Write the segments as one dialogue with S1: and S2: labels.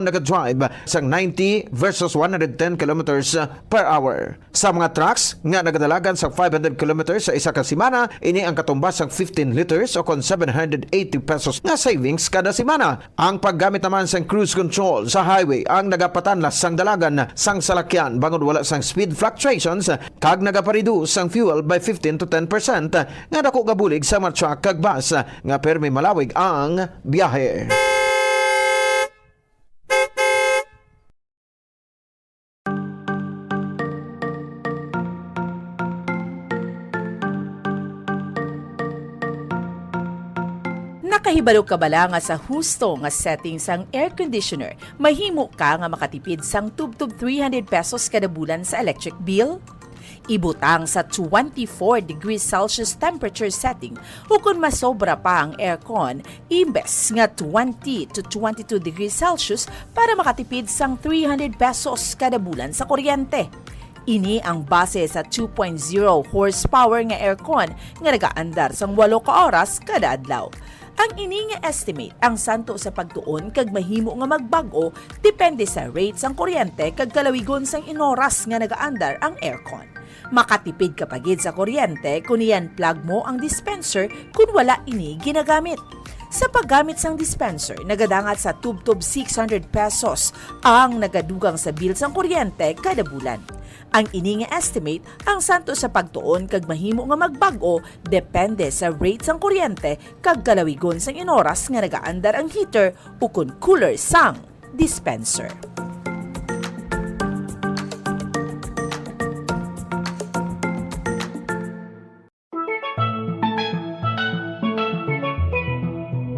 S1: nag-drive sa 90 versus 110 kilometers per hour. Sa mga trucks nga nagadalagan sa 500 kilometers sa isa ka semana, ini ang katumbas sa 15 liters o kon 780 pesos nga savings kada semana. Ang paggamit naman sa cruise control sa highway ang nagapatanlas sang dalagan sang salakyan bangod wala sang speed fluctuations kag nagapareduce sang fuel by 15 to 10% nga dako gabulig sa mga truck kag bus nga permi malawig ang biyahe.
S2: Nakahibalo ka bala nga sa husto nga setting sang air conditioner, mahimo ka nga makatipid sang tubtub 300 pesos kada bulan sa electric bill? Ibutang sa 24 degrees Celsius temperature setting o kung masobra pa ang aircon, imbes nga 20 to 22 degrees Celsius para makatipid sang 300 pesos kada bulan sa kuryente. Ini ang base sa 2.0 horsepower nga aircon nga nagaandar sang 8 ka oras kada adlaw. Ang ini nga estimate ang santo sa pagtuon kag mahimo nga magbago depende sa rates ang kuryente kag kalawigon sang inoras nga nagaandar ang aircon. Makatipid ka pagid sa kuryente kung iyan plug mo ang dispenser kung wala ini ginagamit. Sa paggamit sang dispenser, nagadangat sa tubtub 600 pesos ang nagadugang sa bill sang kuryente kada bulan. Ang ini nga estimate ang santo sa pagtuon kag mahimo nga magbago depende sa rates sang kuryente kag kalawigon sang inoras nga nagaandar ang heater o kun cooler sang dispenser.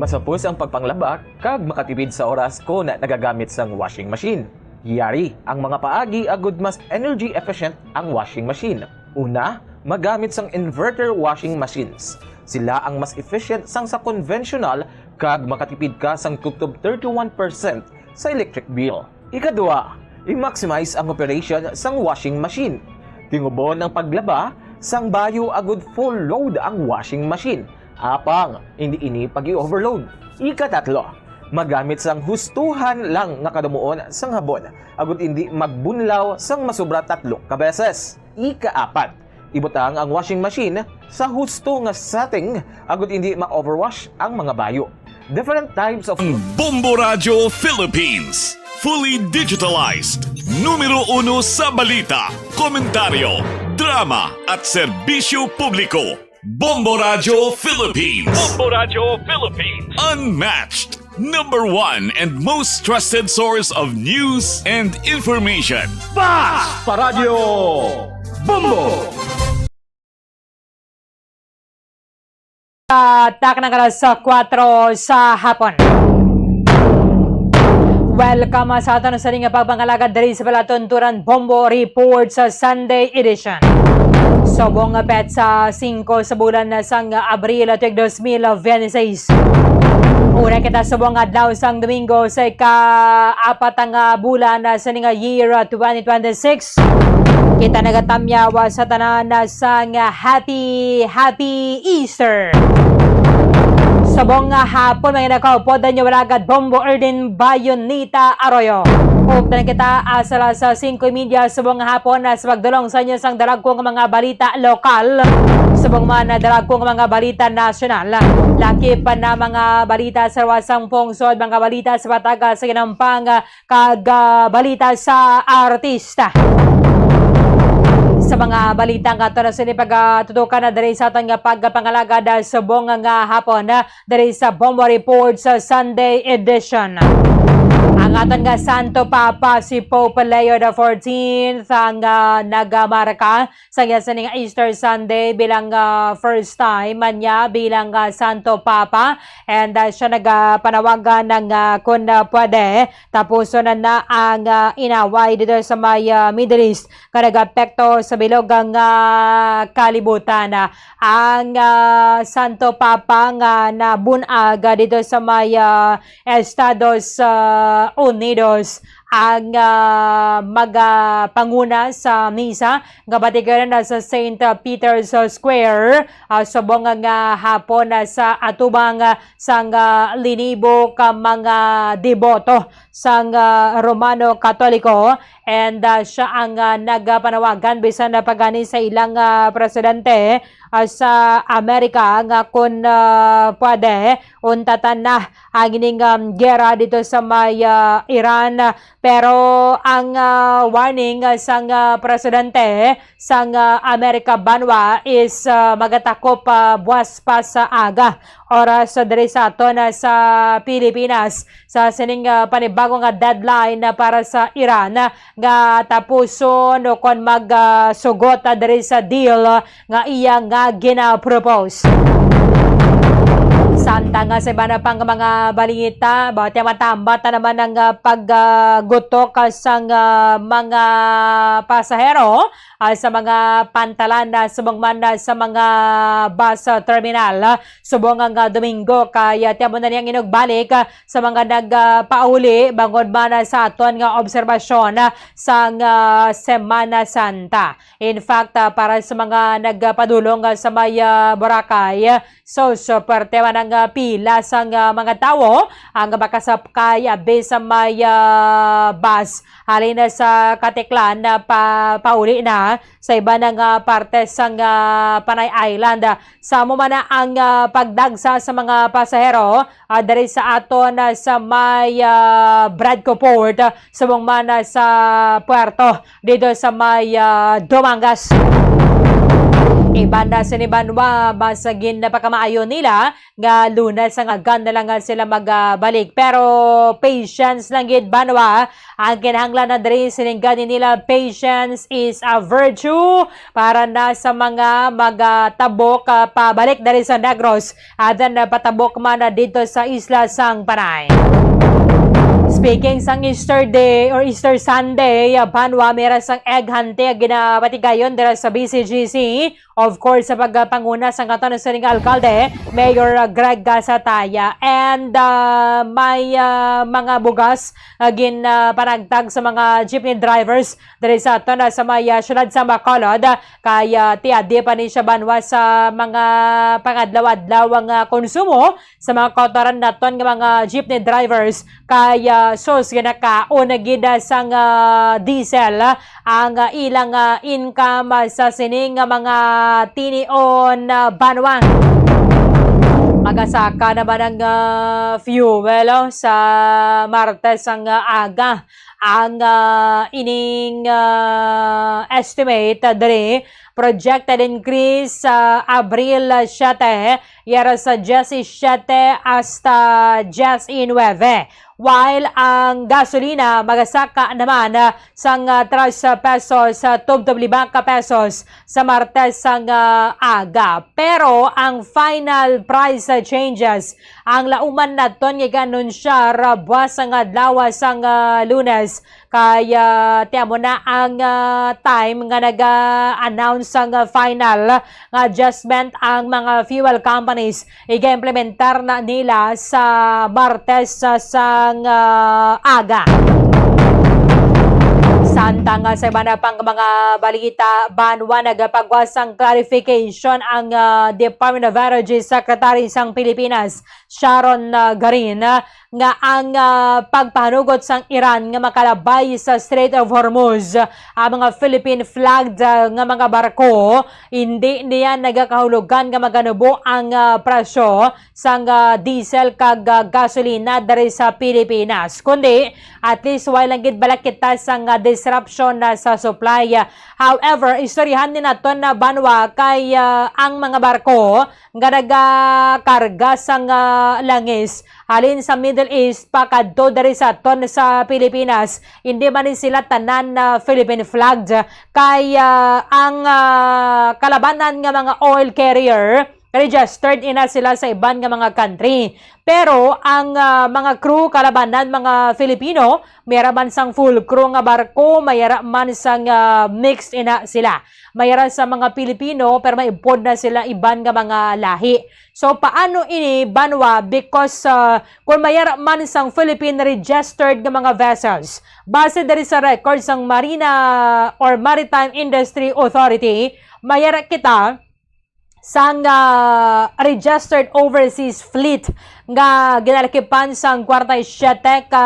S3: Masapos ang pagpanglaba kag makatipid sa oras ko na nagagamit sang washing machine. Yari, ang mga paagi agud mas energy efficient ang washing machine. Una, magamit sang inverter washing machines. Sila ang mas efficient sang sa conventional kag makatipid ka sang tubtob 31% sa electric bill. Ikadua, i-maximize ang operation sang washing machine. Tingubon ang paglaba, sang bayo agud full load ang washing machine. Apang, hindi ini pag-i-overload. Ikatatlo, magamit sang hustuhan lang nga kadumuon sang habon, agud hindi magbunlaw sang masobra 3 ka beses. Ikaapat, ibutang ang washing machine sa husto nga setting, agud hindi ma-overwash ang mga bayo. Different types of
S4: Bombo Radio Philippines, fully digitalized, numero 1 sa balita, komentaryo, drama at serbisyo publiko. Bombo Radio Philippines.
S5: Bombo Radio Philippines.
S4: Unmatched. Number 1 and most trusted source of news and information.
S5: Paradyo Bombo.
S6: Tak ng alas 4 sa hapon. Welcome sa aton sa ring pagbangalagad diri sa Balatunturan Bombo Report sa Sunday edition. Sobong pet sa 5 sa bulan na sang Abril 2026. Una kita subong adlaw sang Domingo sa ika-4 nga bulan sa nga year 2026. Kita nagatamyawa sa tanan na sang Happy Easter. Sabong hapon mga nakaupo danyo walagad Bombo Erden Bayonita Arroyo. Ug tanan kita asala sa 5:30 sabong hapon sa pagdulong sa inyo sang dalagkong mga balita lokal. Sabong man dalagkong mga balita nasyonal. Laki pa na mga balita sa wasang pungsod, mga balita sa Bataga sa Ginampang kag balita sa artista. Sa mga balita nga ito na sila pagtutukan na dari sa ating pagpangalagad sa buong nga hapon dari sa Bombo Report sa Sunday edition. Ang aton nga Santo Papa si Pope Leo XIV ang nagamarka sa yasaning Easter Sunday bilang first time niya bilang Santo Papa, and siya nagpanawagan ng kung pwede tapuson na ang inaway dito sa may Middle East karagapekto sa bilog ang kalibutan. Ang Santo Papa nga nabunag dito sa may Estados Unidos ang magpanguna sa misa nga batikaran na sa St. Peter's Square subong nga hapon sa atubang sang linibo ka mga deboto sang Romano Katoliko, and siya ang nagpanawagan bisan na pagani sa ilang presidente sa Amerika nga kung pwede untatan na ang ining gera dito sa may Iran, pero ang warning sang presidente sang Amerika banwa is magatakop buwas pa sa aga oras diri sa aton sa Pilipinas sa sining panibagong deadline para sa Iran nga tapuson o kon magsugot diri sa deal nga iya nga gina-propose. Santa nga sa iba na pang mga balita, bawat matambata naman ang paggutok sa mga pasahero sa mga pantalan na subong man sa mga bus terminal. Subong ang Domingo kaya tiyamo na niyang inugbalik sa mga nagpauli bangod man sa aton nga obserbasyon sa Semana Santa. In fact, para sa mga nagpadulong sa may Boracay, so parte man ang pila sa mga tao ang makasakay sa may bus halin na sa Katiklan na pauli na sa iba ng parte sa Panay Island. Sa mumana ang pagdagsa sa mga pasahero dari sa aton sa may Bradco Port subong man sa puerto dito sa may Dumangas. Ibanda sa Nibanwa, masagin na pakamaayon nila nga Lunes nga ganda lang sila magbalik. Pero patience lang gid Banwa, ang kinahanglan na diri sininggan nila. Patience is a virtue para na sa mga magtabok pabalik dari sa Negros at then patabok man dito sa isla sang Panay. Speaking sang Easter Day or Easter Sunday, Banwa meron sang egg hunting ginabatigayon dira sa BCGC. Of course, sa pagpanguna sa kanton sa alkalde, Mayor Greg Gasataya, and may mga bugas ginpanagtag sa mga jeepney drivers diri sa aton sa may syudad sa Bacolod. Kaya tiadi pa ni siya Banwa sa mga pangadlaw-adlaw konsumo sa mga kotoran naton nga mga jeepney drivers. Kaya sos ginakauna gid sang diesel ang ilang income sa sining mga tinion Banwa. Magasaka naman ang fuel sa Martes ang aga. Ang ining estimate diri projected increase sa Abril 7 yara sa 17 hasta 19. While ang gasolina magasaka naman sang 3 pesos sa 5 pesos sa Martes sang aga. Pero ang final price changes ang lauman naton nga ganunsyar buwas ang adlaw sang Lunes. Kaya tiamo na ang time nga nag-announce ang final nga adjustment ang mga fuel companies. Iga-implementar na nila sa Martes sang aga. Santa nga sa iba na pang mga balita, Banwa nagapagwasang clarification ang Department of Energy Secretary sang Pilipinas, Sharon Garin, nga ang pagpahanugot sang Iran nga makalabay sa Strait of Hormuz ang mga Philippine flagged nga mga barko, hindi niya nagakahulugan nga maganubo ang presyo sang diesel kag gasolina dari sa Pilipinas. Kundi at least while lang gid balak kita sang disruption sa supply. However, istoryahan din naton na Banwa kay ang mga barko nga nagakarga sang langis halin sa Middle East pakadto dari sa aton sa Pilipinas, hindi man sila tanan na Philippine flagged. Kay ang kalabanan nga mga oil carrier registered ina sila sa iban nga mga country. Pero ang mga crew kalabanan mga Filipino, mayara man sang full crew nga barko, mayara man sang mixed ina sila. Mayara sa mga Pilipino pero maipod na sila iban nga mga lahi. So paano ini banwa? Because kung mayara man sang Philippine registered nga mga vessels, base dari sa records ng Marina or Maritime Industry Authority, mayara kita sang registered overseas fleet nga ginalakipan sang 47 ka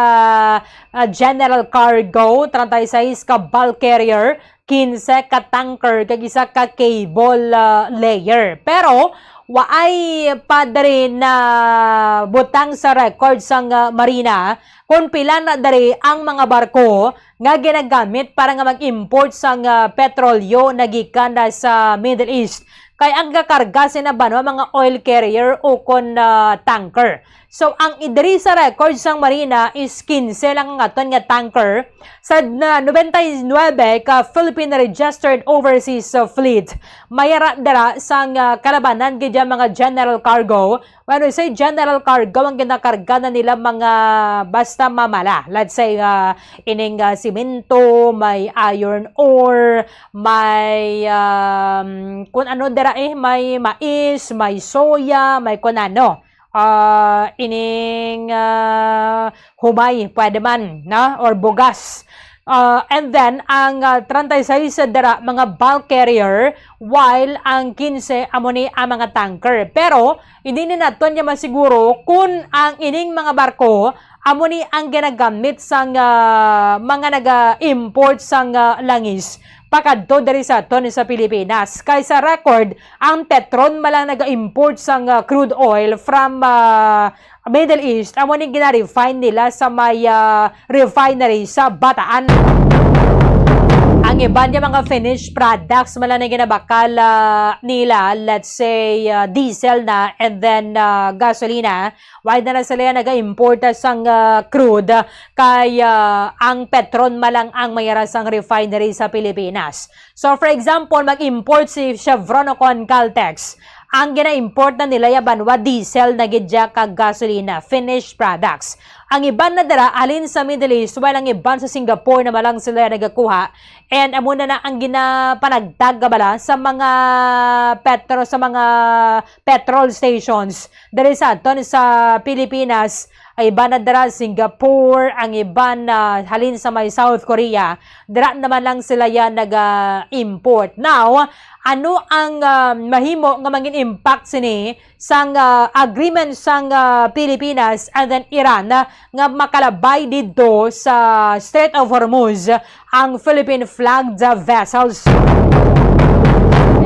S6: general cargo, 36 ka bulk carrier, 15 ka tanker, kag isa ka cable layer. Pero waay pa dari na butang sa record sang marina kung pila na dari ang mga barko nga ginagamit para nga mag-import sang petrolyo na gikan sa Middle East. Kay ang gakarga sinabano mga oil carrier o kon tanker. So ang idri sa record sang marina is 15 lang nga ton nga tanker sa 99 ka Philippine registered overseas fleet. Mayara dara sang kalabanan gid mga general cargo. When we say general cargo, ang ginakarga na nila mga basta mamala. Let's say ining simento, may iron ore, may kung ano dira may mais, may soya, may kung ano. Ining humay, pwede man, na? Or bugas. And then, ang 36 dara, mga bulk carrier, while ang 15 amoni ang mga tanker. Pero, hindi na natin niya masiguro kung ang ining mga barko, amoni ang ginagamit sang mga naga-import sang langis pakadto dari sa aton sa Pilipinas. Kaysa record, ang Petron malang naga-import sang crude oil from Middle East, amo ni gina-refine nila sa may refinery sa Bataan. Ang iba niya mga finished products malang na ginabakal nila, let's say diesel na and then gasolina, why na sila naga-import sang crude kay ang Petron malang ang mayara sang refinery sa Pilipinas. So for example, mag-import si Chevron o Caltex, ang gina-import na nila yabanwa diesel na gidya kag gasolina, finished products. Ang iban na dara alin sa Middle East, while ang iban sa Singapore na malang sila nagakuha, and amo na ang ginapanagtag bala sa mga petrol stations diri sa aton sa Pilipinas. Ay iba na dara Singapore, ang iba na halin sa may South Korea, dara naman lang sila yan nag-import. Now, ano ang mahimo nga mangin impact sini sang agreement sang Pilipinas and then Iran nga makalabay dito sa Strait of Hormuz ang Philippine flagged vessels.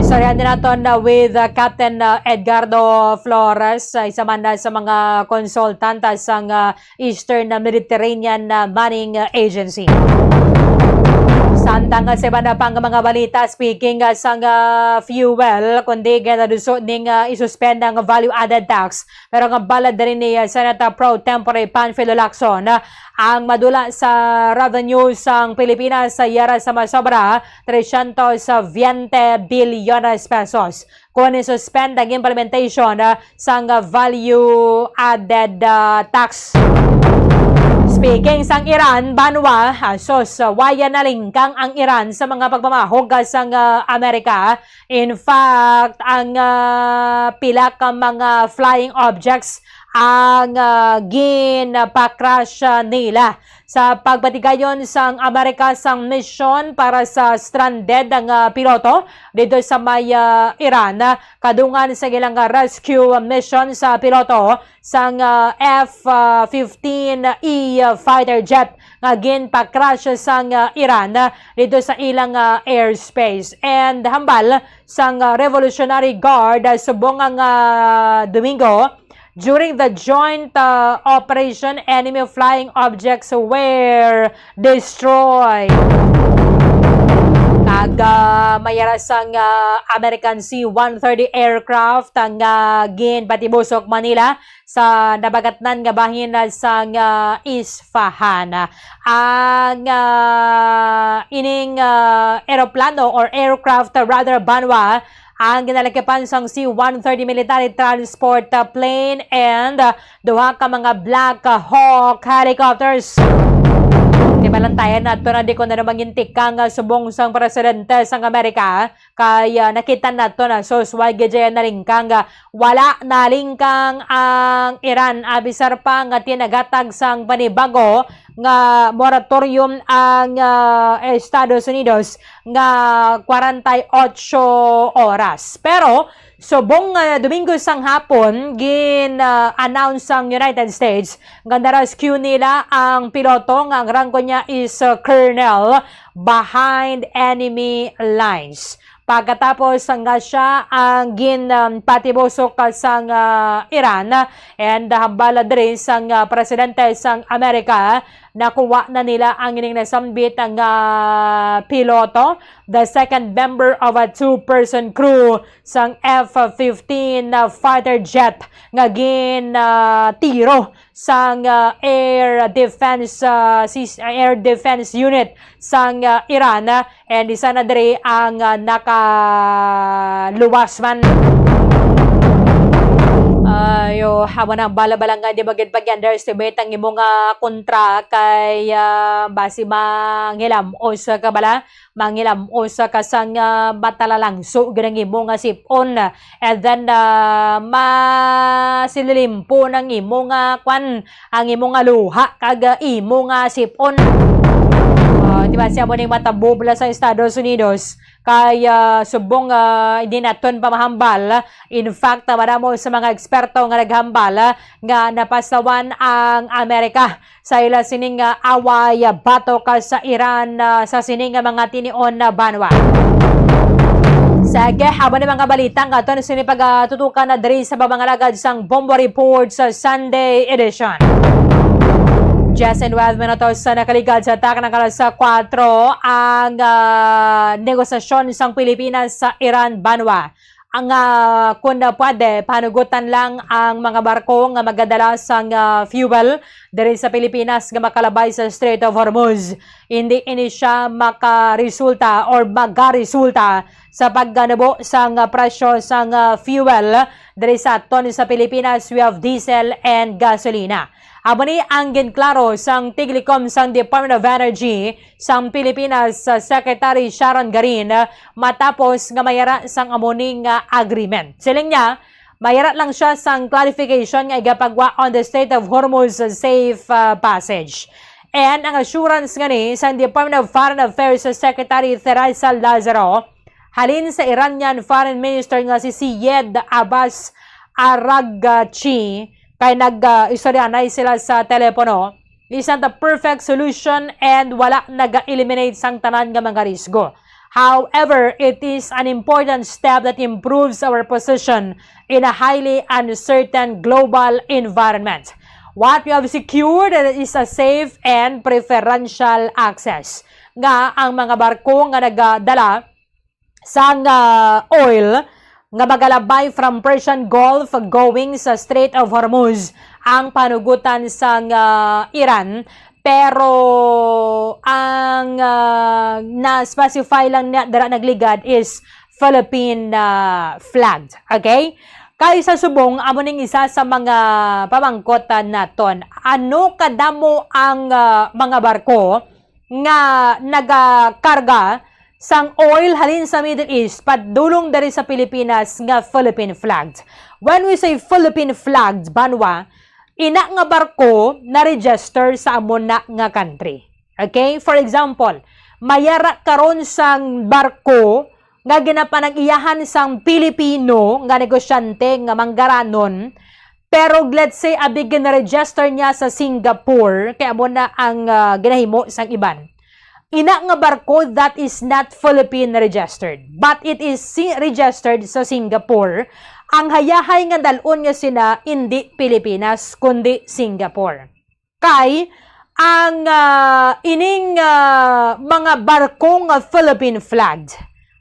S6: Istoryahan din natin with Captain Edgardo Flores, isa man sa mga consultant sa Eastern Mediterranean Manning Agency. Sandang sa iba na pang mga balita, speaking sang fuel, kundi ganaduso ning isuspend ang value-added tax. Pero nga balad rin ni Senator Pro Tempore Panfilo Lacson, ang madula sa revenue sang Pilipinas sa yara sa masobra 320 bilyones pesos. Kung isuspend ang implementation sang value-added tax. Speaking sang Iran, banwa, waya na lingkang ang Iran sa mga pagmamahog sang Amerika. In fact, ang pila ka mga flying objects ang ginapa-crash nila sa pagbatigayon sang Amerika sang mission para sa stranded ang piloto dito sa may Iran, kadungan sa ilang rescue mission sa piloto sang F-15E fighter jet nga ginpa-crash sang Iran dito sa ilang airspace. And hambal sang Revolutionary Guard subong ang Domingo, during the joint operation, enemy flying objects were destroyed. Mayara sang American C-130 aircraft ang ginpatibusok Manila sa nabagatnan nga bahin sang Isfahan. Ang ining aeroplano or aircraft rather banwa ang ginalakipan sang C-130 military transport plane and duha ka mga Black Hawk helicopters. Di balantayan na ito na di ko na naman gintik kang subong sang presidente sang Amerika kaya nakita na ito na so swagidya na lingkang wala na lingkang ang Iran abisar pa nga tinagatag sang panibago nga moratorium ang Estados Unidos nga 48 oras. Pero subong Domingo sang hapon gin-announce ang United States nga na-rescue nila ang piloto nga ang ranggo niya is Colonel behind enemy lines. Pagkatapos nga siya ang patibusok sang Iran and hambala din sang presidente sang Amerika nakuha na nila ang ining nasambit ang piloto, the second member of a two-person crew sang F-15 fighter jet nga tiro sang air defense unit sang Iran and isa na diri ang nakaluwas man. Ayo, habang ang bala-bala nga di magid pag-underestimate ang imong kontra kay basi manghilam o sa kabala, manghilam o sa kasang matalalang so ganang imong sipon and then masililimpo ng imong kwan ang imong luha kag imong sipon. Di ba siya mo ning matabubla sa Estados Unidos kaya subong hindi naton pamahambal. In fact, maramo sa mga eksperto nga naghambal nga napasawan ang Amerika sa ila sining away bato ka sa Iran sa sining mga tinion na banwa. Sige, habang mga balita nga ito, sinipagtutukan na diri sa babangalagad sang Bombo Report sa Sunday edition. Just in 12 minutos sa nakaligad sa atak ng alas 4 ang negosasyon sang Pilipinas sa Iran banwa. Ang kung pwede, panugutan lang ang mga barko nga magadala sang fuel diri sa Pilipinas nga makalabay sa Strait of Hormuz. Hindi ini siya makaresulta or magaresulta sa pagganabo sang presyo sang fuel diri sa aton sa Pilipinas. We have diesel and gasolina. Abo ni ang ginklaro sang Tiglikom sang Department of Energy sang Pilipinas Secretary Sharon Garin matapos nga mayara sang amuning agreement. Siling niya, mayara lang siya sang clarification nga igapagwa on the Strait of Hormuz safe passage. And ang assurance nga ni sang Department of Foreign Affairs Secretary Teresa Lazaro halin sa Iranian Foreign Minister nga si Syed Abbas Araghchi kay nag-istoryanay sila sa telepono, isang the perfect solution and wala nag-eliminate sang tanan nga mga risgo. However, it is an important step that improves our position in a highly uncertain global environment. What we have secured is a safe and preferential access. Nga ang mga barko nga nagdala sang oil nga magalabay from Persian Gulf going sa Strait of Hormuz ang panugutan sang Iran, pero ang na-specify lang na dara nagligad is Philippine flagged. Okay? Kaya sa subong, amo ning isa sa mga pamangkotan naton. Ano kadamo ang mga barko nga nagakarga sang oil halin sa Middle East padulong dari sa Pilipinas nga Philippine flagged. When we say Philippine flagged banwa, ina nga barko na register sa amon na nga country. Okay? For example, mayara karon sang barko nga ginapanag-iyahan sang Pilipino nga negosyante nga manggaranon, pero let's say abig na-register niya sa Singapore kaya mo na ang ginahimo sang iban. Ina nga barko that is not Philippine registered, but it is registered sa Singapore. Ang hayahay nga dalon nga sina hindi Pilipinas kundi Singapore. Kay ang ining mga barko nga Philippine flagged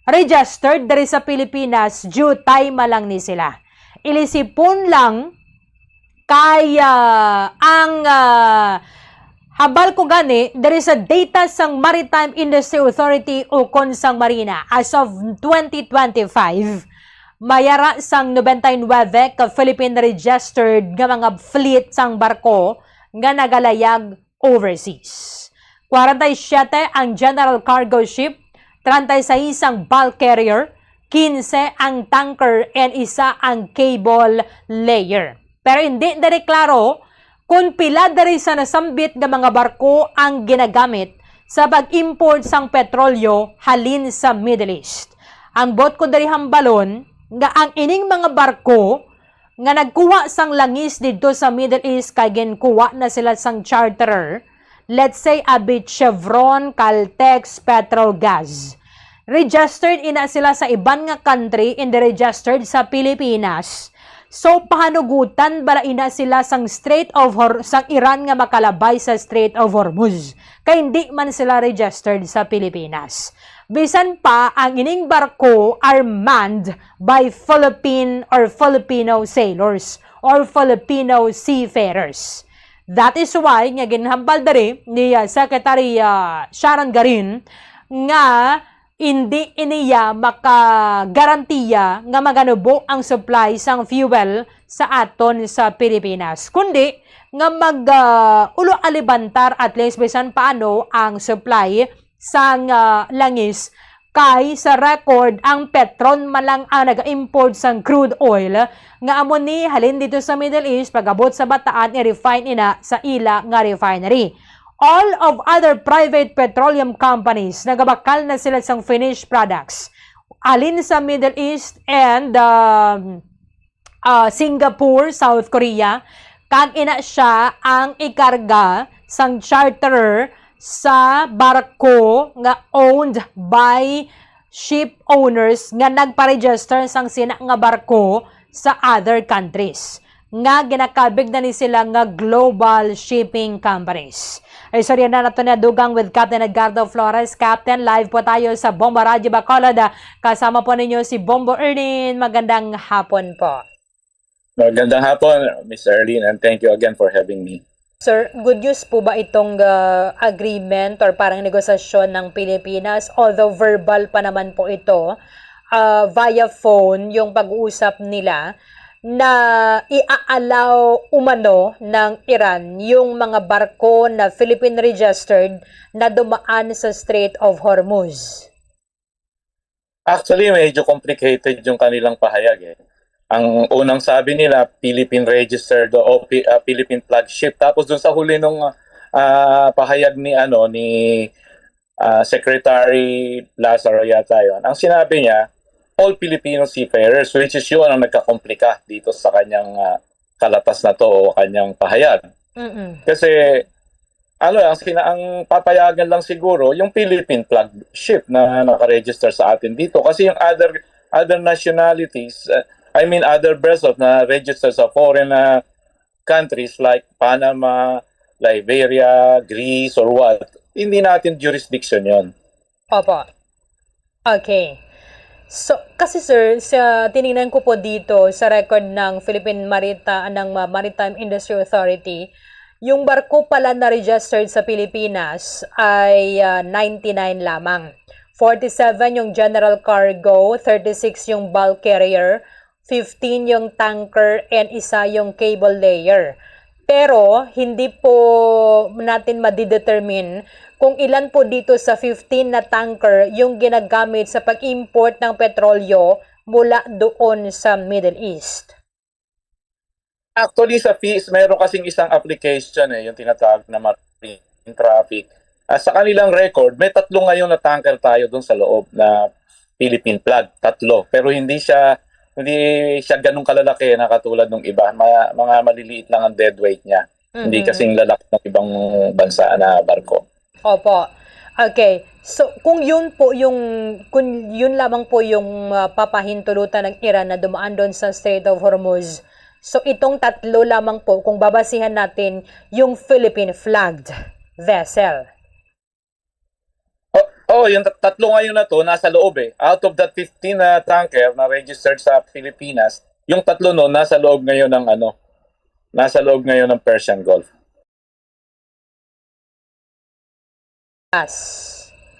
S6: registered dari sa Pilipinas due time lang ni sila. Ilisipon lang kaya ang habal ko gani, there is a data sang Maritime Industry Authority o Konsang Marina as of 2025. mayara sang 99 ka Philippine registered nga mga fleet sang barko nga nagalayag overseas. 47 ang general cargo ship, 36 ang bulk carrier, 15 ang tanker, and isa ang cable layer. Pero hindi dari klaro kung pila dari sa nasambit nga mga barko ang ginagamit sa pag-import sang petrolyo halin sa Middle East. Ang bot ko dari hambalon nga ang ining mga barko nga nagkuha sang langis dito sa Middle East kay ginkuha na sila sang charterer. Let's say abit Chevron, Caltex, Petrogas. Registered ina sila sa iban nga country and registered sa Pilipinas. So pahanugutan bala ina sila sang sang Iran nga makalabay sa Strait of Hormuz. Kay hindi man sila registered sa Pilipinas. Bisan pa ang ining barko are manned by Philippine or Filipino sailors or Filipino seafarers. That is why nga ginhambal dari ni Secretary Sharon Garin nga hindi iniya makagarantiya nga maganubo ang supply sang fuel sa aton sa Pilipinas. Kundi nga ulo alibantar at least bisan paano ang supply sang langis kay sa record ang Petron malang ang nag-import sang crude oil nga amon ni halin dito sa Middle East pagabot sa bataan i-refine ina sa ila nga refinery. All of other private petroleum companies nagabakal na sila sang finished products alin sa Middle East and Singapore, South Korea, kag ina siya ang ikarga sang charterer sa barko nga owned by ship owners nga nagpa-register sang sina nga barko sa other countries nga ginakabig na ni sila nga global shipping companies. Ay sorry na nato na dugang with Captain Edgardo Flores. Captain, live po tayo sa Bombo Radio Bacolod. Kasama po ninyo si Bombo Erlin. Magandang hapon po.
S7: Magandang hapon, Ms. Erlin, and thank you again for having me.
S6: Sir, good news po ba itong agreement or parang negosasyon ng Pilipinas? Although verbal pa naman po ito, via phone yung pag-uusap nila na i-allow umano ng Iran yung mga barko na Philippine registered na dumaan sa Strait of Hormuz.
S7: Actually, medyo complicated yung kanilang pahayag. Ang unang sabi nila, Philippine registered o Philippine flag ship. Tapos dun sa huli nung pahayag ni Secretary Lazaro yata yun, ang sinabi niya, all Filipino seafarers, which is yun ang nagkakomplika dito sa kanyang kalatas na to o kanyang pahayag. Kasi ang papayagan lang siguro yung Philippine flag ship na nakaregister sa atin dito. Kasi yung other nationalities, other vessels na register sa foreign countries like Panama, Liberia, Greece, or what, hindi natin jurisdiction yon.
S6: Opo. Okay. So, kasi sir, tinignan ko po dito sa record ng Maritime Industry Authority, yung barko pala na registered sa Pilipinas ay 99 lamang. 47 yung general cargo, 36 yung bulk carrier, 15 yung tanker, and isa yung cable layer. Pero, hindi po natin madidetermine kung ilan po dito sa 15 na tanker yung ginagamit sa pag-import ng petrolyo mula doon sa Middle East.
S7: Actually, sa FIS, meron kasing isang application, yung tinatawag na marine traffic. Sa kanilang record, may 3 ngayon na tanker tayo doon sa loob na Philippine flag. 3. Pero hindi siya ganun kalalaki na katulad ng iba. Mga maliliit lang ang deadweight niya. Hindi kasing lalaki ng ibang bansa na barko.
S6: Opo. Okay. So, kung yun lamang po yung papahintulutan ng Iran na dumaan doon sa Strait of Hormuz, so itong 3 lamang po kung babasihan natin yung Philippine flagged vessel.
S7: Yung 3 ngayon na to nasa loob Out of that 15 na tanker na registered sa Pilipinas, yung 3 nasa loob ngayon ng Persian Gulf.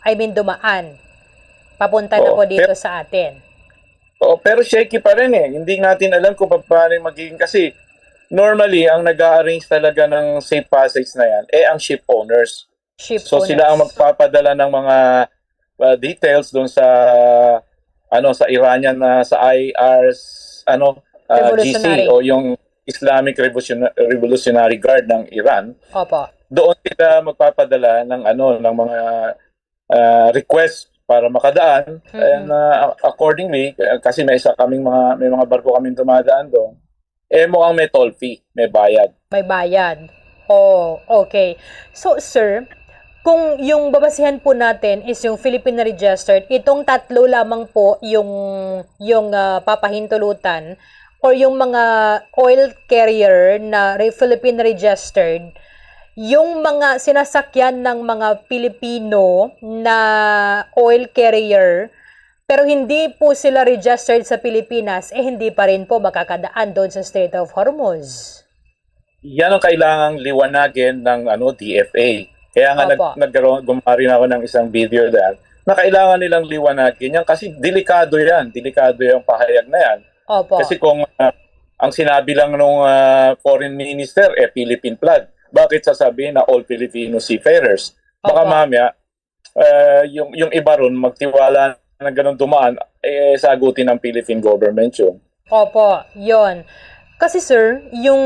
S6: Dumaan. Papunta na po dito sa atin.
S7: Pero shaky pa rin eh. Hindi natin alam kung paano magiging kasi normally ang nag-a-arrange talaga ng safe passage na yan ang ship owners.
S6: Ship
S7: So sila ang magpapadala ng mga details doon sa sa Iranian sa
S6: Revolutionary.
S7: GC o yung Islamic Revolutionary Guard ng Iran.
S6: Opo.
S7: Doon sila magpapadala ng ng mga request para makadaan. And accordingly, kasi may mga barko kaming dumadaan doon, mukhang may toll fee, may bayad.
S6: May bayad. Oh, okay. So, sir, kung yung babasihan po natin is yung Philippine registered, itong tatlo lamang po yung papahintulutan or yung mga oil carrier na Philippine registered, yung mga sinasakyan ng mga Pilipino na oil carrier, pero hindi po sila registered sa Pilipinas, hindi pa rin po makakadaan doon sa Strait of Hormuz.
S7: Yan ang kailangang liwanagin ng DFA. Kaya nga gumari na ako ng isang video dahil na kailangan nilang liwanagin yan kasi delikado yung pahayag na yan.
S6: Opo.
S7: Kasi kung ang sinabi lang nung foreign minister Philippine flag, bakit sasabihin na all Filipino seafarers? Baka mamaya yung iba ron magtiwala na ganun dumaan sagutin ng Philippine government yun.
S6: Opo, yon. Kasi sir, yung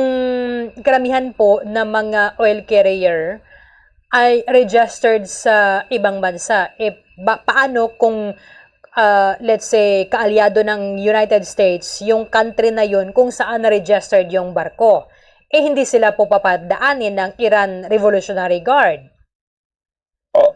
S6: karamihan po ng mga oil carrier ay registered sa ibang bansa. Paano kung let's say kaalyado ng United States yung country na yun kung saan na-registered yung barko? Hindi sila po papadaanin ng Iran Revolutionary Guard.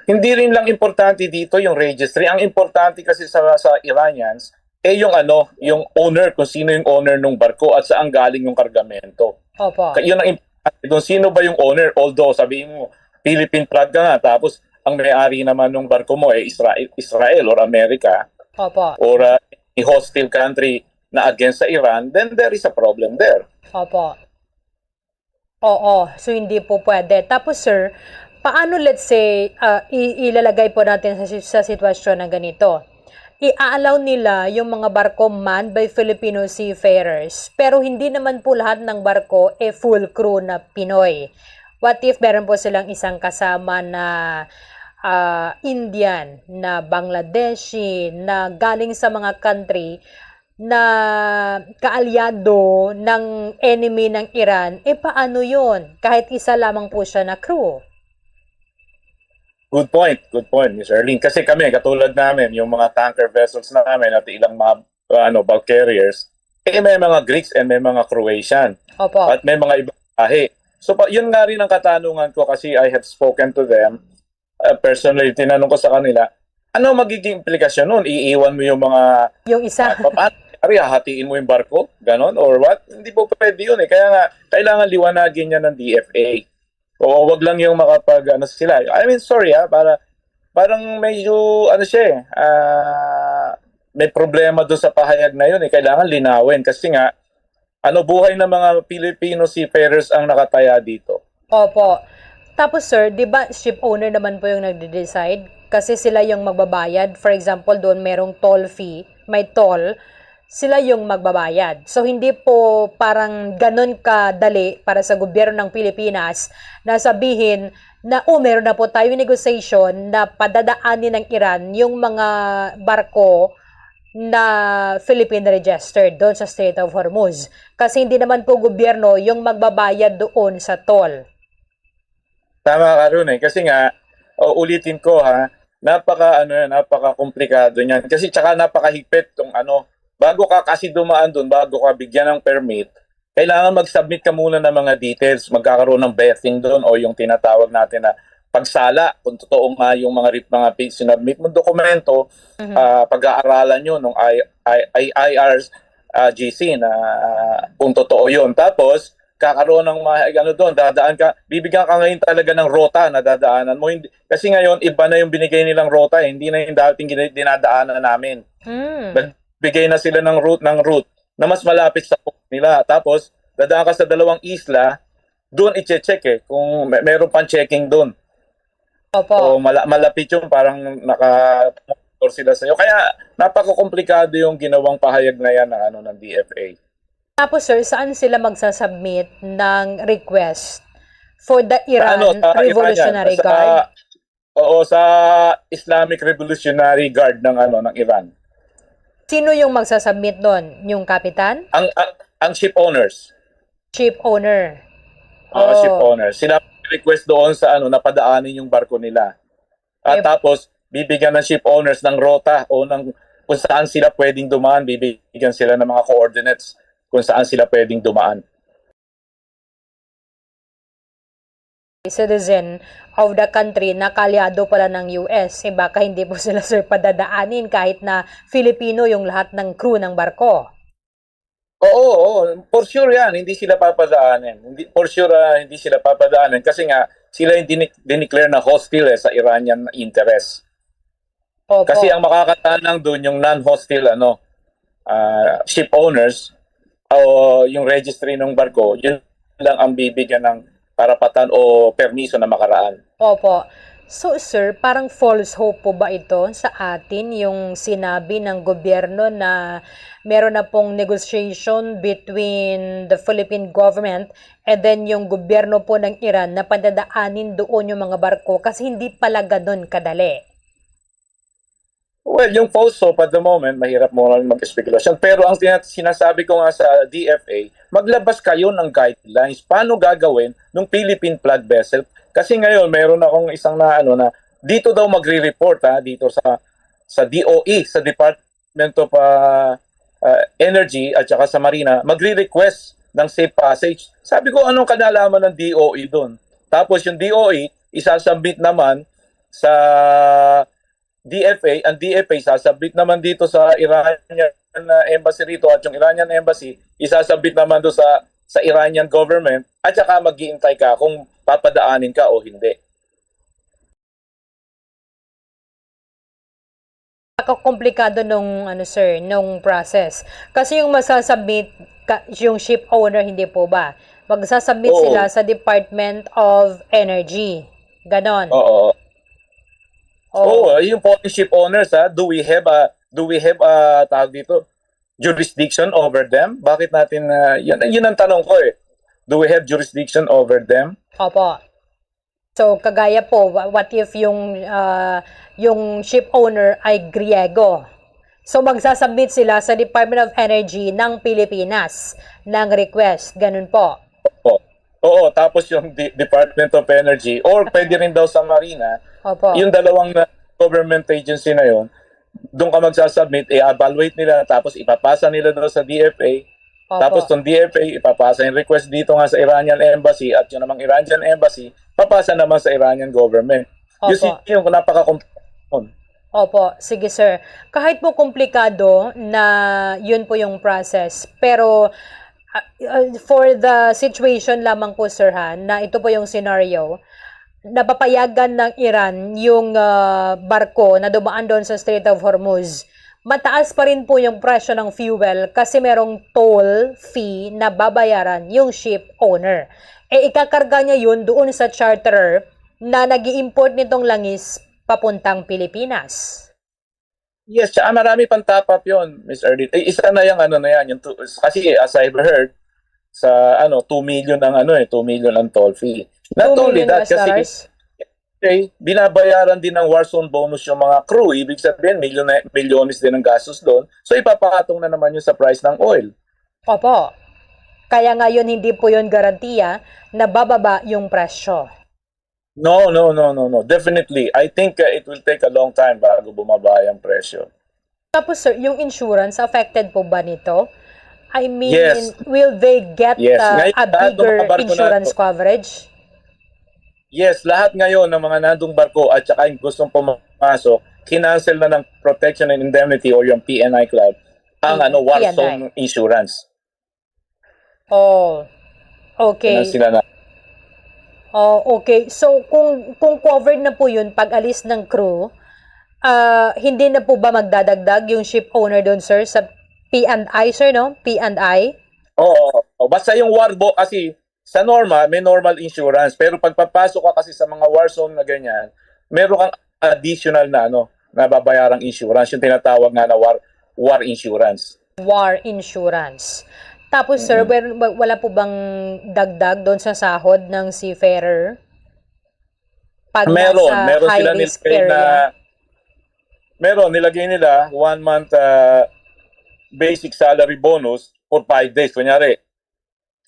S7: Hindi rin lang importante dito yung registry. Ang importante kasi sa Iranians yung owner, kung sino yung owner ng barko at saan galing yung kargamento.
S6: Opo.
S7: Yun ang importante doon. Sino ba yung owner? Although sabihin mo Philippine flag ka nga, tapos ang may-ari naman ng barko mo Israel or America.
S6: Opo.
S7: Or a hostile country na against sa Iran, then there is a problem there.
S6: Opo. Oo, so hindi po pwede. Tapos sir, paano let's say ilalagay po natin sa sitwasyon na ganito? I-allow nila yung mga barko manned by Filipino seafarers, pero hindi naman po lahat ng barko full crew na Pinoy. What if meron po silang isang kasama na Indian, na Bangladeshi, na galing sa mga country na kaalyado ng enemy ng Iran, paano yun? Kahit isa lamang po siya na crew.
S7: Good point, Ms. Erlene. Kasi kami, katulad namin, yung mga tanker vessels namin at ilang mga bulk carriers, may mga Greeks and may mga Croatian.
S6: Opo.
S7: At may mga ibang lahi. So, yun nga rin ang katanungan ko kasi I have spoken to them. Personally, tinanong ko sa kanila, ano magiging implikasyon nun? Iiwan mo yung mga...
S6: Yung isa.
S7: Hatiin mo yung barko? Ganon? Or what? Hindi po pwede yun eh. Kaya nga, kailangan liwanagin niya ng DFA. O wag lang yung sila. I mean, sorry parang medyo, may problema doon sa pahayag na yun eh. Kailangan linawin kasi nga, buhay ng mga Filipino seafarers ang nakataya dito.
S6: Opo. Tapos sir, di ba ship owner naman po yung nagde-decide? Kasi sila yung magbabayad. For example, doon merong toll fee, may toll, sila yung magbabayad. So, hindi po parang ganun kadali para sa gobyerno ng Pilipinas na sabihin na, meron na po tayo negotiation na padadaanin ng Iran yung mga barko na Philippine registered doon sa Strait of Hormuz. Kasi hindi naman po gobyerno yung magbabayad doon sa toll.
S7: Tama ka rin eh. Kasi nga, ulitin ko napaka komplikado niyan. Kasi tsaka napakahigpit kung bago ka kasi dumaan doon, bago ka bigyan ng permit, kailangan mag-submit ka muna ng mga details, magkakaroon ng vetting doon o yung tinatawag natin na pagsala, kung totoo nga yung mga sinubmit mo dokumento, pag-aaralan nyo ng IRGC na kung totoo yun. Tapos, kakaroon ng doon, dadaan ka, bibigyan ka ngayon talaga ng rota na dadaanan mo. Kasi ngayon, iba na yung binigay nilang rota, hindi na yung dating dinadaanan namin. Bigay na sila ng route na mas malapit sa nila. Tapos, dadaan ka sa dalawang isla, doon i-check kung meron pang checking doon.
S6: Opo.
S7: O malapit yung parang or sila sa iyo. Kaya napaka-komplikado yung ginawang pahayag na yan ng DFA.
S6: Tapos sir, saan sila magsasubmit ng request for the Iran
S7: Sa
S6: Revolutionary
S7: Iran yan.
S6: Guard?
S7: Oo, sa Islamic Revolutionary Guard ng Iran.
S6: Sino yung magsasubmit doon? Yung kapitan?
S7: Ang ship owners.
S6: Ship owner?
S7: Ship owners. Sila request doon sa napadaanin yung barko nila. At tapos bibigyan ng ship owners ng rota o kung saan sila pwedeng dumaan, bibigyan sila ng mga coordinates kung saan sila pwedeng dumaan.
S6: Citizen of the country na kalyado pala ng US. Baka hindi po sila sir padadaanin kahit na Filipino yung lahat ng crew ng barko.
S7: Oo, for sure yan, hindi sila papadaanin. For sure, hindi sila papadaanin kasi nga sila yung dineclare na hostile sa Iranian interest.
S6: Opo.
S7: Kasi ang makakatanang doon yung non-hostile ship owners o yung registry ng barko, yun lang ang bibigyan ng karapatan o permiso na makaraan.
S6: Opo. So sir, parang false hope po ba ito sa atin yung sinabi ng gobyerno na meron na pong negotiation between the Philippine government and then yung gobyerno po ng Iran na padadaanin doon yung mga barko kasi hindi pala ganun kadali?
S7: Well, yung false hope at the moment, mahirap mo lang mag-spekulasyon. Pero ang sinasabi ko nga sa DFA, maglabas kayo ng guidelines. Paano gagawin ng Philippine flag vessel? Kasi ngayon, meron akong isang na dito daw magre-report dito sa DOE, sa Department of Energy at saka sa Marina, magre-request ng safe passage. Sabi ko, anong kanalaman ng DOE doon? Tapos yung DOE, isasubmit naman sa DFA, ang DFA sasabit naman dito sa Iranian embassy rito at yung Iranian embassy isasabit naman doon sa Iranian government at saka mag-iintay ka kung papadaanin ka o hindi.
S6: Komplikado nung sir, nung process. Kasi yung masasubmit yung ship owner, hindi po ba? Magsasubmit sila sa Department of Energy. Ganon.
S7: Oo. Yung po ship owners do we have tawag dito jurisdiction over them? Bakit natin yun ang tanong ko Do we have jurisdiction over them?
S6: Opo. So kagaya po, what if yung ship owner ay Griego? So magsasubmit sila sa Department of Energy ng Pilipinas ng request, ganun po.
S7: Oo, tapos yung Department of Energy or pwede rin daw sa Marina.
S6: Opo.
S7: Yung dalawang government agency na yon, doon ka magsasubmit, i-evaluate nila, tapos ipapasa nila doon sa DFA.
S6: Opo.
S7: Tapos itong DFA, ipapasa yung request dito nga sa Iranian Embassy at yun namang Iranian Embassy, papasa naman sa Iranian government.
S6: Opo.
S7: Yung napaka-komplikado.
S6: Opo, sige sir. Kahit po komplikado na yun po yung process, pero for the situation lamang po sir na ito po yung scenario, napapayagan ng Iran yung barko na dumaan doon sa Strait of Hormuz. Mataas pa rin po yung presyo ng fuel kasi merong toll fee na babayaran yung ship owner. Ikakarga niya yun doon sa charterer na nag-i-import nitong langis papuntang Pilipinas.
S7: Yes, tsaka marami pang top-up yun, Ms. Erdit. Isa na yung kasi as I've heard, sa 2 million ang 2 million ang toll fee. Not only that, kasi binabayaran din ng war zone bonus yung mga crew. Ibig sabihin, milyones din ang gastos doon. So ipapakatong na naman yun sa price ng oil.
S6: Opo. Kaya ngayon hindi po yun garantiya na bababa yung presyo.
S7: No. Definitely. I think it will take a long time bago bumaba yung presyo.
S6: Tapos sir, yung insurance, affected po ba nito? I mean,
S7: Yes.
S6: will they get
S7: Yes.
S6: a bigger insurance coverage?
S7: Yes, lahat ngayon ng mga nandung barko at saka yung gustong pumasok, kinancel na ng Protection and Indemnity or yung PNI Club ang war
S6: PNI.
S7: zone insurance.
S6: Oh, okay.
S7: Sila na.
S6: Oh, okay. So, kung covered na po yun pag alis ng crew, hindi na po ba magdadagdag yung ship owner doon, sir, sa P&I, sir, no? P&I?
S7: Oo. Basta yung war boat kasi sa may normal insurance. Pero pag papasok ka kasi sa mga war zone na ganyan, meron kang additional na nababayarang insurance, yung tinatawag nga na war insurance.
S6: War insurance. Tapos sir, wala po bang dagdag doon sa sahod ng seafarer? Pag
S7: Meron
S6: nasa
S7: sila
S6: high-risk
S7: nilagay na,
S6: area?
S7: nilagay nila 1 month basic salary bonus for 5 days. Kunyari,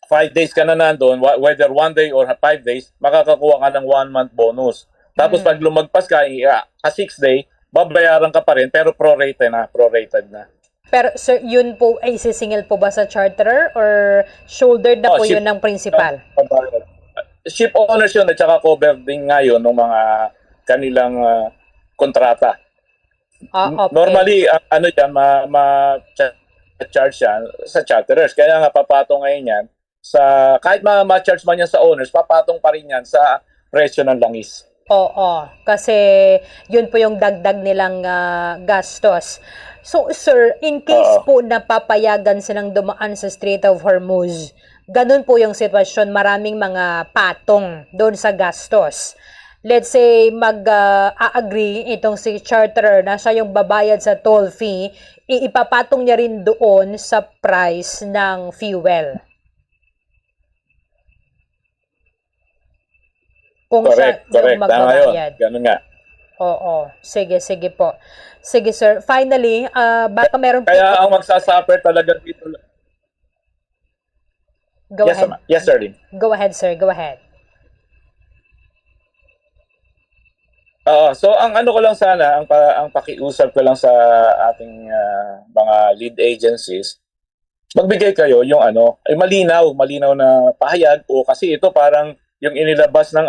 S7: 5 days ka na nandun, whether 1 day or 5 days, makakakuha ka ng 1 month bonus. Tapos pag lumagpas ka, sa 6 day, babayaran ka pa rin, pero prorated na.
S6: Pero sir, yun po ay isisingil po ba sa charterer or shouldered na po
S7: ship-
S6: yun ng principal?
S7: Ship owners yun at saka covered din ngayon ng mga kanilang kontrata.
S6: Okay.
S7: Normally, ma-charge yan sa charterers. Kaya nga papatong ngayon yan kahit ma-charge man yan sa owners, papatong pa rin yan sa presyo ng langis.
S6: Oo, kasi yun po yung dagdag nilang gastos. So, sir, in case po napapayagan silang dumaan sa Strait of Hormuz, ganun po yung sitwasyon, maraming mga patong doon sa gastos. Let's say, mag-agree itong si charterer na siya yung babayad sa toll fee, ipapatong niya rin doon sa price ng fuel. Kung
S7: Correct.
S6: siya yung
S7: Tama yun.
S6: magbabayad.
S7: Ganun nga.
S6: Oo. Sige po. Sige, sir. Finally, baka meron po...
S7: Kaya ang magsasuffer talaga dito.
S6: Go
S7: Yes,
S6: ahead.
S7: Yes, sir. Lynn.
S6: Go ahead, sir. Go ahead.
S7: So ang ano ko lang sana, ang pakiusap ko lang sa ating mga lead agencies, magbigay kayo yung malinaw na pahayag o kasi ito parang yung inilabas ng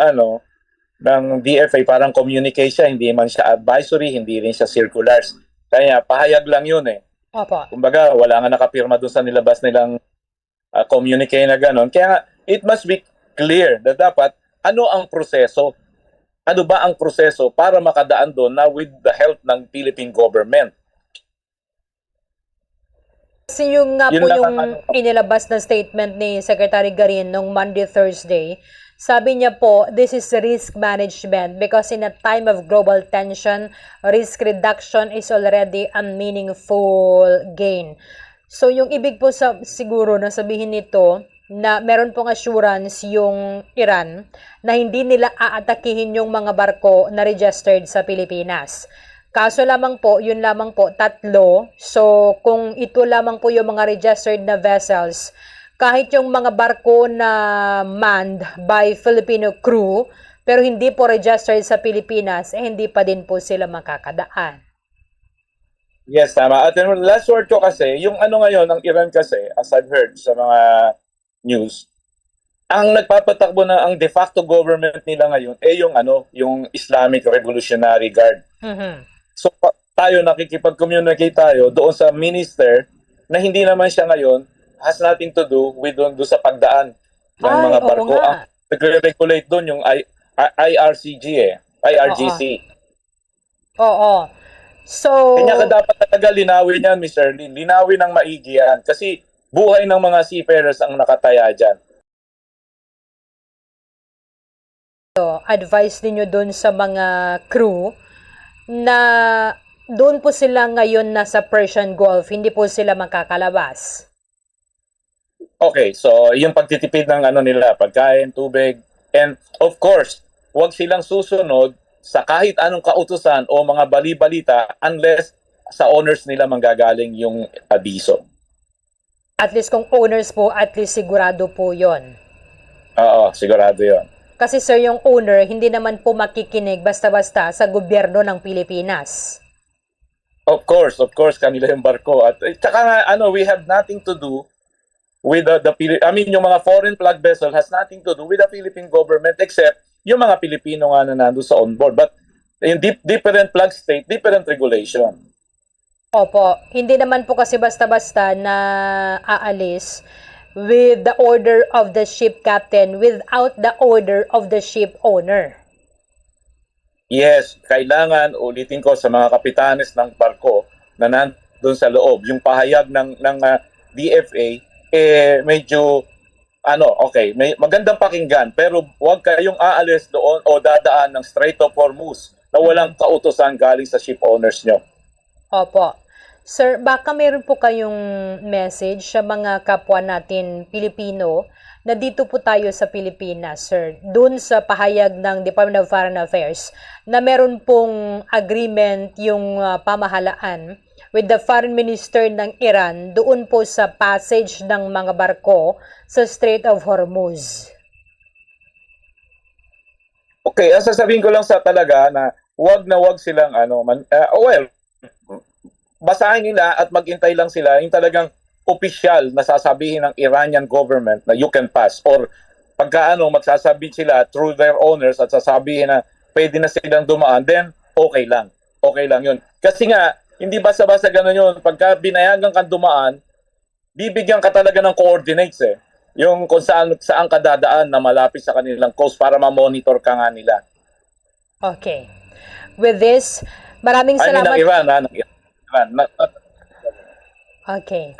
S7: ng DFA parang communication, hindi man siya advisory, hindi rin siya circulars. Kaya pahayag lang yun eh.
S6: Opo.
S7: Kumbaga wala nga nakapirma doon sa nilabas nilang communique na gano'n. Kaya it must be clear na dapat ano ang proseso. Ano ba ang proseso para makadaan doon na with the help ng Philippine government?
S6: Kasi yung nga
S7: Yun
S6: po
S7: lang
S6: yung
S7: ang
S6: inilabas na statement ni Secretary Garin nung Monday, Thursday, sabi niya po, this is risk management because in a time of global tension, risk reduction is already a meaningful gain. So yung ibig po siguro na sabihin nito, na meron pong assurance yung Iran na hindi nila aatakihin yung mga barko na registered sa Pilipinas. Kaso lamang po, yun lamang po, 3. So kung ito lamang po yung mga registered na vessels, kahit yung mga barko na manned by Filipino crew, pero hindi po registered sa Pilipinas, hindi pa din po sila makakadaan.
S7: Yes, tama. At then, last word ko kasi, yung ngayon, ng Iran kasi, as I've heard sa mga news, ang nagpapatakbo na ang de facto government nila ngayon yung Islamic Revolutionary Guard. So tayo nakikipag-communicate tayo doon sa minister na hindi naman siya ngayon has nothing to do with doon sa pagdaan ng mga barko. Ang nagre-regulate doon yung IRCG IRGC.
S6: Oo. So
S7: Kanya dapat talaga linawin yan, Mr. Lin. Linawin ng maigi yan. Kasi buhay ng mga seafarers ang nakataya dyan.
S6: Advice ninyo doon sa mga crew na doon po sila ngayon nasa Persian Gulf, hindi po sila makakalabas.
S7: Okay, so yung pagtitipid ng nila, pagkain, tubig, and of course, huwag silang susunod sa kahit anong kautusan o mga bali-balita unless sa owners nila manggagaling yung abiso.
S6: At least kung owners po, at least sigurado po yon.
S7: Oo, sigurado yon.
S6: Kasi sir, yung owner, hindi naman po makikinig basta-basta sa gobyerno ng Pilipinas.
S7: Of course, kanila yung barko. At saka nga, we have nothing to do with yung mga foreign flag vessel has nothing to do with the Philippine government except yung mga Pilipino nga na nandun sa onboard. But in different flag state, different regulation.
S6: Opo, hindi naman po kasi basta-basta na aalis with the order of the ship captain without the order of the ship owner.
S7: Yes, kailangan ulitin ko sa mga kapitanes ng barko na nandun sa loob. Yung pahayag ng DFA medyo magandang pakinggan pero huwag kayong aalis doon o dadaan ng Strait of Hormuz na walang kautosan galing sa ship owners nyo.
S6: Opo. Sir, baka meron po kayong message sa mga kapwa natin Pilipino na dito po tayo sa Pilipinas, sir, dun sa pahayag ng Department of Foreign Affairs na meron pong agreement yung pamahalaan with the Foreign Minister ng Iran doon po sa passage ng mga barko sa Strait of Hormuz.
S7: Okay, sasabihin ko lang sa talaga na wag silang basahin nila at maghintay lang sila yung talagang opisyal na sasabihin ng Iranian government na you can pass, or pagka magsasabi sila through their owners at sasabihin na pwede na silang dumaan, then okay lang yun. Kasi nga hindi basta-basta ganun yun. Pagka binayagan kang dumaan, bibigyan ka talaga ng coordinates yung kung saan ka dadaan na malapit sa kanilang coast para ma-monitor ka nga nila.
S6: Okay. With this, maraming salamat.
S7: Ng Iran.
S6: Okay.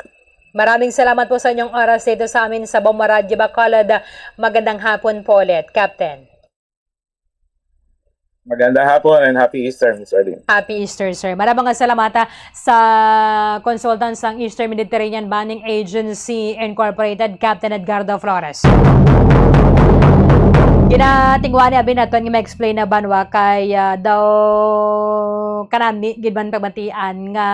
S6: Maraming salamat po sa inyong oras dito sa amin sa Bomba Radyo Bacolod. Magandang hapon po ulit, Captain.
S7: Magandang hapon and happy Easter, Ms. Arlene.
S6: Happy Easter, sir. Maraming salamat sa consultants ng Eastern Mediterranean Banning Agency Incorporated, Captain Edgardo Flores. Ginatingwa niya binaton nga ma-explain na banwa kay daw kanami gidban pagbatian nga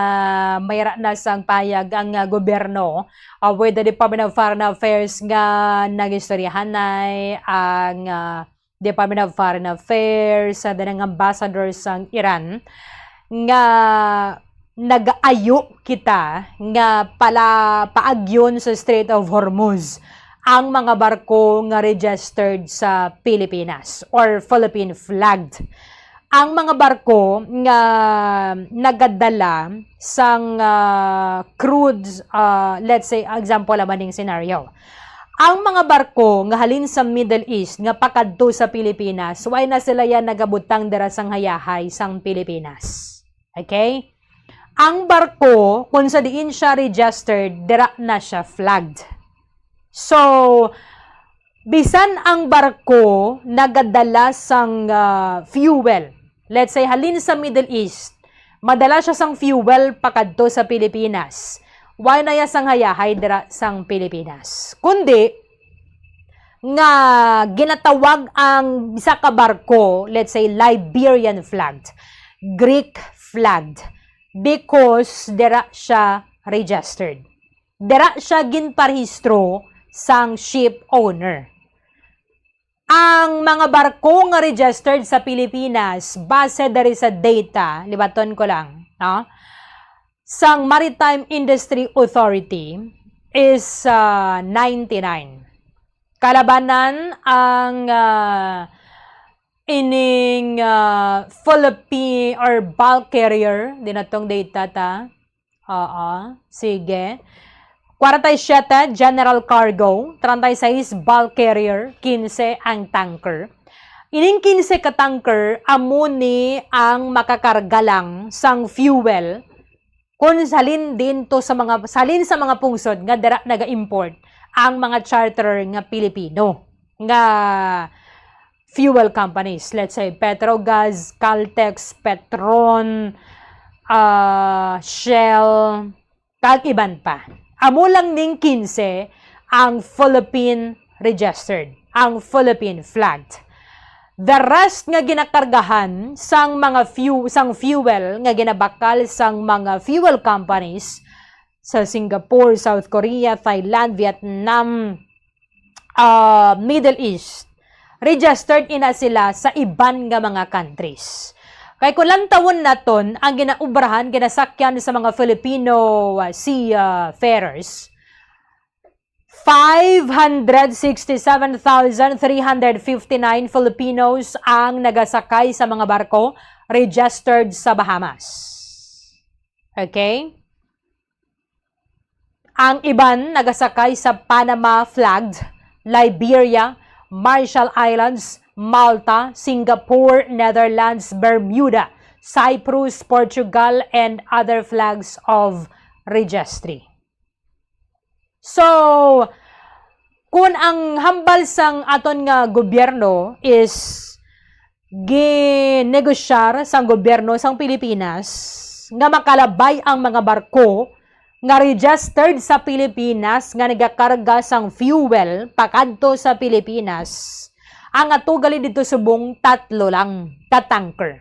S6: mayra na sang payag ang gobyerno with the Department of Foreign Affairs nga nagistoryahanay ang Department of Foreign Affairs sa danang ambassadors sang Iran nga nag-ayo kita nga paagyon sa Strait of Hormuz ang mga barko nga registered sa Pilipinas or Philippine flagged. Ang mga barko nga nagadala sang crude, let's say example naman ng scenario. Ang mga barko nga halin sa Middle East nga pakadto sa Pilipinas, why na sila yan nagabutang dara sang hayahay sang Pilipinas. Okay? Ang barko kung sa diin siya registered, dira na siya flagged. So, bisan ang barko nagadala sang fuel, let's say halin sa Middle East, madala siya sang fuel pakadto sa Pilipinas. Why na ya sang hayahay dira sang Pilipinas? Kundi nga ginatawag ang bisa ka barko, let's say Liberian flagged, Greek flagged, because dira siya registered. Dira siya ginparehistro sang ship owner. Ang mga barko nga registered sa Pilipinas, base dari sa data, libaton ko lang, no? Sang Maritime Industry Authority is 99. Kalabanan ang ining Philippine or bulk carrier, dinatong data ta. Sige. 47 general cargo, 36 bulk carrier, 15 ang tanker. Ining 15 ka tanker, amuni ang makakarga lang sang fuel kung salin din to sa mga pungsod nga dara naga-import ang mga charterer nga Pilipino nga fuel companies. Let's say Petrogas, Caltex, Petron, Shell, kag iban pa. Amo lang ning 15 ang Philippine registered, ang Philippine flagged. The rest nga ginakargahan sang mga fuel nga ginabakal sang mga fuel companies sa Singapore, South Korea, Thailand, Vietnam, Middle East, registered ina sila sa iban nga mga countries. Kaya kulang taon naton ang ginaubrahan, ginasakyan sa mga Filipino seafarers, 567,359 Filipinos ang nagasakay sa mga barko registered sa Bahamas. Okay? Ang iban nagasakay sa Panama flagged, Liberia, Marshall Islands, Malta, Singapore, Netherlands, Bermuda, Cyprus, Portugal, and other flags of registry. So, kung ang hambal sang aton nga gobyerno is ginegosyar sang gobyerno sang Pilipinas nga makalabay ang mga barko nga registered sa Pilipinas nga nagakarga sang fuel pakadto sa Pilipinas. Ang atugali dito subong 3 lang ka tanker.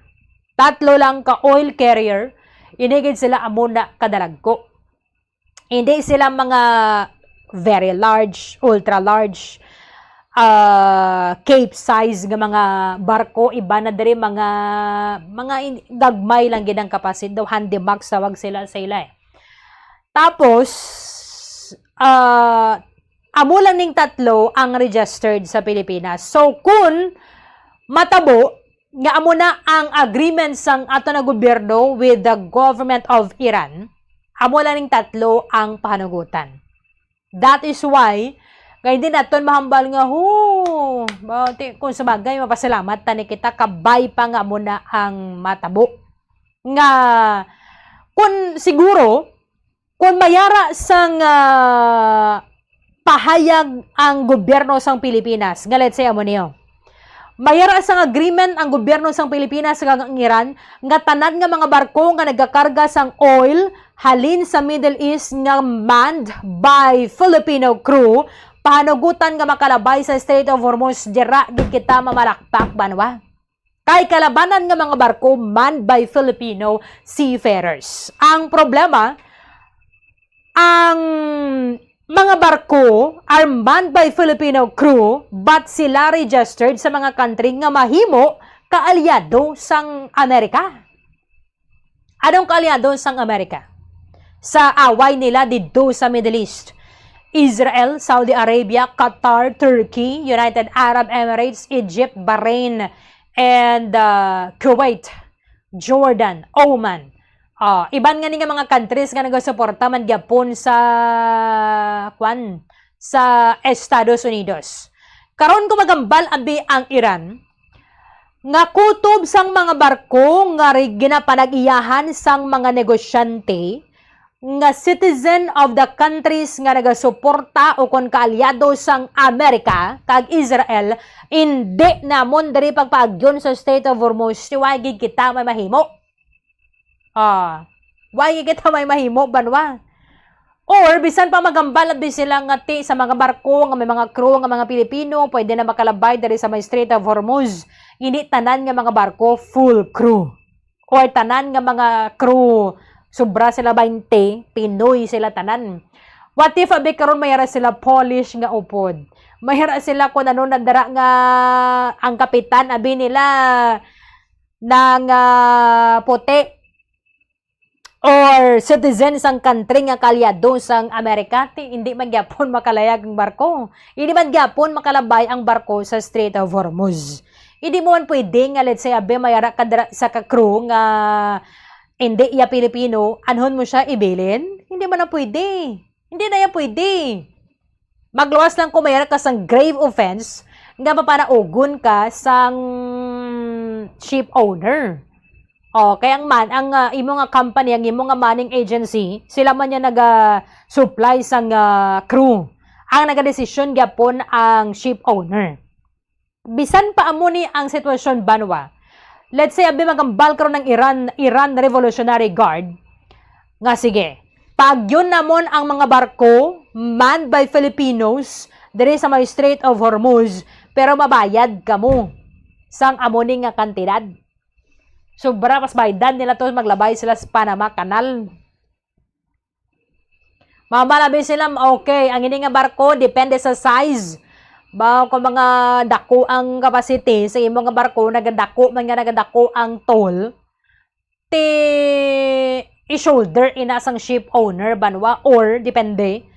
S6: 3 lang ka oil carrier, inigid sila amuna kadalagko. Hindi sila mga very large, ultra large, cape size nga mga barko, iba na diri mga gagmay lang gid ang kapasid daw, handymax tawag sila sa ila eh. Tapos amo lang ning 3 ang registered sa Pilipinas. So kung matabo nga amo na ang agreement sang ato na gobyerno with the government of Iran, amo lang ning 3 ang pahanugutan. That is why kaya din naton mahambal nga kung sabagay mapasalamat tani kita kabay pa nga amo na ang matabo. Nga kung siguro kung mayara sang pahayag ang gobyerno sang Pilipinas, nga let's say amo niyo, mayara sang agreement ang gobyerno sang Pilipinas sa ang Iran nga tanan nga mga barko nga nagakarga sang oil halin sa Middle East nga manned by Filipino crew, pahanugutan nga makalabay sa Strait of Hormuz, dira gid kita mamalakpak banwa. Kay kalabanan nga mga barko manned by Filipino seafarers. Ang problema, ang mga barko are manned by Filipino crew but sila registered sa mga country nga mahimo kaalyado sang Amerika. Anong kaalyado sang Amerika? Sa away nila dito sa Middle East. Israel, Saudi Arabia, Qatar, Turkey, United Arab Emirates, Egypt, Bahrain, and Kuwait, Jordan, Oman. Iban nga nga mga countries nga nagasuporta man gyapon sa Estados Unidos. Karon ko magambal abi ang Iran nga kutob sang mga barko nga ginapanag-iyahan sang mga negosyante nga citizen of the countries nga nagasuporta o kon kaalyado sang Amerika kag Israel, hindi namon diri pagpaagyon sa Strait of Hormuz, wagi kita may mahimo. Why kita may mahimo banwa? Or bisan pa magambal abi sila nga sa mga barko nga may mga crew nga mga Pilipino, pwede na makalabay diri sa may Strait of Hormuz. Hindi tanan nga mga barko full crew. Or tanan nga mga crew sobra sila 20, Pinoy sila tanan. What if abi karon mayara sila Polish nga upod? Mayara sila kung ano nandara nga ang kapitan abi nila nang puti or citizens ang country nga kalyado sang Amerika, hindi man gyapon makalayag ang barko. Hindi man gyapon makalabay ang barko sa Strait of Hormuz. Hindi mo man pwede nga let's say abe mayara ka sa ka-crew nga hindi iya Pilipino, anhon mo siya ibilin? Hindi man na pwede. Hindi na yan pwede. Magluwas lang kung mayara ka sang grave offense nga papanaugon ka sang ship owner. Kaya ang imo nga company, ang imo nga manning agency, sila man yan naga-supply sang crew. Ang nagadesisyon gyapon ang ship owner. Bisan pa amo ni ang sitwasyon banwa. Let's say abi magambal karon ng Iran Revolutionary Guard. Nga sige, pag yun namon ang mga barko manned by Filipinos diri sa may Strait of Hormuz, pero mabayad kamo sang amoni nga kantidad. Sobra mas baydan nila to, maglabay sila sa Panama Canal. Mamalabi sila, okay, ang ini nga barko depende sa size. Ba kung mga dako ang capacity sa imong nga barko, nagadako ang toll, i-shoulder inasang ship owner banwa, or depende,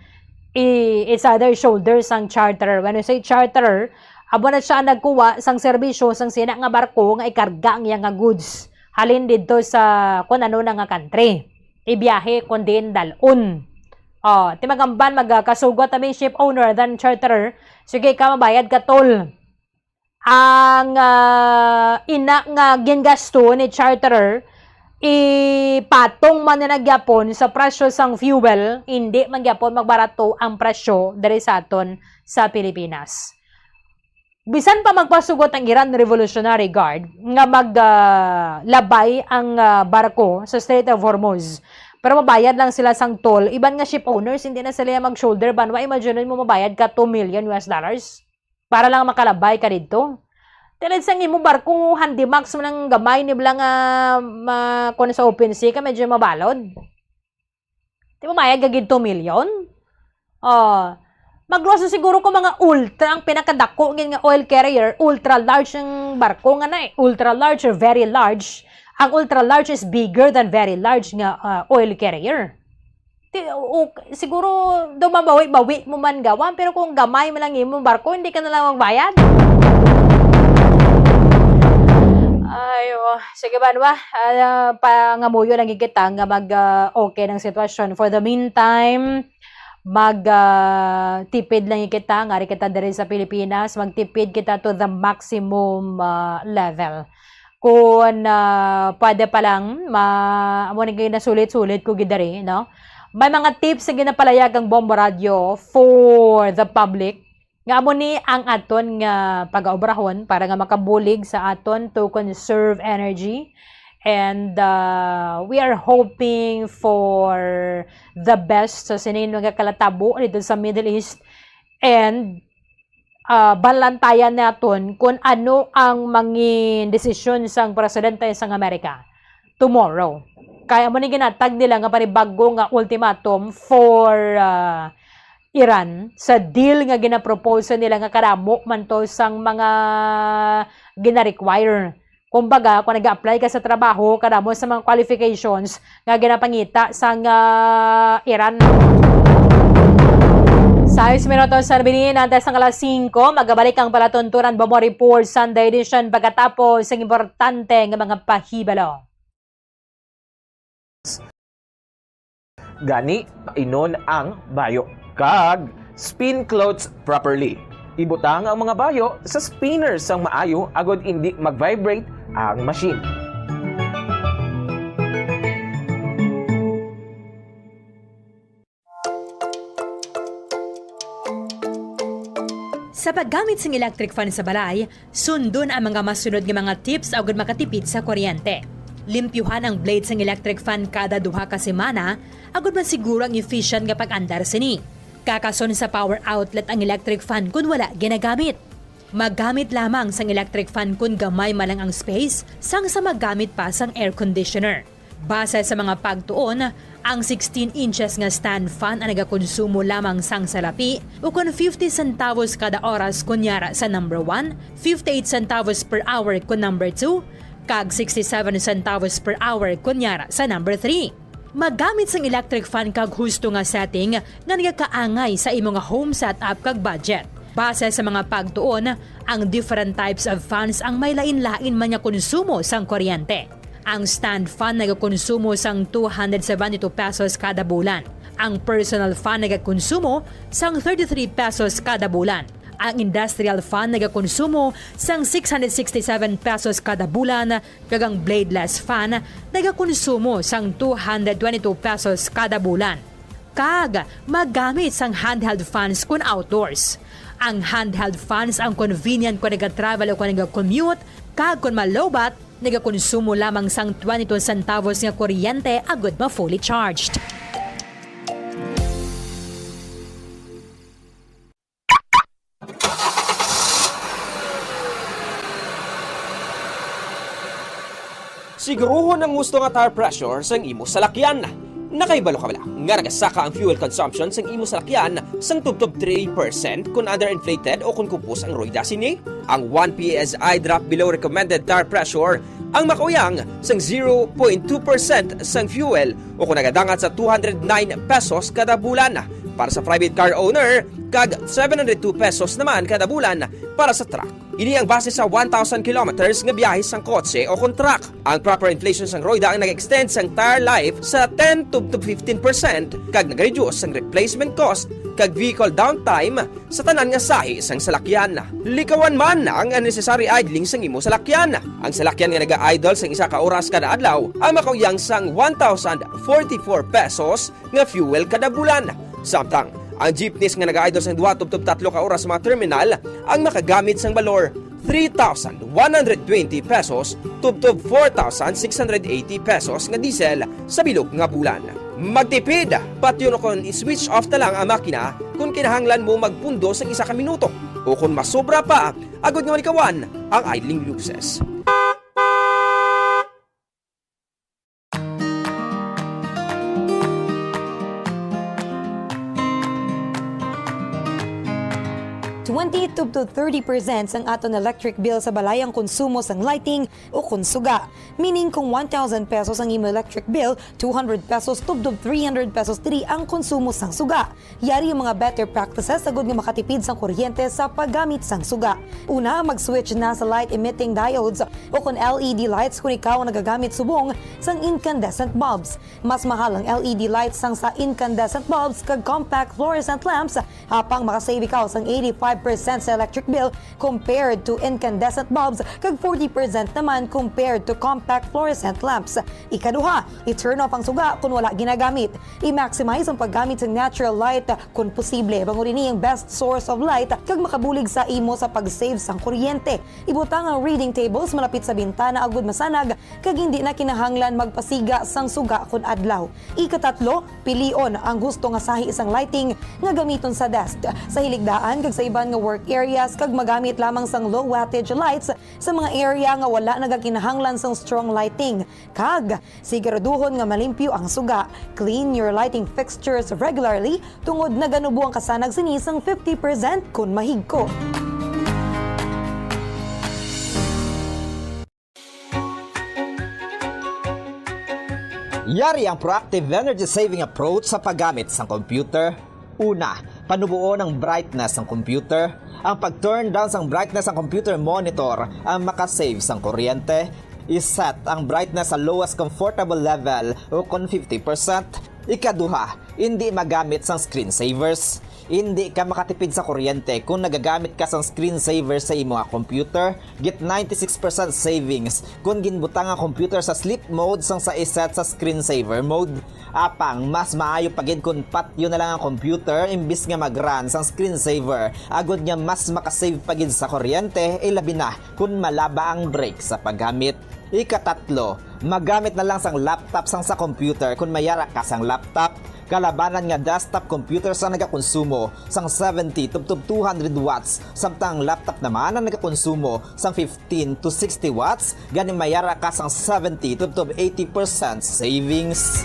S6: it's either shoulder sang charterer. When you say charterer, abo na siya nagkuha sang serbisyo sang sina nga barko nga ikarga ang iyang nga goods halin dito sa kung ano na nga country, ibiyahe kun din dalon. Timagamban magkasugot aming ship owner than charterer, sige ka mabayad ka toll. Ang ina nga gingasto ni charterer, ipatong man na nagyapon sa presyo sang fuel, hindi man gyapon magbarato ang presyo diri sa aton sa Pilipinas. Bisan pa magpasugot ang Iran Revolutionary Guard nga maglabay ang barko sa Strait of Hormuz. Pero mabayad lang sila sang toll. Iban nga ship owners, hindi na sila mag-shoulder ban. Imagine mo mabayad ka $2 million para lang makalabay ka dito. Tilid sang imo barko, handimax mo ng gamay, ni bilang kung sa open sea ka, medyo mabalod. Di ba mayag gagid 2 million? Magloso siguro ko mga ultra, ang pinakadako nga oil carrier, ultra large ang barko nga na eh. Ultra large or very large. Ang ultra large is bigger than very large nga oil carrier. Siguro daw mabawi-bawi mo man gawan, pero kung gamay mo lang imo barko, hindi ka na lang magbayad. Sige ba, pangamuyo lang kita nga mag-okay ng sitwasyon. For the meantime, magtipid lang kita, ngari kita diri sa Pilipinas, magtipid kita to the maximum level. Kung pwede pa lang, amo na sulit-sulit ko gidari, no? May mga tips na ginapalaya ang Bombo Radio for the public. Nga amo ni ang aton nga pag-obrahon para nga makabulig sa aton to conserve energy. And we are hoping for the best sa sinin mga kalatabo dito sa Middle East. And balantayan natin kung ano ang mangin desisyon sang presidente sang Amerika tomorrow. Kaya mo ni ginatag nila nga panibago nga ultimatum for Iran sa deal nga ginapropose nila nga karamo man to sang mga gina-require. Kumbaga, kung nag-apply ka sa trabaho, karamo sa mga qualifications nga ginapangita sang Iran. Sa 6 minutos sa nabinin, antes ng alas 5, magabalik ang palatunturan Bombo Report Sunday edition pagkatapos ng importante ng mga pahibalo.
S3: Gani, inon ang bayo. Kag, spin clothes properly. Ibutang ang mga bayo sa spinners sang maayo agod hindi mag-vibrate ang machine.
S6: Sa paggamit ng electric fan sa balay, sundon ang mga masunod ng mga tips agad makatipid sa kuryente. Limpyuhan ang blades ng electric fan kada 2 ka semana, agad man siguro ang efficient nga pag-andar sini. Kakason sa power outlet ang electric fan kung wala ginagamit. Maggamit lamang sang electric fan kung gamay malang ang space sang sa maggamit pa sang air conditioner. Base sa mga pagtuon, ang 16 inches nga stand fan ang nagakonsumo lamang sang salapi o kung 50 centavos kada oras kunyara sa number 1, 58 centavos per hour kung number 2, kag 67 centavos per hour kunyara sa number 3. Maggamit sang electric fan kag husto nga setting nga nagakaangay sa imong home setup kag budget. Base sa mga pagtuon, ang different types of fans ang may lain-lain man nga konsumo sang kuryente. Ang stand fan nagakonsumo sang 272 pesos kada bulan. Ang personal fan nagakonsumo sang 33 pesos kada bulan. Ang industrial fan nagakonsumo sang 667 pesos kada bulan, kag ang bladeless fan nagakonsumo sang 222 pesos kada bulan. Kag maggamit sang handheld fans kung outdoors. Ang handheld fans ang convenient kung nag-travel o kung nag-commute, kag kung malobat, nagakonsumo lamang sang 22 centavos nga kuryente agad ma fully charged.
S8: Siguruhon ang gusto nga tire pressure sang imo salakyan. Nakaibalo ka bala nga nagasaka ang fuel consumption sang imo salakyan sang tubtob 3% kung underinflated o kung kupos ang rueda sini. Ang 1 PSI drop below recommended tire pressure ang makauyang sang 0.2% sang fuel o kung nagadangat sa 209 pesos kada bulan para sa private car owner kag 702 pesos naman kada bulan para sa truck. Ini ang base sa 1,000 kilometers nga biyahe sang kotse o kung truck. Ang proper inflation sang roida ang nag-extend sang tire life sa 10 to 15% kag nag-reduce sang replacement cost kag vehicle downtime sa tanan nga sahi sang salakyan. Likawan man ang unnecessary idling sang imo salakyan. Ang salakyan nga naga-idle sang isa ka oras kada adlaw ang makauyang sang 1,044 pesos nga fuel kada bulan. Samtang Ang jeepneys nga nag-idol sa 2-3 ka oras sa mga terminal ang makagamit sang balor 3,120 pesos tubtob 4,680 pesos nga diesel sa bilog nga bulan. Magtipid, pati yun kung i-switch off na lang ang makina kung kinahanglan mo magpundo sa 1 ka minuto o kung masobra pa, agad nga malikawan ang idling luxes.
S9: to 30% ang aton electric bill sa balayang konsumo sang lighting o konsuga. Meaning kung 1,000 pesos ang imo electric bill, 200 pesos tubdob 300 pesos diri ang konsumo sang suga. Yari yung mga better practices sagud nga makatipid sang kuryente sa paggamit sang suga. Una, mag-switch na sa light emitting diodes o kung LED lights kung ikaw ang nagagamit subong sang incandescent bulbs. Mas mahal ang LED lights sang sa incandescent bulbs kag compact fluorescent lamps hapang makasave ikaw sang 85% sa electric bill compared to incandescent bulbs kag 40% naman compared to compact fluorescent lamps. Ikaduha, i-turn off ang suga kung wala ginagamit. I-maximize ang paggamit ng natural light kung posible. Bangunin niya ang best source of light kag makabulig sa imo sa pag-save sang kuryente. Ibutang ang reading tables malapit sa bintana agud masanag kag hindi na kinahanglan magpasiga sang suga kun adlaw. Ikatatlo, pilion ang gusto nga sahi isang lighting nga gamiton sa desk, sa hiligdaan kag sa iban nga work areas kag magamit lamang sang low wattage lights sa mga area nga wala nagakinahanglan sang strong lighting. Kag siguraduhon nga malimpyo ang suga. Clean your lighting fixtures regularly tungod na ganubo ang kasanag sinisang 50% kun mahigko.
S10: Yari ang proactive energy saving approach sa paggamit ng computer. Una, panubuo ng brightness ng computer. Ang pag-turn down ng brightness ng computer monitor ang makasave ng kuryente. I-set ang brightness sa lowest comfortable level o kung 50%. Ikaduha, hindi magamit ng screensavers. Hindi ka makatipid sa kuryente kung nagagamit ka ng screensaver sa imo nga computer. Get 96% savings kung ginbutang ang computer sa sleep mode sang sa iset sa screensaver mode. Apang, mas maayo pagid kung patyo na lang ang computer imbis nga mag-run sang screensaver. Agod niya mas makasave pagid sa kuryente, ilabi na kung malaba ang break sa paggamit. Ikatatlo, magamit na lang sang laptop sang sa computer kung mayara ka sang laptop. Kalabanan nga desktop computer sa nagakonsumo sang 70 to 200 watts samtang laptop naman ang nagakonsumo sang 15 to 60 watts gani mayara ka sang 70 to 80% savings.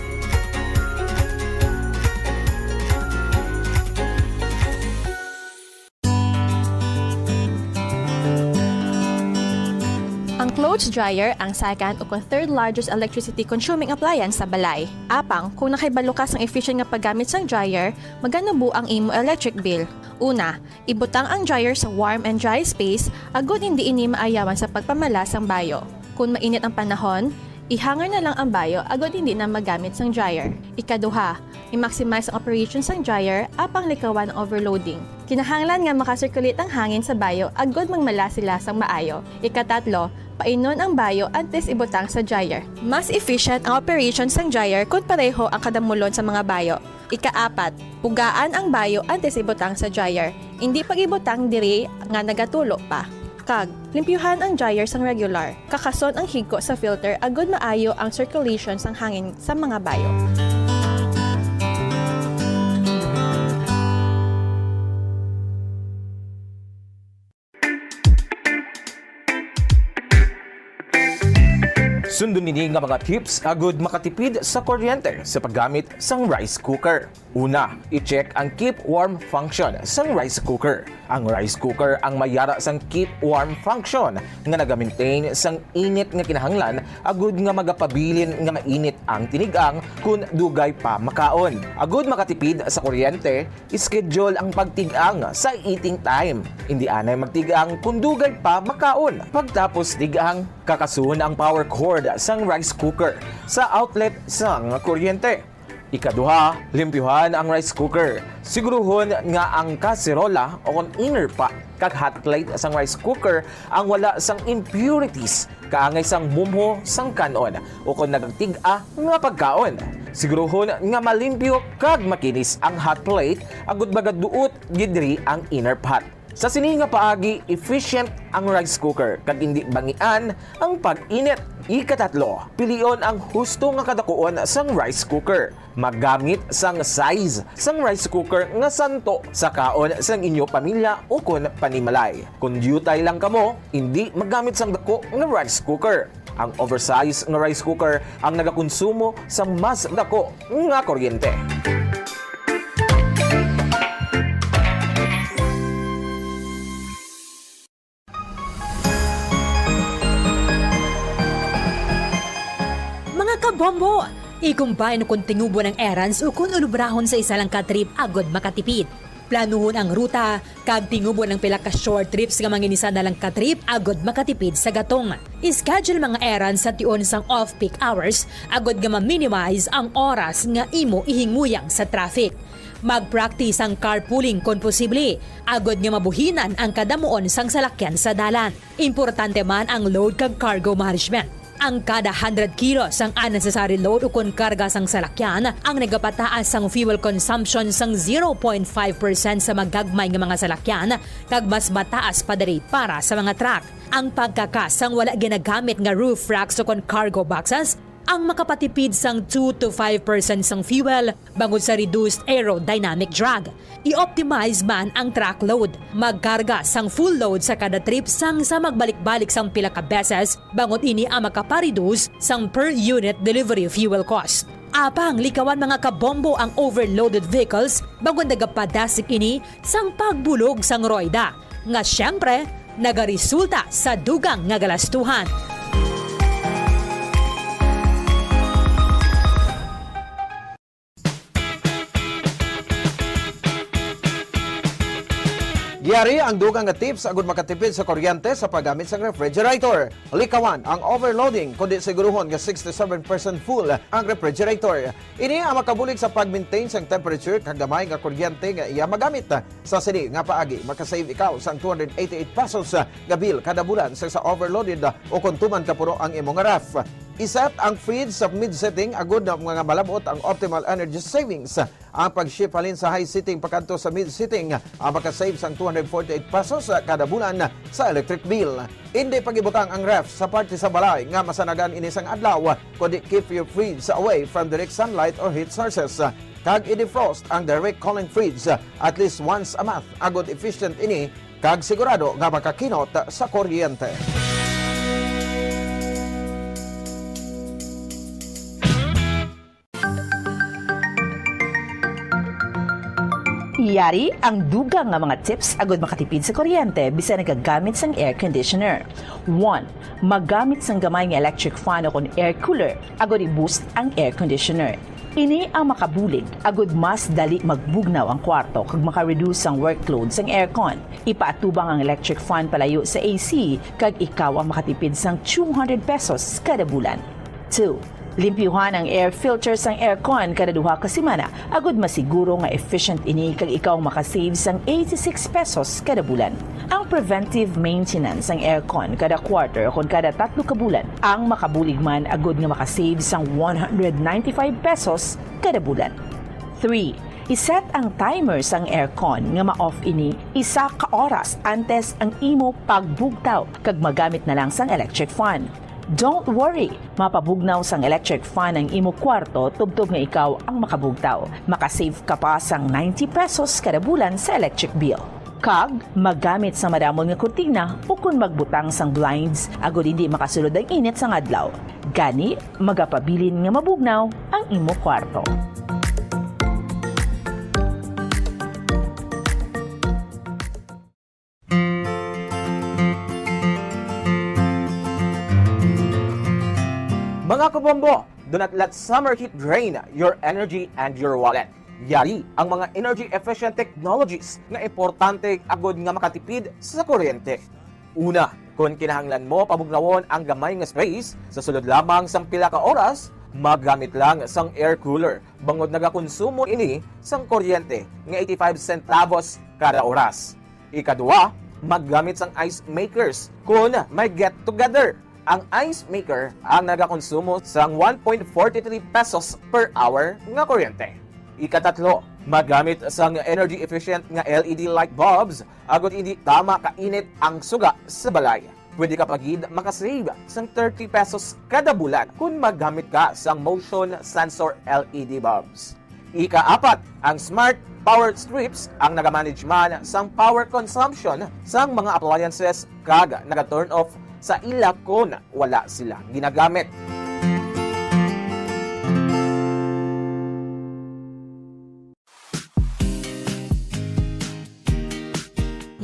S11: Ang clothes dryer ang second o third largest electricity consuming appliance sa balay. Apang, kung nakibalo ka sang efficient nga paggamit sang dryer, maganubo ang imo electric bill. Una, ibutang ang dryer sa warm and dry space agud hindi ini maayawan sa pagpamala sang bayo. Kung mainit ang panahon, ihanger na lang ang bayo agud hindi na magamit sang dryer. Ikaduha, i-maximize ang operation sang dryer apang likawan ang overloading. Kinahanglan nga makasirculate ang hangin sa bayo agud magmala sila sang maayo. Ikatatlo, painon ang bayo antes ibutang sa dryer. Mas efficient ang operation sang dryer kung pareho ang kadamulon sa mga bayo. Ikaapat, pugaan ang bayo antes ibutang sa dryer. Hindi pag ibutang diri nga nagatulo pa. Kag, limpyuhan ang dryer sang regular. Kakason ang higko sa filter agud maayo ang circulation sang hangin sa mga bayo.
S3: Sundon nini nga mga tips agud makatipid sa kuryente sa paggamit sang rice cooker. Una, i-check ang keep warm function sang rice cooker. Ang rice cooker ang mayara sang keep warm function nga naga-maintain sang init nga kinahanglan agud nga magapabilin nga mainit ang tinigang kun dugay pa makaon. Agud makatipid sa kuryente, schedule ang pagtigang sa eating time. Hindi anay magtigang kun dugay pa makaon. Pagtapos tigang, kakasun ang power cord sang rice cooker sa outlet sang kuryente. Ikaduha, limpyuhan ang rice cooker. Siguruhon nga ang kaserola o kung inner pa kag hot plate sang rice cooker ang wala sang impurities kaangay sang mumho sang kanon o kung nagtiga nga pagkaon. Siguruhon nga malimpyo kag makinis ang hot plate agud magaduot gidri ang inner pot. Sa sini nga paagi, efficient ang rice cooker kag hindi bangian ang pag-init. Ikatatlo, pilion ang husto nga kadakuon sang rice cooker. Magamit sang size sang rice cooker nga santo sa kaon sang inyo pamilya o kun panimalay. Kung diyutay lang kamo, hindi magamit sang dako nga rice cooker. Ang oversized nga rice cooker ang nagakonsumo sa mas dako nga kuryente.
S9: Mga kabombo, ikumbay no kung tingubo ng errands o kung ulubrahon sa isa lang ka trip agod makatipid. Planuhon ang ruta, kag tingubo ng pila ka short trips nga manginisa na lang ka trip agod makatipid sa gatong. Schedule mga errands sa tion sang off-peak hours agod nga ma-minimize ang oras nga imo ihinguyang sa traffic. Mag-practice ang carpooling kung posible, agod nga mabuhinan ang kadamuon sang salakyan sa dalan. Importante man ang load kag cargo management. Ang kada 100 kilos ang unnecessary load o kung karga sang salakyan ang nagapataas sang fuel consumption sang 0.5% sa magagmay nga mga salakyan kag mas mataas pa diri para sa mga truck. Ang pagkakas sang wala ginagamit nga roof racks o kung cargo boxes ang makapatipid sang 2 to 5% sang fuel bangod sa reduced aerodynamic drag. I-optimize man ang truck load. Magkarga sang full load sa kada trip sang sa magbalik-balik sang pila ka beses bangod ini ang makapareduce sang per unit delivery fuel cost. Apang likawan mga kabombo ang overloaded vehicles bangod nagapadasik ini sang pagbulog sang roida nga syempre nagaresulta sa dugang nga galastuhan.
S1: Yari ang dugang nga tips agud makatipid sa kuryente sa paggamit sa refrigerator. Likawan ang overloading kundi siguruhon nga 67% full ang refrigerator. Ini ang makabulig sa pag-maintain sang temperature kag gamay nga kuryente nga iya magamit. Sa sini nga paagi makasave ikaw sang 288 pesos nga bill kada bulan sa overloaded o kung tuman ka puro ang imong ref. Iset ang fridge sa mid-setting agud na mga malabot ang optimal energy savings. Ang pag-ship halin sa high setting pakanto sa mid-setting ang makasave sang 248 pesos kada bulan sa electric bill. Hindi pagibutang ang ref sa parte sa balay nga masanagan ini sang adlaw kundi keep your fridge away from direct sunlight or heat sources. Kag i-defrost ang direct cooling fridge at least once a month agud efficient ini kag sigurado nga makakinot sa kuryente.
S2: Yari ang dugang nga mga tips agud makatipid sa kuryente bisan nagagamit sang air conditioner. 1. Magamit sang gamay nga electric fan o kon air cooler agud i-boost ang air conditioner. Ini ang makabulig agud mas dali magbugnaw ang kwarto kag maka-reduce ang workload sang aircon. Ipaatubang ang electric fan palayo sa AC kag ikaw ang makatipid sang 200 pesos kada bulan. 2. Limpyuhan ang air filter sang aircon kada duha ka semana agud masiguro nga efficient ini kag ikaw makasave sang 86 pesos kada bulan. Ang preventive maintenance sang aircon kada quarter o kada 3 ka bulan ang makabulig man agud nga makasave sang 195 pesos kada bulan. 3. Iset ang timer sang aircon nga ma-off ini 1 ka oras antes ang imo pagbugtaw kag magamit na lang sang electric fan. Don't worry, mapabugnaw sang electric fan ang imo kwarto tubtob nga ikaw ang makabugtaw. Makasave ka pa sang 90 pesos kada bulan sa electric bill. Kag, magamit sa madamon nga kurtina o kung magbutang sang blinds agud hindi makasulod ang init sang adlaw. Gani, magapabilin nga mabugnaw ang imo kwarto.
S3: Mga kabombo, do not let summer heat drain your energy and your wallet. Yari ang mga energy-efficient technologies nga importante agod nga makatipid sa kuryente. Una, kung kinahanglan mo pabugnawon ang gamay nga space, sa sulod lamang sang pila ka oras, maggamit lang sang air cooler. Bangod nagakonsumo ini sang kuryente nga 85 centavos kada oras. Ikadua, maggamit sang ice makers kung may get together. ang ice maker ang nagakonsumo sang 1.43 pesos per hour nga kuryente. Ikatatlo, magamit sang energy efficient nga LED light bulbs agud hindi tama kainit ang suga sa balay. Pwede ka pagid makasave sang 30 pesos kada bulan kung maggamit ka sang motion sensor LED bulbs. Ika-apat, ang smart power strips ang nagamanage man sang power consumption sang mga appliances kag naga-turn off sa ila kung wala sila ginagamit.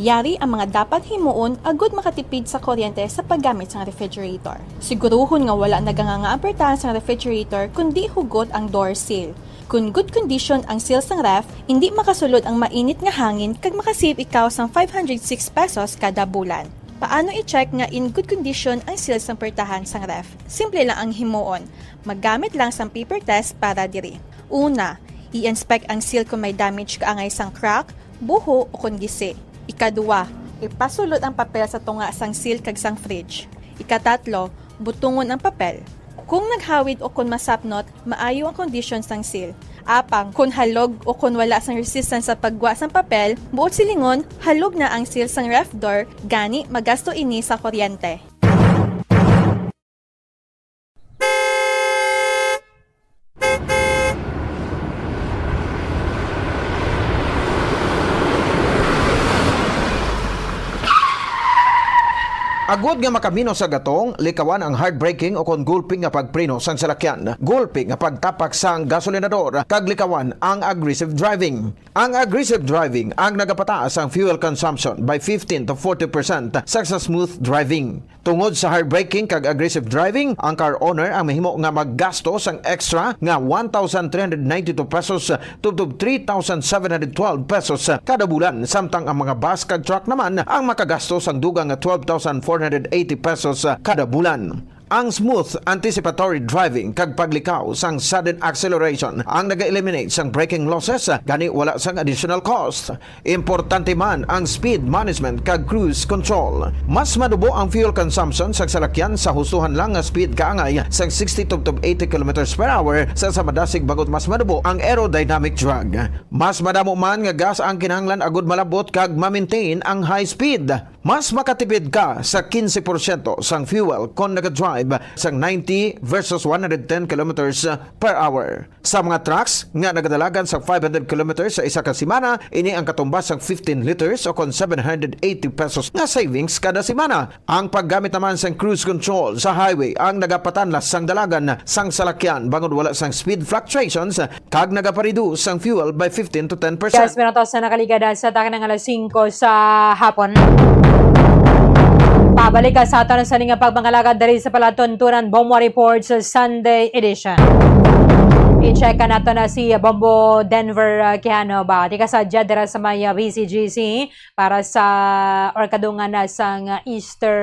S11: Yari ang mga dapat himuon agud makatipid sa kuryente sa paggamit sa refrigerator. Siguruhon nga wala naganganga-apertahan sa refrigerator kundi hugot ang door seal. Kung good condition ang seal sang ref, hindi makasulod ang mainit nga hangin kag makasave ikaw sang 506 pesos kada bulan. Paano i-check nga in good condition ang seal sang pertahan sang ref? Simple lang ang himuon. Maggamit lang sang paper test para diri. Una, i-inspect ang seal kung may damage kaangay sang crack, buho o kung gisi. Ikadua, ipasulod ang papel sa tunga sang seal kag sang fridge. Ikatatlo, butungon ang papel. Kung naghawid o kung masapnot, maayo ang condition sang seal. Apang, kung halog o kung wala sang resistance sa pagwa sang papel, buot silingon, halog na ang seal sang ref door, gani magasto ini sa kuryente.
S1: Agud nga makamino sa gatong, likawan ang hard-braking o kon gulping nga pagpreno sang salakyan, gulping nga pagtapak sang gasolinador, kag likawan ang aggressive driving. Ang aggressive driving ang nagapataas ang fuel consumption by 15 to 40% sa smooth driving. Tungod sa hard-braking kag aggressive driving, ang car owner ang mahimo nga maggasto sang extra nga 1,392 pesos tubtob 3,712 pesos kada bulan, samtang ang mga bus kag truck naman ang makagasto sang dugang nga 12,480 pesos kada bulan. Ang smooth anticipatory driving kag paglikaw sang sudden acceleration ang naga-eliminate sang braking losses, gani wala sang additional cost. Importante man ang speed management kag cruise control. Mas madubo ang fuel consumption sa salakyan sa hustuhan lang nga speed kaangay sang 60 to 80 km per hour sa madasig bagot mas madubo ang aerodynamic drag. Mas madamo man nga gas ang kinahanglan agud malabot kag ma-maintain ang high speed. Mas makatipid ka sa 15% sang fuel kung nag-drive sang 90 versus 110 kilometers per hour. Sa mga trucks nga nagadalagan sa 500 kilometers sa isa ka semana, ini ang katumbas sang 15 liters o kon 780 pesos nga savings kada semana. Ang paggamit naman sang cruise control sa highway ang nagapatanlas sang dalagan sang salakyan bangod wala sang speed fluctuations kag nagapariduce sang fuel by 15 to 10%.
S6: 10 minutos na nakaligada sa taka ng alas 5 sa hapon. Pabalik ka sa aton sa nga pagbangalagad dari sa palatuntunan Bombo Report sa Sunday edition. I-check ka nato na si Bombo Denver Quijano ba. Di ka sa dira sa may BCGC para sa orkadungan na sang Easter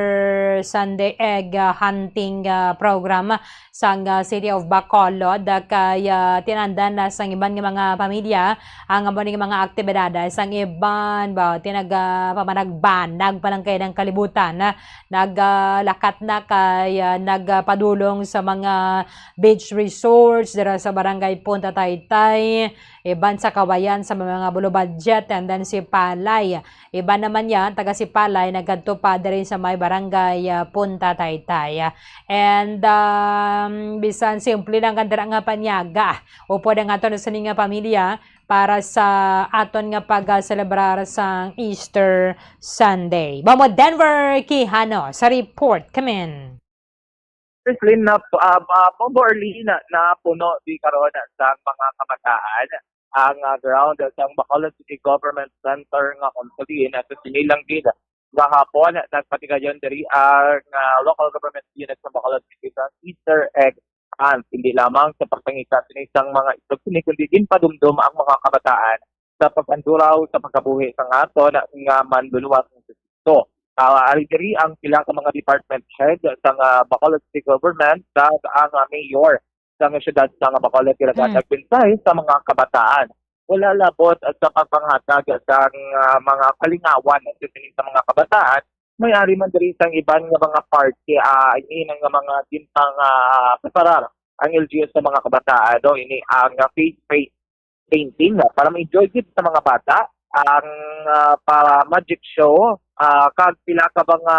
S6: Sunday egg hunting program sang City of Bacolod. Kaya tinandan na sang iban nga mga pamilya ang mga aktibidades sang iban ba pamanagbanag pa lang kayo ng kalibutan naglakat na kaya nagpadulong sa mga beach resorts dira sa Barangay Punta Taytay, iban sa Kawayan sa mga below budget, and then si Palay. Iba naman yan, taga si Palay, nagkanto pa rin sa may Barangay Punta Taytay. And bisan simple lang ganda nga panyaga. Upo na nga ito sa nga pamilya para sa aton nga pag-celebrar sa Easter Sunday. Bombo Denver Quijano sa report. Come in.
S7: Firstly, Bombo Orly na puno di karon sa mga kamataan ang ground sa Bacolod City Government Center nga konsulin at sinilang gid gahapon nagpatigayon diri ang local government unit sa Bacolod City sa Easter egg hunt. Hindi lamang sa pagpangita sinisang mga itlog kundi din padumdum ang mga kabataan sa pagpanduraw sa pagkabuhi sa aton nga manluluwas ng Kristo. Diri ang pila ka mga department head sa Bacolod City Government sa ang mayor sa siyudad sa Bacolod nagpinsay sa mga kabataan. Wala labot sa pagpanghatag sa mga kalingawan sa mga kabataan may-ari man diri sang iban nga mga party ini nga mga dintang preparar ang LGU sa mga kabataan do ini ang face painting para ma-enjoy gid sa mga bata ang para magic show kag pila ka mga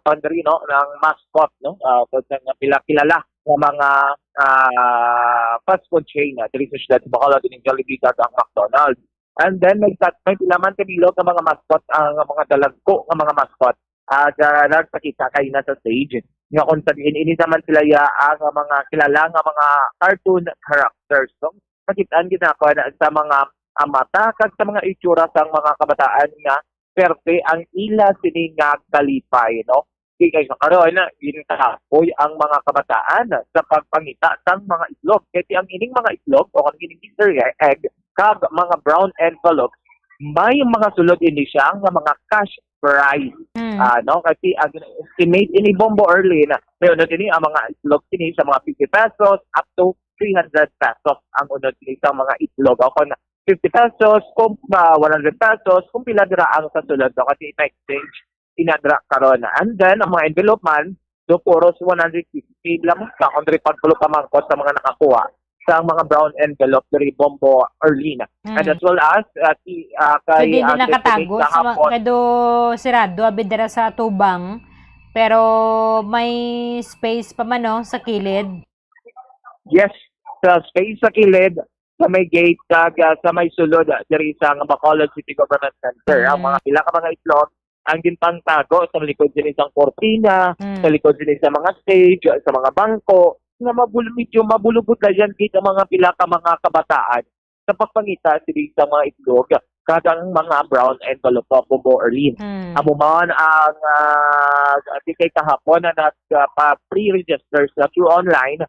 S7: pandri no ng mascot no nga pila kilala nga mga fast food chain diri sa siyudad sa Bacolod din Jollibee kag ang McDonald's. And then may pila man kanilo nga mga mascot ang mga dalagko nga mga mascot nagpakita kay na sa stage nga kung ini naman sila ang mga kilala nga mga cartoon characters no makitaan gid ako sa mga mata kag sa mga itsura sang mga kabataan nga perte ang ila sini nga kalipay no kay karon gintapoy ang mga kabataan sa pagpangita sang mga itlog kay ang ining mga itlog o kung ining Easter egg kag mga brown envelopes may mga sulod ini siya nga mga cash prize no kasi ang estimate ini Bombo Erlin may unod ini ang mga itlog ini sa mga 50 pesos up to 300 pesos ang unod ini sa mga itlog o kung 50 pesos kung 100 pesos kung pila dira ang sa sulod no kasi ina-exchange inadra karon and then ang mga envelope man do puros 150 lang sa kung diri pagpulo pa mangkot sa mga nakakuha sa mga brown envelope diri Bombo Erlin and as well as kay
S6: hindi din nakatago sa kado sirado abidara sa tubang pero may space pa man no sa kilid.
S7: Yes, sa space sa kilid sa may gate kag sa may sulod diri sa Bacolod City Government Center ang mga pila ka mga itlog ang ginpang tago sa likod din isang kortina, sa likod din sa mga stage, sa mga bangko nga medyo mabulubot na dyan kita mga pila ka mga kabataan sa pagpangita sila sa mga itlog kagang mga brown envelope po Bombo Erlin. Amo man ang kay kahapon na nag-pre-register sa through online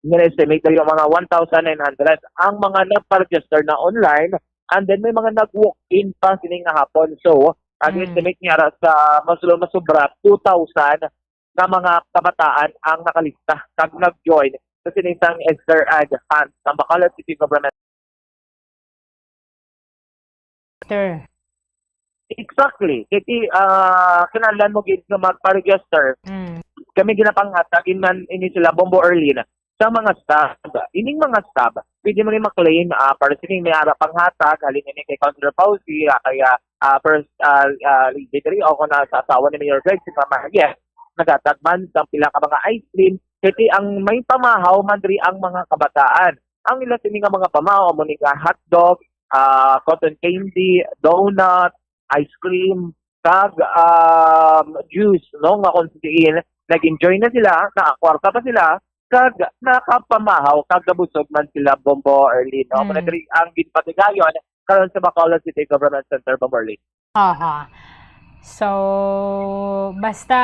S7: estimate na yung mga 1,900 ang mga nagpa-register na online and then may mga nag-walk-in pa sining hapon so ang estimate niya sa masubra 2,000 na mga kabataan ang nakalista kag nag-join sa sinisang Esther Ad Hunt ng Bacolod City Government. Exactly. Kasi kinalan mo gid nga magpa-register. Kami ginapanghatagin man ini sila Bombo Erlin sa mga staff. Ining mga staff, pwede mo rin maklaim para sining may ara panghatag, halin ini kay Councilor Fauci, kaya first leader o kung sa asawa ni Mayor Greg, si Mama Yes, nagatagman sa pila ka mga ice cream, kasi ang may pamahaw man diri ang mga kabataan. Ang ila sini nga mga pamahaw mo ni hotdog, cotton candy, donut, ice cream, kag juice, no nga kung siin, nag-enjoy na sila, nakakwarta pa sila, kag nakapamahaw, kag nabusog man sila Bombo Erlin, no? Diri ang ginpatigayon karon sa Bacolod City Government Center, Bombo Erlin.
S6: So, basta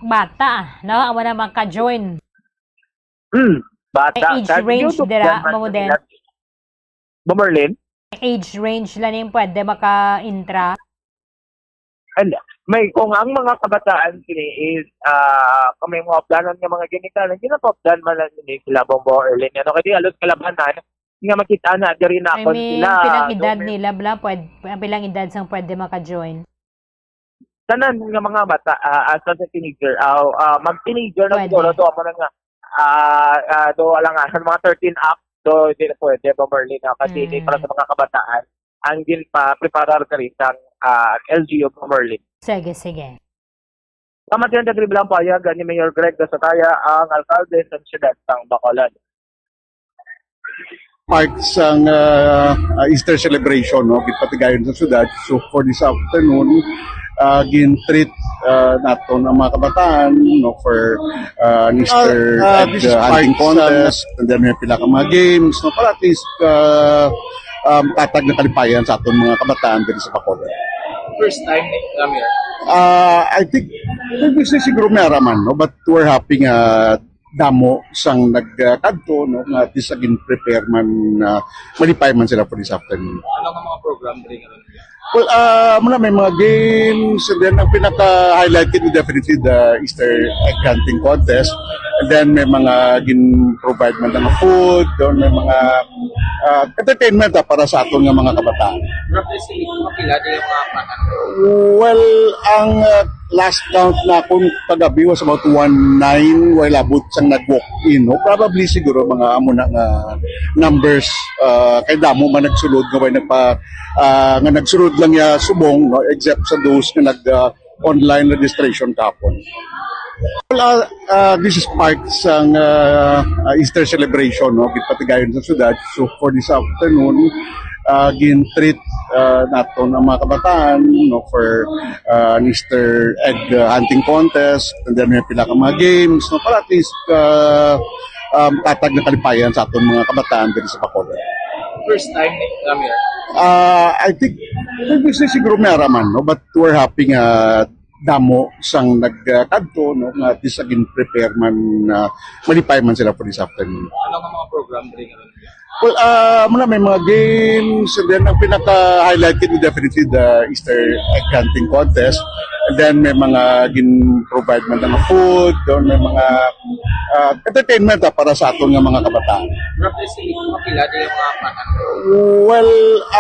S6: bata, no? Amo na maka-join.
S7: Bata.
S6: Age range dira, mo din.
S7: Bomberlin?
S6: Age range lang yung pwede maka-intra.
S7: And may kung ang mga kabataan kini is kung may mga planon nga mga ginikanan, ginapoplan man lang ni sila Bombo Erlin. Ano kaya alos kalabanan nga makita na diri na kon sila.
S6: Pilang edad nila bla pwede pilang edad sang pwede maka-join.
S7: Tanan nga mga bata as a teenager mag-teenager na siguro to mo nga do lang mga 13 up do di na pwede Bomberlin kasi hindi para sa mga kabataan ang gin-preparar ka rin sang LGU Bomberlin.
S6: Sige.
S7: Kamatiyan na bilang payag ni Mayor Greg Dasataya ang alkalde sa siyudad ng Bacolod.
S12: Part sang Easter celebration, no? Gipatigayon sa siyudad. So for this afternoon, gin-treat nato ng mga kabataan, no, for Easter hunting contest, and then may pila ka mga games, no, para at least tatag na kalipayan sa aton mga kabataan dito sa Bacolod.
S7: First time Mayor?
S12: I think previously siguro may araman, no, but we're happy damo sang nagkadto, no, nga at least agin prepare man malipay man sila for this afternoon.
S7: Ano nga mga program rin?
S12: Well, muna may mga games, and then ang pinaka-highlighted mo definitely the Easter egg hunting contest. And then may mga gin-provide man ng food, doon may mga entertainment para sa aton nga mga kabataan. Well, ang last count na akong kagabi was about 1-9 while abot sang nag-walk-in. No? Probably siguro mga amo na nga numbers kay damo man nagsulod nga nga nagsulod lang ya subong, no? Except sa those nga online registration kapon. Well, this is part ng Easter celebration, no? Gipatigayon sa syudad. So for this afternoon, gin-treat nato ng mga kabataan, no, for an Easter egg hunting contest, and then may pila ka mga games, no, para at least tatag na kalipayan sa aton mga kabataan dito sa Bacolod.
S3: First time, Mayor?
S12: I think this is siguro meraman, no, but we're happy damo sang nagkadto, no, nga at least agin prepare man malipay man sila for this afternoon.
S3: Ano ang mga program rin?
S12: Well, muna may mga games, and then ang pinaka-highlighted mo definitely the Easter egg hunting contest. And then may mga gin-provide man ng food, doon may mga entertainment para sa aton nga mga kabataan. Well,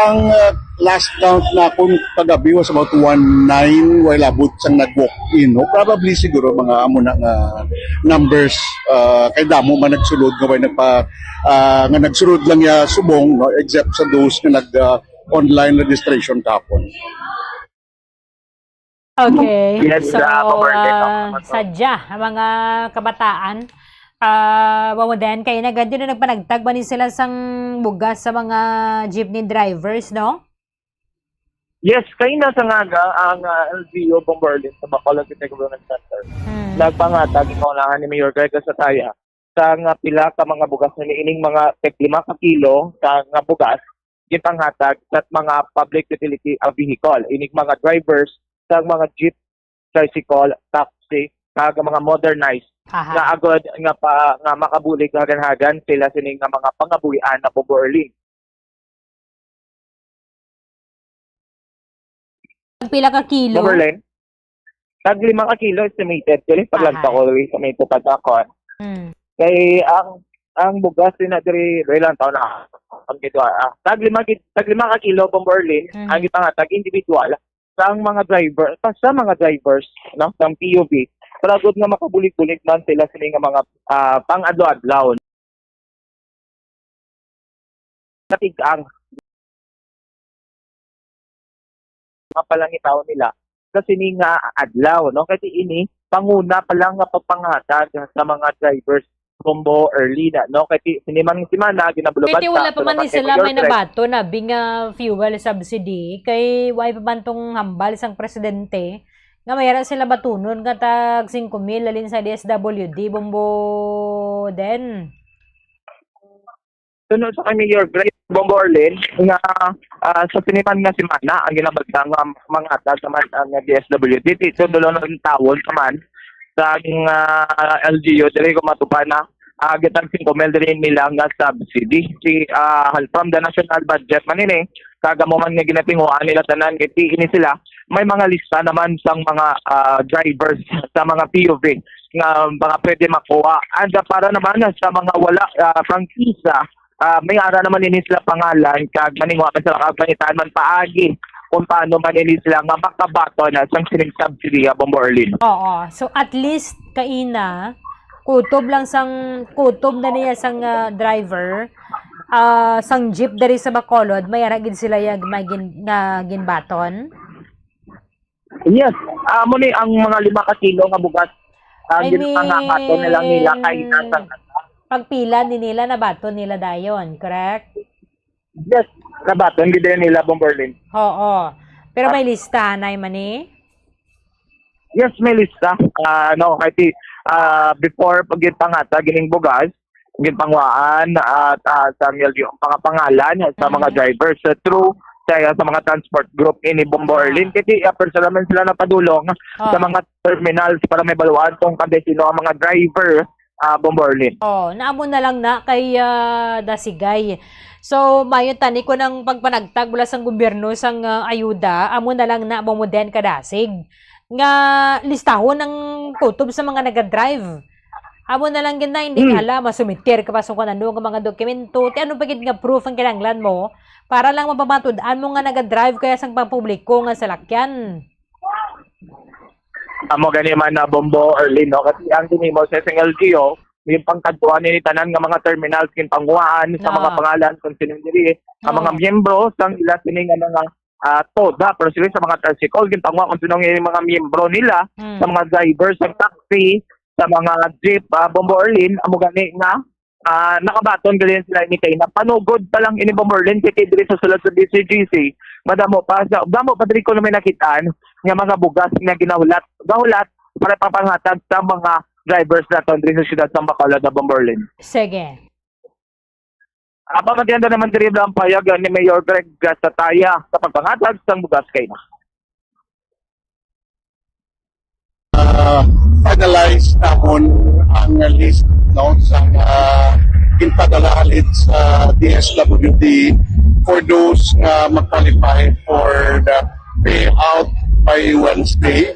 S12: ang last count na akong kagabi was about 1-9 while abot sang nag-walk-in. No? Probably siguro mga amo na nga numbers kay damo man nagsulod nga nagsulod lang ya subong, no? Except sa those nga online registration kapon.
S6: Okay.
S7: Yes,
S6: So,
S7: Robert,
S6: sadya, ang mga kabataan, din, kayo na ganito na nagpanagtag ba ni sila sang bugas sa mga jeepney drivers, no?
S7: Yes, kayo na sa ngaga ang LGU Bomberlin sa Bacolod City Government Center. Nagpangatag inunahan ni Mayor Greg Sataya sa nga pila ka mga bugas na niining mga 5 ka kilo sa nga bugas gipanghatag sa mga public utility vehicle. Inig mga drivers sa mga jeep, tricycle, taxi, kag mga modernized nga agad nga makabulig hagan-hagan sila sining nga mga pangabuhian na Bomberlin.
S6: Pila ka kilo?
S7: Bomberlin? Tag 5 ka kilo estimated. Dili paglanta ko sa may pagkakon. Kay ang bugas din na diri ilang taon na ang gito. Tag 5 ka kilo Bomberlin ang ipangatag individual sa mga drivers no ng PUV para gud nga makabulig-bulig man sila sila nga mga pang-adlaw-adlaw. Natigang mapalangitaw nila kasi ni nga adlaw no kasi ini panguna pa lang nga pagpanghatag sa mga drivers Bombo early na no kasi siniman simana ginabuluban
S6: Kaya wala pa man ni sila may nabato na binga fuel subsidy kay why pa man tong hambal sang presidente nga mayara sila batunon nga tag 5,000 lalin sa DSWD Bombo den.
S7: Sunod sa Mayor Greg Bombo Orlin nga sa siniman nga simana ang ginabagta nga mga hatag naman ang DSWD dito dulo ng tawon naman sa LGU dili ko matupan na gitang 5,000 din nila nga subsidy from the national budget man ini kagamo man nga ginapinguan nila tanan kiti ini sila may mga lista naman sang mga drivers sa mga PUV nga mga pwede makuha and para naman sa mga wala prangkisa may ara naman ini sila pangalan kag maningwa man sila kag pangitaan man paagi kung paano man ini sila nga makabato na sang sining subsidy Bombo Orlin.
S6: Oo. So at least kaina kutob na niya sang driver sang jeep dari sa Bacolod may ara gid sila yag ginbaton.
S7: Yes. Amo ni ang mga 5 ka kilo nga bugas ginpangabaton nila kaina sang
S6: pagpila ni nila nabaton nila dayon, correct?
S7: Yes, nabaton gid nila Bombo Orlin.
S6: Oo. Pero may lista na mani?
S7: Yes, may lista. No, kasi before pagpangatag gining bugas, ginpangwaan at sa yung mga pangalan sa mga drivers through sa mga transport group ini Bombo Orlin. Kasi personal man sila napadulong sa mga terminals para may baluan kung sino ang mga driver Bomborlin.
S6: Oh, naamo na lang na kay Dasigay. So, mayon tani ko ng pagpanagtag mula sang gobyerno sang ayuda, amo na lang na momuden kadasig. Nga listahon ng kutob sa mga naga-drive. Amo na lang gina hindi kala masumitir ka pa sa kanano nga mga dokumento. Ti ano pagid nga proof ang kinahanglan mo para lang mapamatudaan mo nga naga-drive kaya sang pampubliko nga salakyan.
S7: Amo gani man na Bombo Erlin, no? Kasi ang dinimo sa SNLGO, yung pangkadtuan ni tanan nga mga terminals kin panguhaan sa mga pangalan kung sino diri ang mga miyembro sang ila sini nga mga toda pero sila sa mga tricycle kin panguha kung sino yung mga miyembro nila sa mga drivers sa taxi sa mga jeep Bombo Erlin amo gani nga nakabaton gali sila ni kay na panugod pa lang ini Bombo Erlin kay diri sa sulod sa DCGC madamo pa diri ko na may nakitaan nga mga bugas nga gahulat para papangatag sa mga drivers natin rin sa siyudad ng Bacolod na Bomborlin.
S6: Sige.
S7: Maganda naman diri ang payag ni Mayor Greg Gataya sa pagpangatag sa bugas kay na.
S12: Finalize namon ang list no sa inpadalalit sa DSWD for those nga mag-qualify for the payout by Wednesday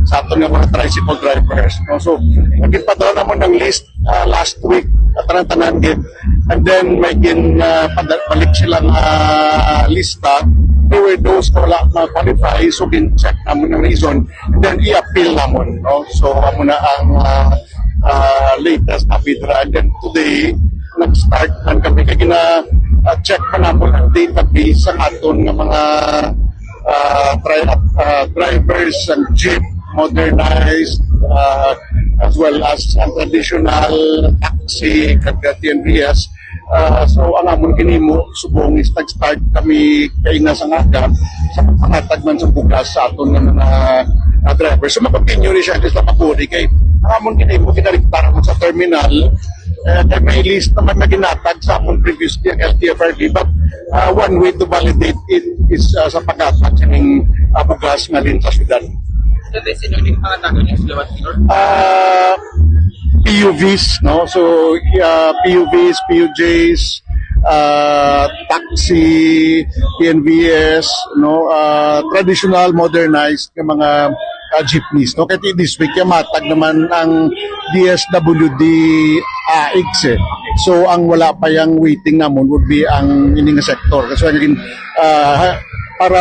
S12: sa ato nga mga tricycle drivers. No? So, nagpadala naman ng list last week at tanan gid. And then, may balik silang lista. There were those na wala ma-qualify, so gin-check naman ng reason. And then, i-appeal naman. No? So, amo na ang latest apidra. And then, today, nag-start man kami. Kaya check pa naman ang database sa aton nga mga drivers and jeep modernized as well as ang traditional taxi kagka TNVS. So ang amon kinimo subong is nag-start kami kay nasa ngaga sa pagpangatag man sa bugas sa aton nga mga drivers. So makontinue ni siya sa Mapuri kay ang amon kinimo kinariktar mo sa terminal kay may list naman na ginatag sa amon previously ang LTFRB but one way to validate it is sa paghatag ng bugas nga din sa syudad.
S8: So, this is yung pangatagan niya sila
S12: PUVs, no? So, PUVs, PUJs, taxi, PNVS, no? Traditional, modernized ng mga jeepneys, no? Kaya this week, matag naman ang DSWD AX, eh. So, ang wala pa yung waiting namon would be ang ining sector. Kasi para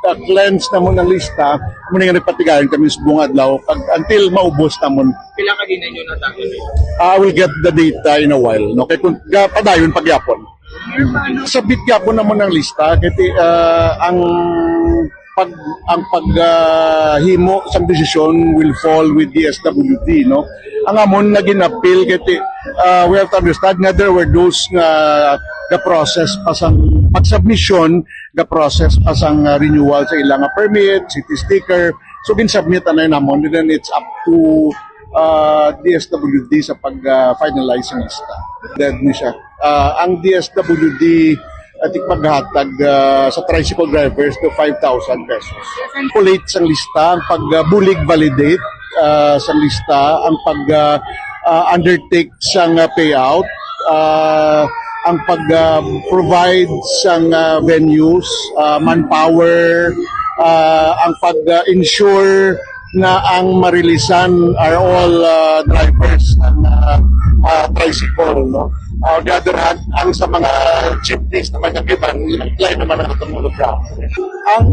S12: cleanse na mo ng lista, muna nga nagpatigayan kami sa buong adlaw until maubos na mo.
S8: Pila ka din ninyo natanggal?
S12: I will get the data in a while. No? Kaya kung padayon pagyapon. Sabit yapon naman ng lista, kaya ang paghimo sa desisyon will fall with DSWD. No? Ang amon na ginapil, kaya we have to understand nga there were those the process pa sang pag-submission, the process pa sang renewal sa ilang permit, city sticker. So, ginsubmit na namon, and then it's up to DSWD sa pag-finalize ng lista. Dead ni siya. Ang DSWD at paghatag sa tricycle drivers to 5,000 pesos. Collate sa lista, ang pag-bulig validate sa lista, ang pag-undertake sa payout, ang pag-provide sa venues, manpower, ang pag-ensure na ang marilisan are all drivers ng tricycle. No? On the other hand, ang sa mga jeepneys na magkakiban, apply naman ang tumulog na. Ang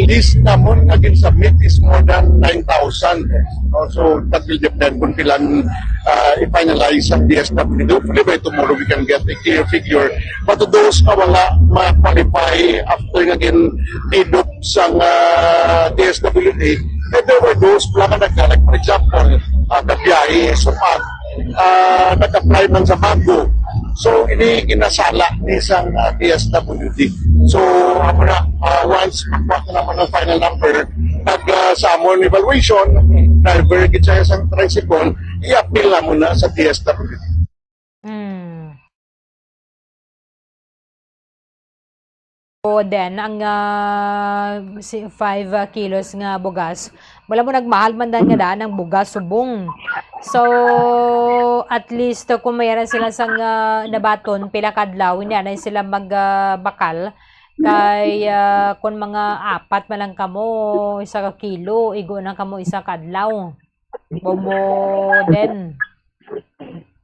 S12: list naman na submit is more than 9,000. So that will depend kung pilang i-finalize ang DSWD. Hopefully by tomorrow we can get a clear figure. But to those na wala ma-qualify after naging deduct sa DSWD, there were those wala ka nagkalag. For example, kabiyahe, supat, nag-apply man sa bago. So, ini kinasala ni isang DSWD. So, once magpaka naman ang final number, sa amon evaluation, driver, kitsa isang tricycle, i-appeal na muna sa DSWD.
S6: den ang 5 kilos nga bugas. Wala mo nagmahal man dan nga daan ang bugas subong. So at least kung mayroon sila sang nabaton pila kadlaw hindi na sila magbakal kay kung mga 4 man lang kamo 1 ka kilo igo na kamo 1 kadlaw. Bomo den.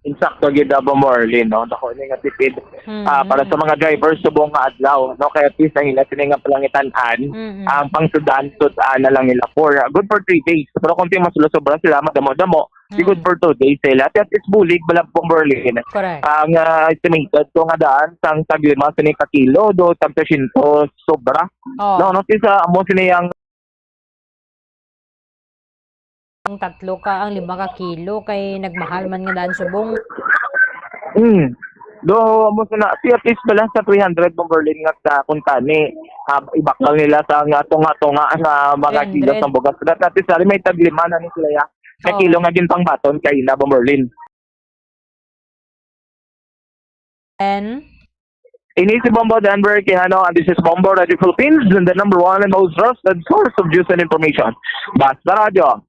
S13: Insakto gid abo Marlin no dako ni nga tipid para sa mga drivers subong nga adlaw no kaya at least ang ila sila nga palangitan-an ang pangsudan na lang nila for good for 3 days pero kung mas sobra sila madamo-damo good for 2 days sila at least bulig balapong Marlin.
S6: Correct.
S13: Ang estimated ko nga daan sang tag-5 ka kilo do tag 300 sobra no sa amo siniyang
S6: ang 3 ka ang 5 ka kilo kay nagmahal man nga daan subong.
S13: Do mo na si at least bala sa 300 Berlin nga sa kuntani ibakal nila sa nga tunga-tunga sa mga kilo sa bugas. At least may tag 5 na ni sila ya. Sa kilo nga din pang baton kay na Berlin.
S6: And
S13: ini si Bombo Denver Quijano and this is Bombo Radio Philippines and the #1 and most trusted source of news and information. Basta Radio.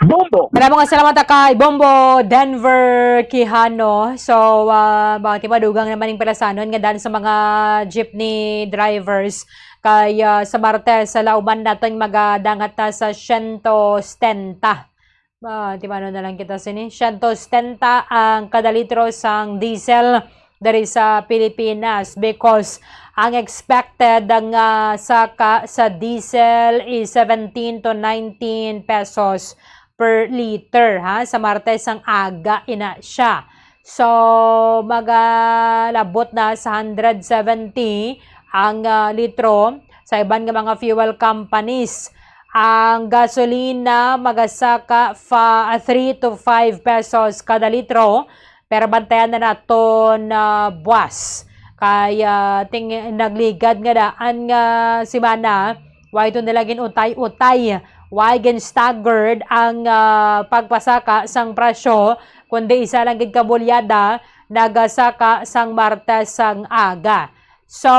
S13: Bombo!
S6: Maraming salamat kay Bombo Denver Quijano. So, bakit madugang naman yung palasanon nga dahil sa mga jeepney drivers kay sa Martes sa lauban natin magadangat na sa 170. Timano na lang kita sini. 170 ang kada litro sang diesel dari sa Pilipinas because ang expected ang saka sa diesel is 17 to 19 pesos per liter sa Martes ang aga ina siya. So magalabot na sa 170 ang litro sa iban nga mga fuel companies. Ang gasolina magasaka 3 to 5 pesos kada litro pero bantayan na naton buwas. Kaya nagligad nga daan nga simana why ito nilagin utay-utay why gen staggered ang pagpasaka sang presyo kundi isa lang gid kabulyada nagasaka sang Martes sang aga. So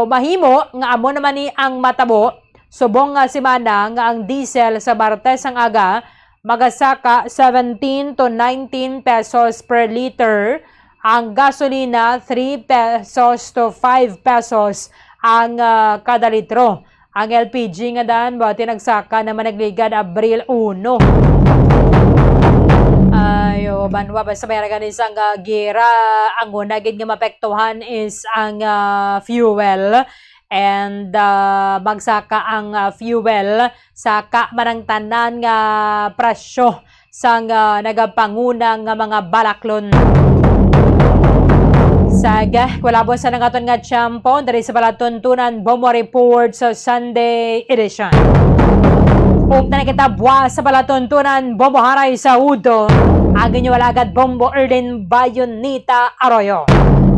S6: mahimo nga amo naman ni ang matabo subong nga simana nga ang diesel sa Martes sang aga magasaka 17 to 19 pesos per liter. Ang gasolina 3 pesos to 5 pesos ang kada litro. Ang LPG nga daan bati nagsaka naman nagligad Abril 1. Ayo banwa basta may ragan isang gira ang una gid nga mapektuhan is ang fuel and magsaka ang fuel saka manang tanan nga presyo sang nagapangunang nga mga balaklon. Saga, kulabo sa nangaton nga tiyampo dari sa Balatuntunan Bombo Report sa Sunday edition. Ug na kita buwa sa Balatuntunan Bombo Haray sa Udo. Ang inyo alagad Bombo Erden Bayonita Arroyo.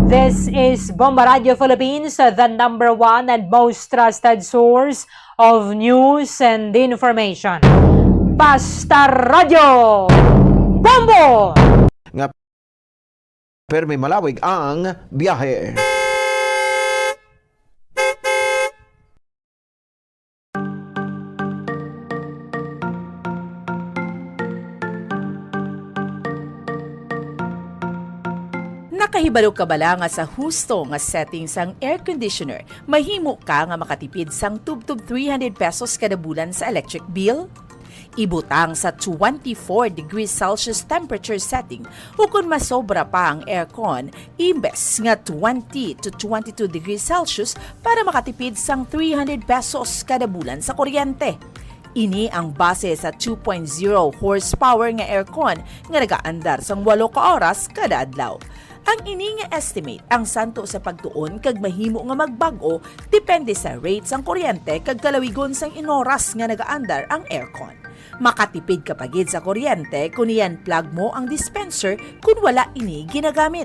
S6: This is Bombo Radio Philippines, the #1 and most trusted source of news and information. Basta Radio Bombo!
S1: Pero may malawig ang biyahe.
S2: Nakahibalo ka bala nga sa husto nga settings ang air conditioner, mahimo ka nga makatipid sang tubtub 300 pesos kada bulan sa electric bill? Ibutang sa 24 degrees Celsius temperature setting o kung masobra pa ang aircon, imbes nga 20 to 22 degrees Celsius para makatipid sang 300 pesos kada bulan sa kuryente. Ini ang base sa 2.0 horsepower nga aircon nga nagaandar sang 8 ka oras kada adlaw. Ang ini nga estimate ang santo sa pagtuon kag mahimo nga magbago depende sa rates ang kuryente kag kalawigon sang inoras nga nagaandar ang aircon. Makatipid ka pagid sa kuryente kung iyan plug mo ang dispenser kung wala ini ginagamit.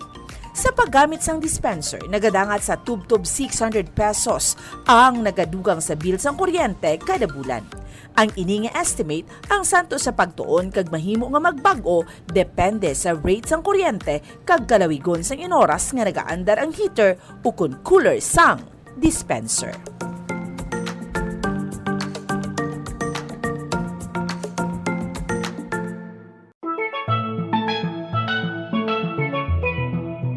S2: Sa paggamit sang dispenser, nagadangat sa tubtub 600 pesos ang nagadugang sa bill sang kuryente kada bulan. Ang ini nga estimate ang santo sa pagtuon kag mahimo nga magbago depende sa rate sang kuryente kag kalawigon sang inoras nga nagaandar ang heater o kun cooler sang dispenser.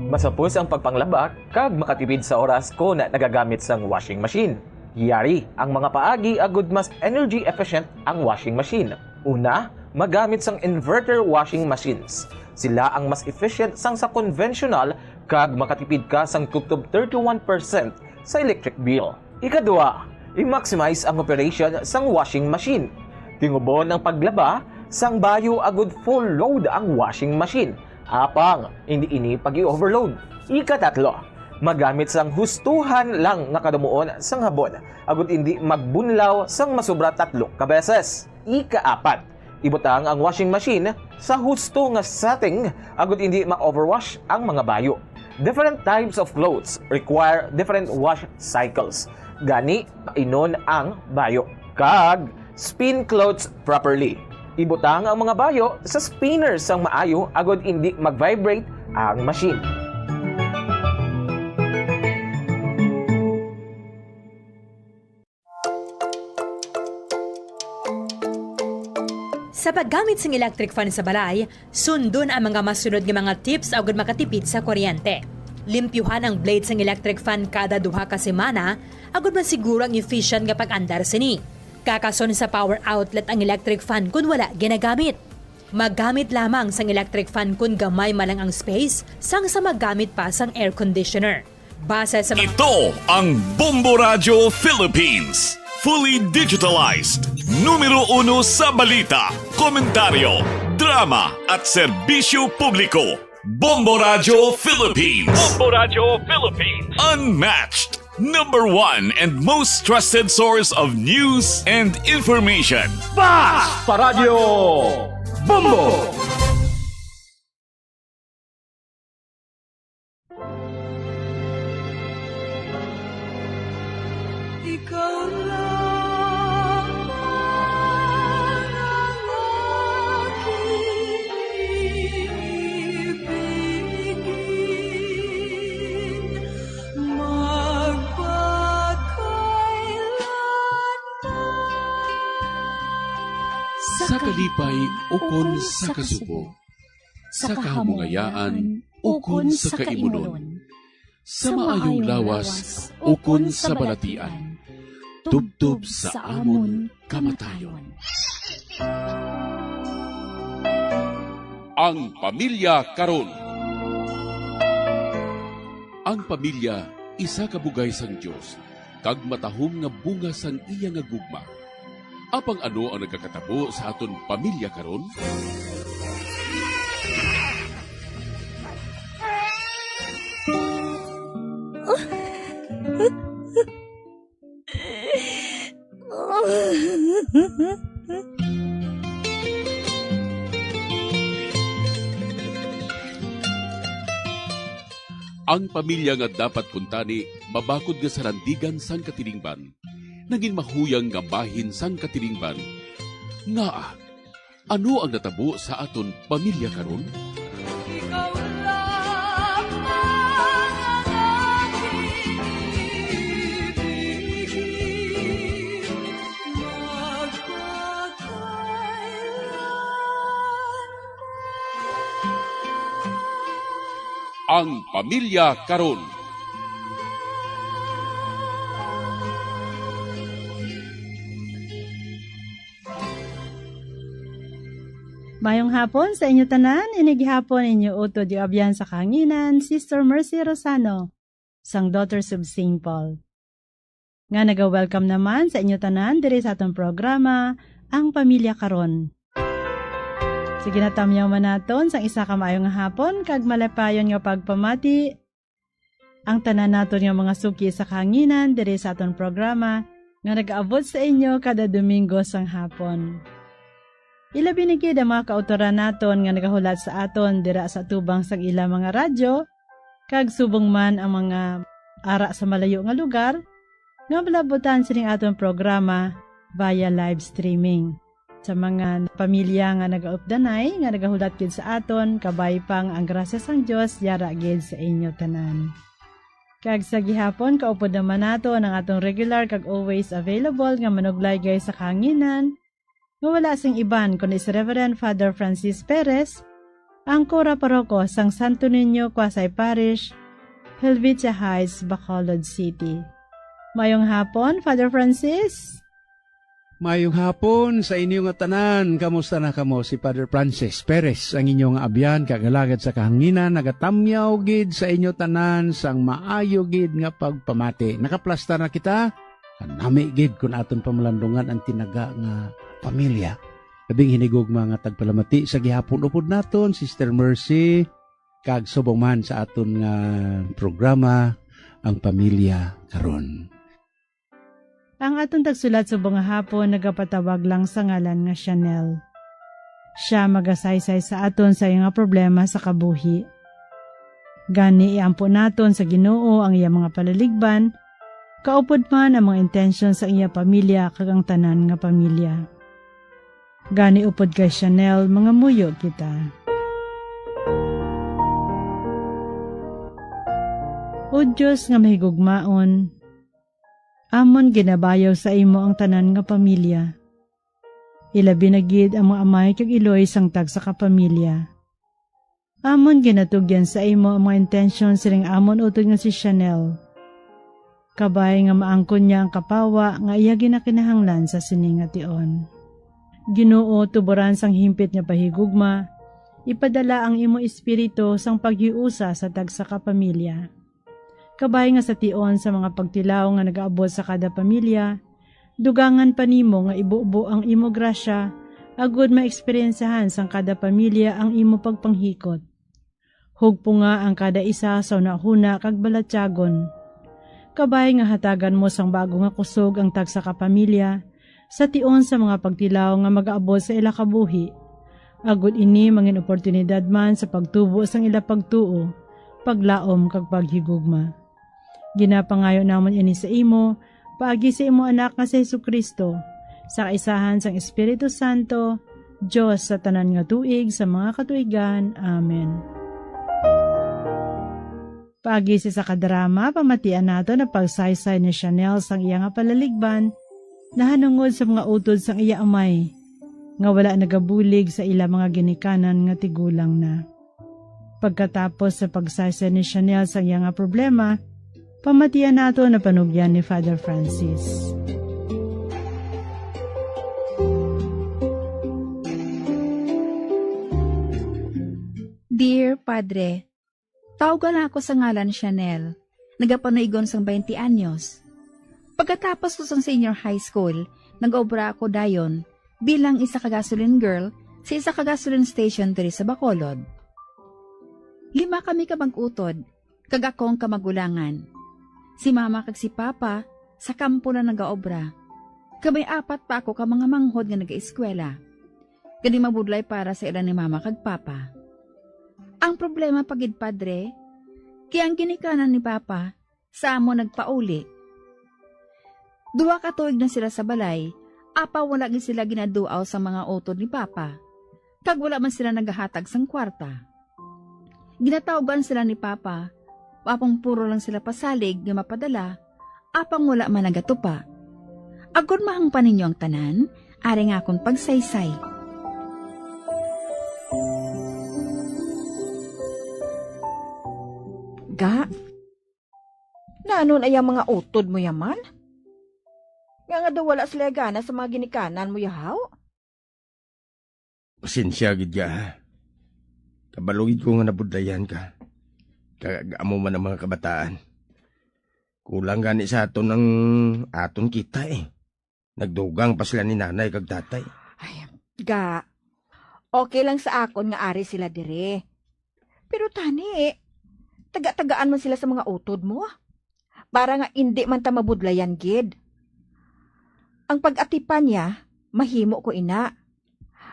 S3: Masapos ang pagpanglabak kag makatipid sa oras ko na nagagamit sang washing machine. Yari ang mga paagi agud mas energy efficient ang washing machine. Una, magamit sang inverter washing machines. Sila ang mas efficient sang sa conventional kag makatipid ka sang tubtob 31% sa electric bill. Ikadua, i-maximize ang operation sang washing machine. Tingubon ang paglaba sang bayo agud full load ang washing machine. Apang, hindi ini pag-i-overload. Ikatatlo, magamit sang hustuhan lang nga kadumuon sang habon. Agud hindi magbunlaw sang masobra 3 ka beses. Ikaapat, ibutang ang washing machine sa husto nga setting agud hindi ma-overwash ang mga bayo. Different types of clothes require different wash cycles. Gani, inon ang bayo. Kag, spin clothes properly. Ibutang ang mga bayo sa spinner sang maayo agud hindi mag-vibrate ang machine.
S6: Sa paggamit ng electric fan sa balay, sundon ang mga masunod nga mga tips agud makatipid sa kuryente. Limpyuhan ang blades ng electric fan kada 2 ka semana agud masiguro ang efficient nga pag-andar sini. Kakason sa power outlet ang electric fan kung wala ginagamit. Maggamit lamang sang electric fan kung gamay malang ang space sang sa maggamit pa sang air conditioner. Base sa
S4: Ito ang Bombo Radio Philippines. Fully digitalized. Numero 1 sa balita, komentaryo, drama at serbisyo publiko. Bombo Radio Philippines.
S5: Bombo Radio Philippines.
S4: Unmatched. Number 1 and most trusted source of news and information.
S5: Sa Radyo Bombo.
S14: Ikaw lang ang aking ibigin,
S15: sa kalipay ukon sa kasubo, sa kahamungayaan ukon sa kaimunon, sa maayong lawas ukon sa balatian, tubtob sa amon kamatayon. Ang Pamilya Karon. Ang pamilya isa ka bugay sang Dios, kag matahom nga bunga sang iya nga gugma. Apang ano ang nagkakatabo sa aton pamilya karon? Ang pamilya nga dapat kuntani mabakod nga sarandigan sang katilingban. Naging mahuyang nga bahin sang katilingban. Nga, ano ang natabo sa aton pamilya karon?
S14: Ikaw lang ang aking ibigin,
S15: Ang Pamilya Karon.
S16: Mayong hapon sa inyo tanan, inigihapon inyo utod yung abyan sa kanginan, Sister Mercy Rosano, sang Daughters of St. Paul. Nga naga-welcome naman sa inyo tanan, diri sa atong programa, Ang Pamilya Karon. Sige na tamyaw man naton sang isa ka maayong hapon, kag malapayon nga pagpamati, ang tanan naton nga mga suki sa kanginan, diri sa atong programa, nga nag-aabot sa inyo kada Domingo sang hapon. Ilabi ni ang mga kautoran naton nga nagahulat sa aton dira sa tubang sang ila mga radyo, kag subong man ang mga ara sa malayo nga lugar, nga malabutan sining aton programa via live streaming. Sa mga pamilya nga nagaupdanay, nga nagahulat gid sa aton, kabay pang ang grasya sang Dios yara gid sa inyo tanan. Kag sa gihapon, kaupod naman nato ang atong regular kag always available nga manuglay gay sa kahanginan. Nga wala sing iban kundi si Reverend Father Francis Perez, ang Cora Paroko sang Santo Niño, Quasay Parish, Helvetia Heights, Bacolod City. Mayong hapon, Father Francis.
S17: Mayong hapon sa inyong tanan. Kamusta na kamo? Si Father Francis Perez, ang inyong abyan, kagalagad sa kahanginan, nagatamyaw gid sa inyo tanan, sang maayo gid nga pagpamati. Nakaplastar na kita, kanami gid kung aton pamalandungan ang tinaga nga pamilya. Labing hinigog mga tagpalamati sa gihapon upod naton, Sister Mercy, kag subong man sa aton nga programa, ang pamilya karon.
S16: Ang atong tagsulat sa mga hapon nagapatawag lang sa ngalan nga Chanel. Siya magasaysay sa aton sa iyang problema sa kabuhi. Gani iampo naton sa Ginoo ang iyang mga palaligban, kaupod man ang mga intensyon sa iyang pamilya kag ang tanan nga pamilya. Gani upod kay Chanel, mga muyo kita. O Diyos nga mahigugmaon, amon ginabayaw sa imo ang tanan nga pamilya. Ilabi na gid ang mga amay kag iloy sang tag sa kapamilya. Amon ginatugyan sa imo ang mga intensyon siling amon utod nga si Chanel. Kabay nga maangkon niya ang kapawa nga iya ginakinahanglan sa sining nga tion. Ginoo, tuburan sang himpit nga pahigugma, ipadala ang imo espiritu sang paghiusa sa tag sa kapamilya. Kabay nga sa tion sa mga pagtilaw nga nagaabot sa kada pamilya, dugangan pa nimo nga ibubo ang imo grasya, agud maeksperiensahan sang kada pamilya ang imo pagpanghikot. Hugpo nga ang kada isa sa unahuna kag balatyagon. Kabay nga hatagan mo sang bago nga kusog ang tag sa kapamilya, sa tion sa mga pagtilaw nga magaabot sa ila kabuhi. Agud ini mangin oportunidad man sa pagtubo sang ila pagtuo, paglaom kag paghigugma. Ginapangayo namon ini sa imo, paagi sa imo anak nga sa Jesucristo, sa kaisahan sang Espiritu Santo, Diyos sa tanan nga tuig sa mga katuigan. Amen. Paagi sa kadrama, pamatian nato na pagsaysay ni Chanel sang iya nga palaligban, nahanungod sa mga utod sang iya amay, nga wala nagabulig sa ila mga ginikanan nga tigulang na. Pagkatapos sa pagsaysay ni Chanel sang iya nga problema, pamatian nato na panugyan ni Father Francis.
S18: Dear Padre, tawagan ako sa ngalan Chanel, nagapanaigon sang 20 anyos. Pagkatapos ko sang senior high school, nag-obra ako dayon bilang isa ka gasoline girl sa isa ka gasoline station diri sa Bacolod. 5 kami kamag-utod, kag akong kamagulangan. Si mama kag si papa sa kampo na nag-obra. Kamay 4 pa ako ka mga manghod nga nag-eskwela. Kani mabudlay para sa ilan ni mama kag papa. Ang problema pagid Padre, kaya ang ginikanan ni papa sa amo nagpauli. 2 ka tuig na sila sa balay, apa wala gid sila ginaduaw sa mga utod ni papa. Kag wala man sila nagahatag sang kwarta. Ginatawgan sila ni papa, apang puro lang sila pasalig nga mapadala, apang wala man nagatupa. Agod mahang pa ninyo ang tanan, ari nga akong pagsaysay.
S19: Ga? Nanon ay ang mga utod mo yaman? Nga daw wala sila gana sa mga ginikanan mo yahaw?
S20: Pasensya gid ka ha. Kabalugid ko nga nabudlayan ka. Kagamo man ang mga kabataan. Kulang gani sa aton ang aton kita Nagdugang pa sila ni nanay kag tatay.
S19: Ay, ga. Okay lang sa akon nga ari sila dire. Pero tani, taga-tagaan man sila sa mga utod mo. Para nga hindi man ta mabudlayan gid. Ang pag-atipan niya, mahimo ko ina.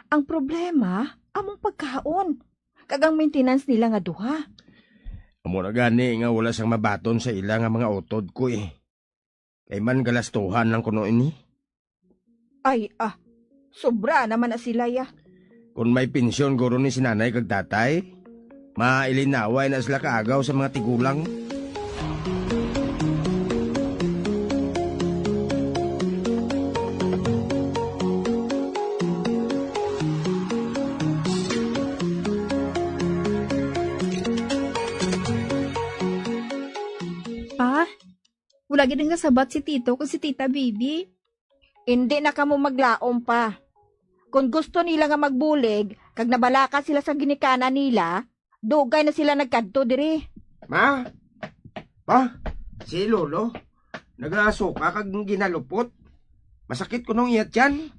S19: Ang problema, among pagkaon. Kagang maintenance nila nga duha.
S20: Amo na gani nga wala sang mabaton sa ila nga mga utod ko Kay man galastuhan lang kuno ini.
S19: Ay, sobra naman na sila ya.
S20: Kung may pensyon guro ni sinanay kag tatay, mailinaway na sila kaagaw sa mga tigulang.
S18: Pa, wala gid nga sabat si Tito kung si Tita Bibi.
S19: Hindi na kamo maglaom pa. Kung gusto nila nga magbulig, kag nabalaka sila sa ginikanan nila, dugay na sila nagkadto diri.
S20: Ma? Pa? Si Lolo? Nagasuka kag ginalupot? Masakit ko nung iyat yan?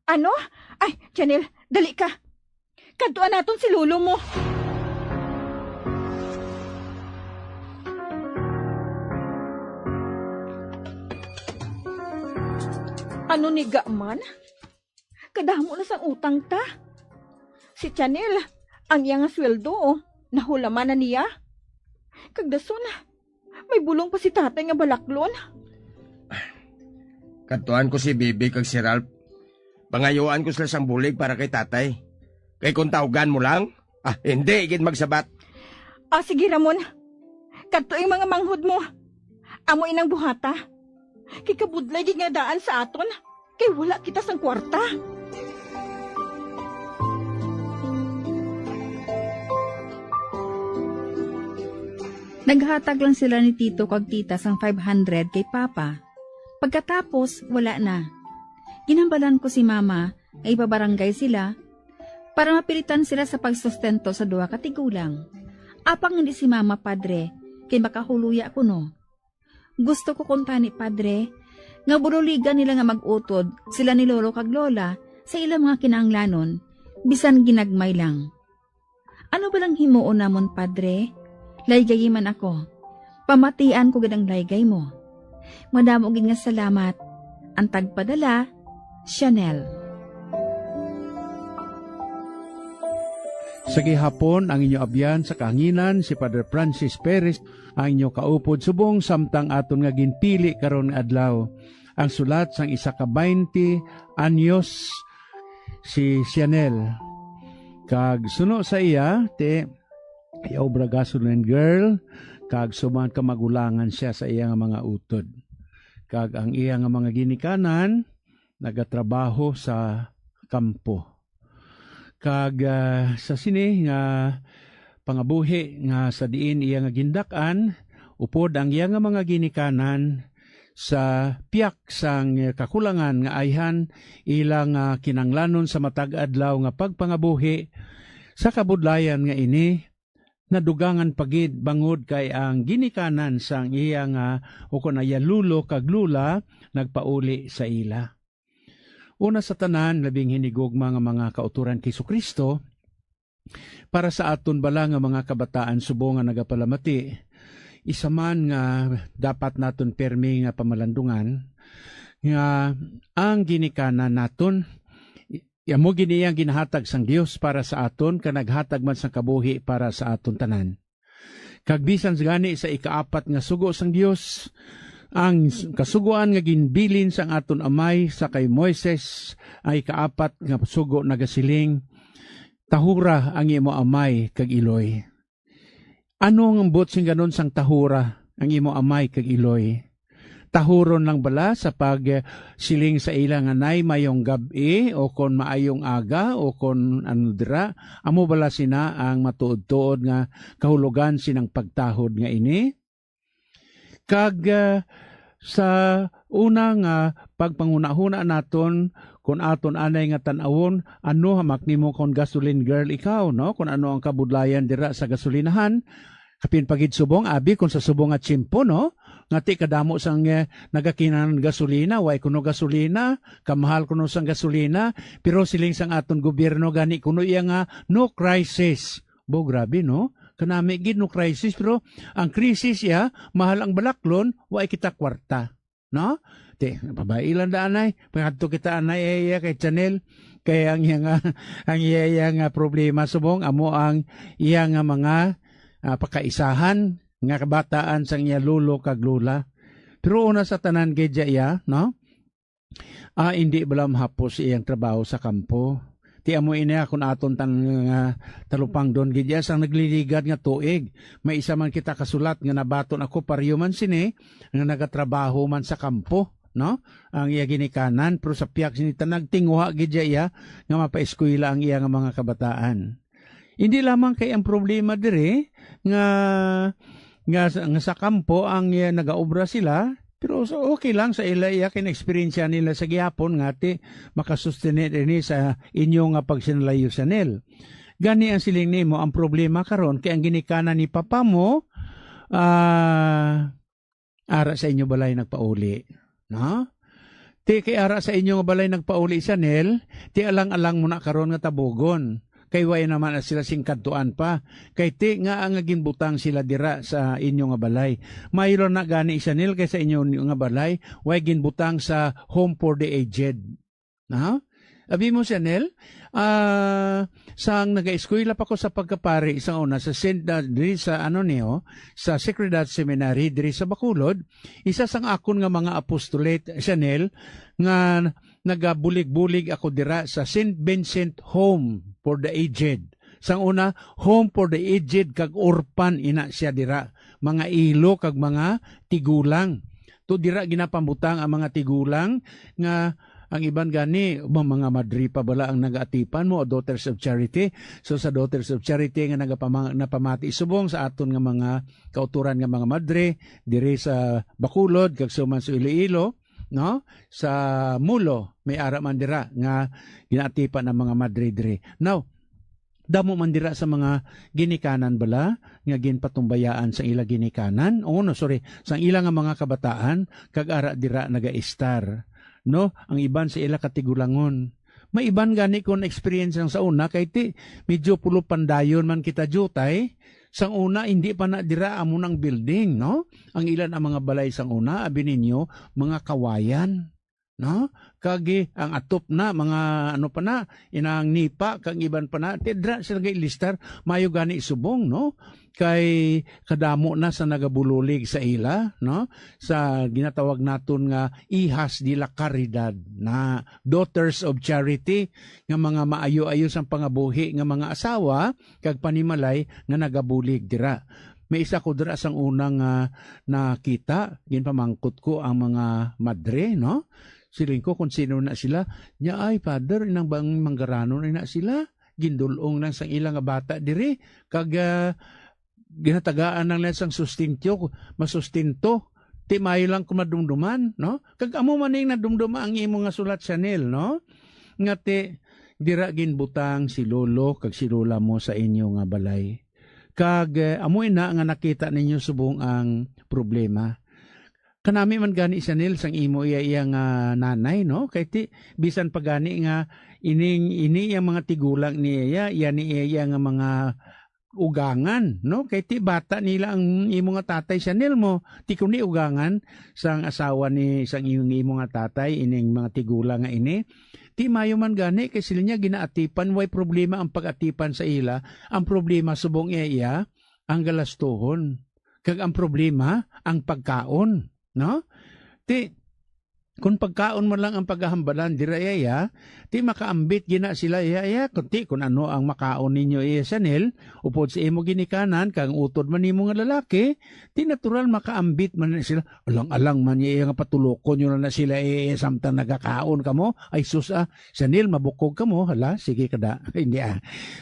S19: Ano? Ay, Janelle, dali ka. Kadtuan naton si Lolo mo. Ano ni Gaman? Kadamo na sa utang ta. Si Chanel, ang iyang sweldo, nahulaman na niya. Kagdason, may bulong pa si tatay nga balaklon.
S20: Katuan ko si Bibi kag si Ralph. Pangayuan ko sila sang bulig para kay tatay. Kay kung tawgan mo lang, hindi, igit magsabat.
S19: Sige Ramon. Kadto yung mga manghod mo. Amo inang buhata. Kay kabudlay nga daan sa aton. Kay wala kita sang kwarta.
S18: Naghatag lang sila ni Tito kag Tita sang 500 kay Papa. Pagkatapos, wala na. Ginambalan ko si Mama ay ipabarangay sila para mapilitan sila sa pagsustento sa duwa ka tigulang. Apang hindi si Mama, Padre, kay makahuluya ko no. Gusto ko kuntani, Padre, nga buruligan nila nga mag-utod sila ni Lolo kag Lola sa ilang mga kinanglanon, bisan ginagmay lang. Ano ba lang himuon namon, Padre? Laygay man ako. Pamatian ko gadang laygay mo. Madamo gid nga salamat. Ang tagpadala, Chanel.
S17: Sa gihapon ang inyo abyan sa kahanginan si Padre Francis Perez ang inyo kaupod subong samtang aton nga ginpili karon nga adlaw. Ang sulat sang 1-20 anyos si Chanel. Kag suno sa iya te obra gasoline girl kag suman ka magulangan siya sa iya nga mga utod. Kag ang iya nga mga ginikanan nagatrabaho sa kampo. Kag sa sini nga pangabuhi nga sa diin iya nga gindakan upod ang iya nga mga ginikanan sa piyak sang kakulangan nga ayhan ilang kinanglanon sa matag adlaw nga pagpangabuhi sa kabudlayan nga ini nadugangan pagid bangod kay ang ginikanan sang iya nga ukon aya lulo kag lula nagpauli sa ila. Una sa tanan, labing hinigugma nga mga kauturan kay Kristo para sa aton bala nga mga kabataan subong nga nagapalamati. Isa man nga dapat naton permi nga pamalandungan nga ang ginikanan naton amo giniyang ginahatag sang Dios para sa aton ka naghatag man sang kabuhi para sa aton tanan. Kag bisan gani sa ikaapat nga sugo sang Dios, ang kasuguan nga ginbilin sang aton amay sa kay Moises ay kaapat nga sugo nagasiling, tahura ang imo amay kag iloy. Ano ang ambot sing ganon sang tahura ang imo amay kag iloy? Tahuron lang bala sa pag siling sa ilang anay mayong gabi o kon maayong aga o kon ano dira, amo bala sina ang matuod-tuod nga kahulugan sinang pagtahod nga ini? Kag sa unang pagpanguna-huna naton kung aton anay nga tan-awon ano hamak nimo kon gasoline girl ikaw no kung ano ang kabudlayan dira sa gasolinahan kapin pagid subong abi kung sa subong at tsimpo no ngati kadamo sang nagakinan gasolina way kuno gasolina kamahal kuno sang gasolina pero siling sang aton gobyerno gani kuno iya nga no crisis bo grabe no kanami gid no crisis pero ang krisis ya mahal ang balaklon way kita kwarta no te pabailan da anay pagadto kita anay kay Chanel kay ang iya nga problema subong amo ang iya nga mga pakaisahan nga kabataan sang iya lulo kag lula pero una sa tanan kay iya no hindi bala mahapos iyang trabaho sa kampo. Ti amo ini akon aton talupang don gidya sang nagliligad nga tuig. May isa man kita kasulat nga nabaton ako pariyo man sini nga nagatrabaho man sa kampo, no? Ang iya ginikanan pero sa piyak sinita nagtingwa gidya iya nga mapaeskwela ang iya nga mga kabataan. Hindi lamang kay ang problema dire nga nga sa kampo ang nagaobra sila, pero so okay lang sa ila iya experience nila sa gihapon nga ti makasustain ini sa inyo nga pagsinalayo sa nil. Gani ang siling nimo ang problema karon kay ang ginikanan ni papa mo ara sa inyo balay nagpauli, no? Ti kay ara sa inyo nga balay nagpauli sa nil, ti alang-alang mo na karon nga tabugon. Kay way naman sila singkadtuan pa. Kay ti nga ang ginbutang sila dira sa inyo nga balay. Mayroon na gani isa nil kay sa inyo nga balay, way ginbutang sa home for the aged. Na? Abi mo siya nil, sang naga-eskwela pa ko sa pagkapari isang una sa diri sa sa Sacred Heart Seminary diri sa Bacolod, isa sang akon nga mga apostolate siya nil nga nagabulig-bulig ako dira sa St. Vincent Home for the Aged. Sang una, Home for the Aged kag orphan ina siya dira. Mga ilo kag mga tigulang. To dira ginapambutang ang mga tigulang nga ang iban gani mga madri pa bala ang nagaatipan mo o Daughters of Charity. So sa Daughters of Charity nga napamati subong sa aton nga mga kauturan nga mga madre diri sa Bacolod kag suman sa Iloilo, no? Sa Mulo may ara man dira nga ginaatipan ng mga madre diri. Now, damo man dira sa mga ginikanan bala nga ginpatumbayaan sa ila ginikanan sang ila nga mga kabataan kag ara dira naga-star, no? Ang iban sa ila katigulangon. May iban gani kon experience ang sa una kay ti medyo pulo pandayon man kita jutay. Sang una hindi pa na dira amo ng building, no? Ang ilan ang mga balay sang una abi ninyo mga kawayan, no? Kagi ang atop na mga pa na inang nipa kag iban pa na tidra sila ilistar mayo gani subong, no? Kay kadamo na sa nagabululig sa ila, no? Sa ginatawag naton nga Hijas de la Caridad na Daughters of Charity nga mga maayo-ayo sang pangabuhi nga mga asawa kag panimalay nga nagabulig dira. May isa ko dira sang unang nakita, ginpamangkot ko ang mga madre, no? Siling ko kung sino na sila, nya ay father inang bang manggarano na sila, gindulong lang sang ilang bata diri kag ginatagaan ng lesang sustinto, masustinto, ti mayo lang kumadumduman, no? Kag amo maning nadumduma ang imo nga sulat Chanel, no? Nga ti dira ginbutang si lolo kag si lola mo sa inyo nga balay. Kag amoy na nga nakita ninyo subong ang problema. Kanami man gani Chanel sang imo iya nga nanay, no? Kay ti bisan pa gani nga ini yang mga tigulang niya, iya ni iya nga mga ugangan, no? Kay ti bata nila ang imo nga tatay Chanel mo, ti kun ni ugangan sang asawa ni sang imo nga tatay ining mga tigulang nga ini. Ti mayo man gani kay sila niya ginaatipan, way problema ang pag-atipan sa ila. Ang problema subong iya ang galastuhon. Kag ang problema ang pagkaon, no? Ti kung pagkaon mo lang ang paghahambalan dira iya, ti makaambit gina sila iya kunti kung ano ang makaon ninyo iya Chanel upod sa imo ginikanan kang utod man nimo nga lalaki, ti natural makaambit man sila. Alang-alang man iya nga patulokon nyo na sila samtang nagakaon kamo. Ay sus Chanel mabukog kamo, hala sige kada. Hindi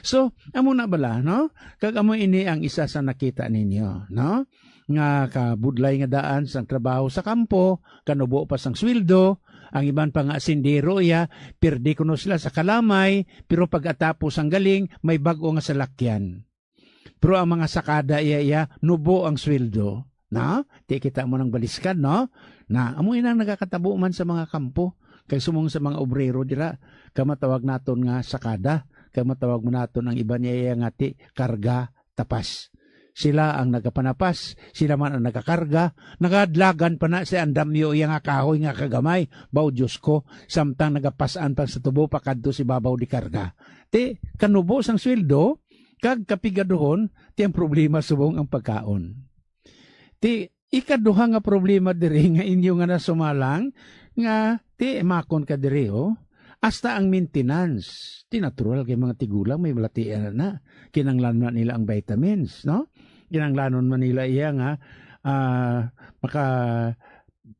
S17: So amo na bala, no? Kag amo ini ang isa sa nakita ninyo, no? Nga kabudlay nga daan sang trabaho sa kampo, kanubo pa sang sweldo, ang iban pa nga sindero pirdi kuno sila sa kalamay, pero pag-atapos ang galing, may bago nga salakyan. Pero ang mga sakada nubo ang sweldo, no? Ti kita mo ng baliskan, no? Na amoy nang nagakatabo man sa mga kampo, kay sumong sa mga obrero dira, kamatawag naton nga sakada, kamatawag mo naton ang iba niya nga ti karga tapas. Sila ang nagapanapas, sila man ang nagakarga, nagadlagan pa na si andamyo iya nga kahoy nga kagamay, baw Diyos ko, samtang nagapasan pa sa tubo pakadto si babaw di karga. Ti kanubo sang sweldo, kag kapigaduhon, ti ang problema subong ang pagkaon. Ti ikaduha nga problema diri nga inyo nga nasumalang, nga ti makon ka diri hasta ang maintenance. Ti natural kay mga tigulang may malatian na. Kinanglan man nila ang vitamins, no? Kinanglanon man nila iya nga maka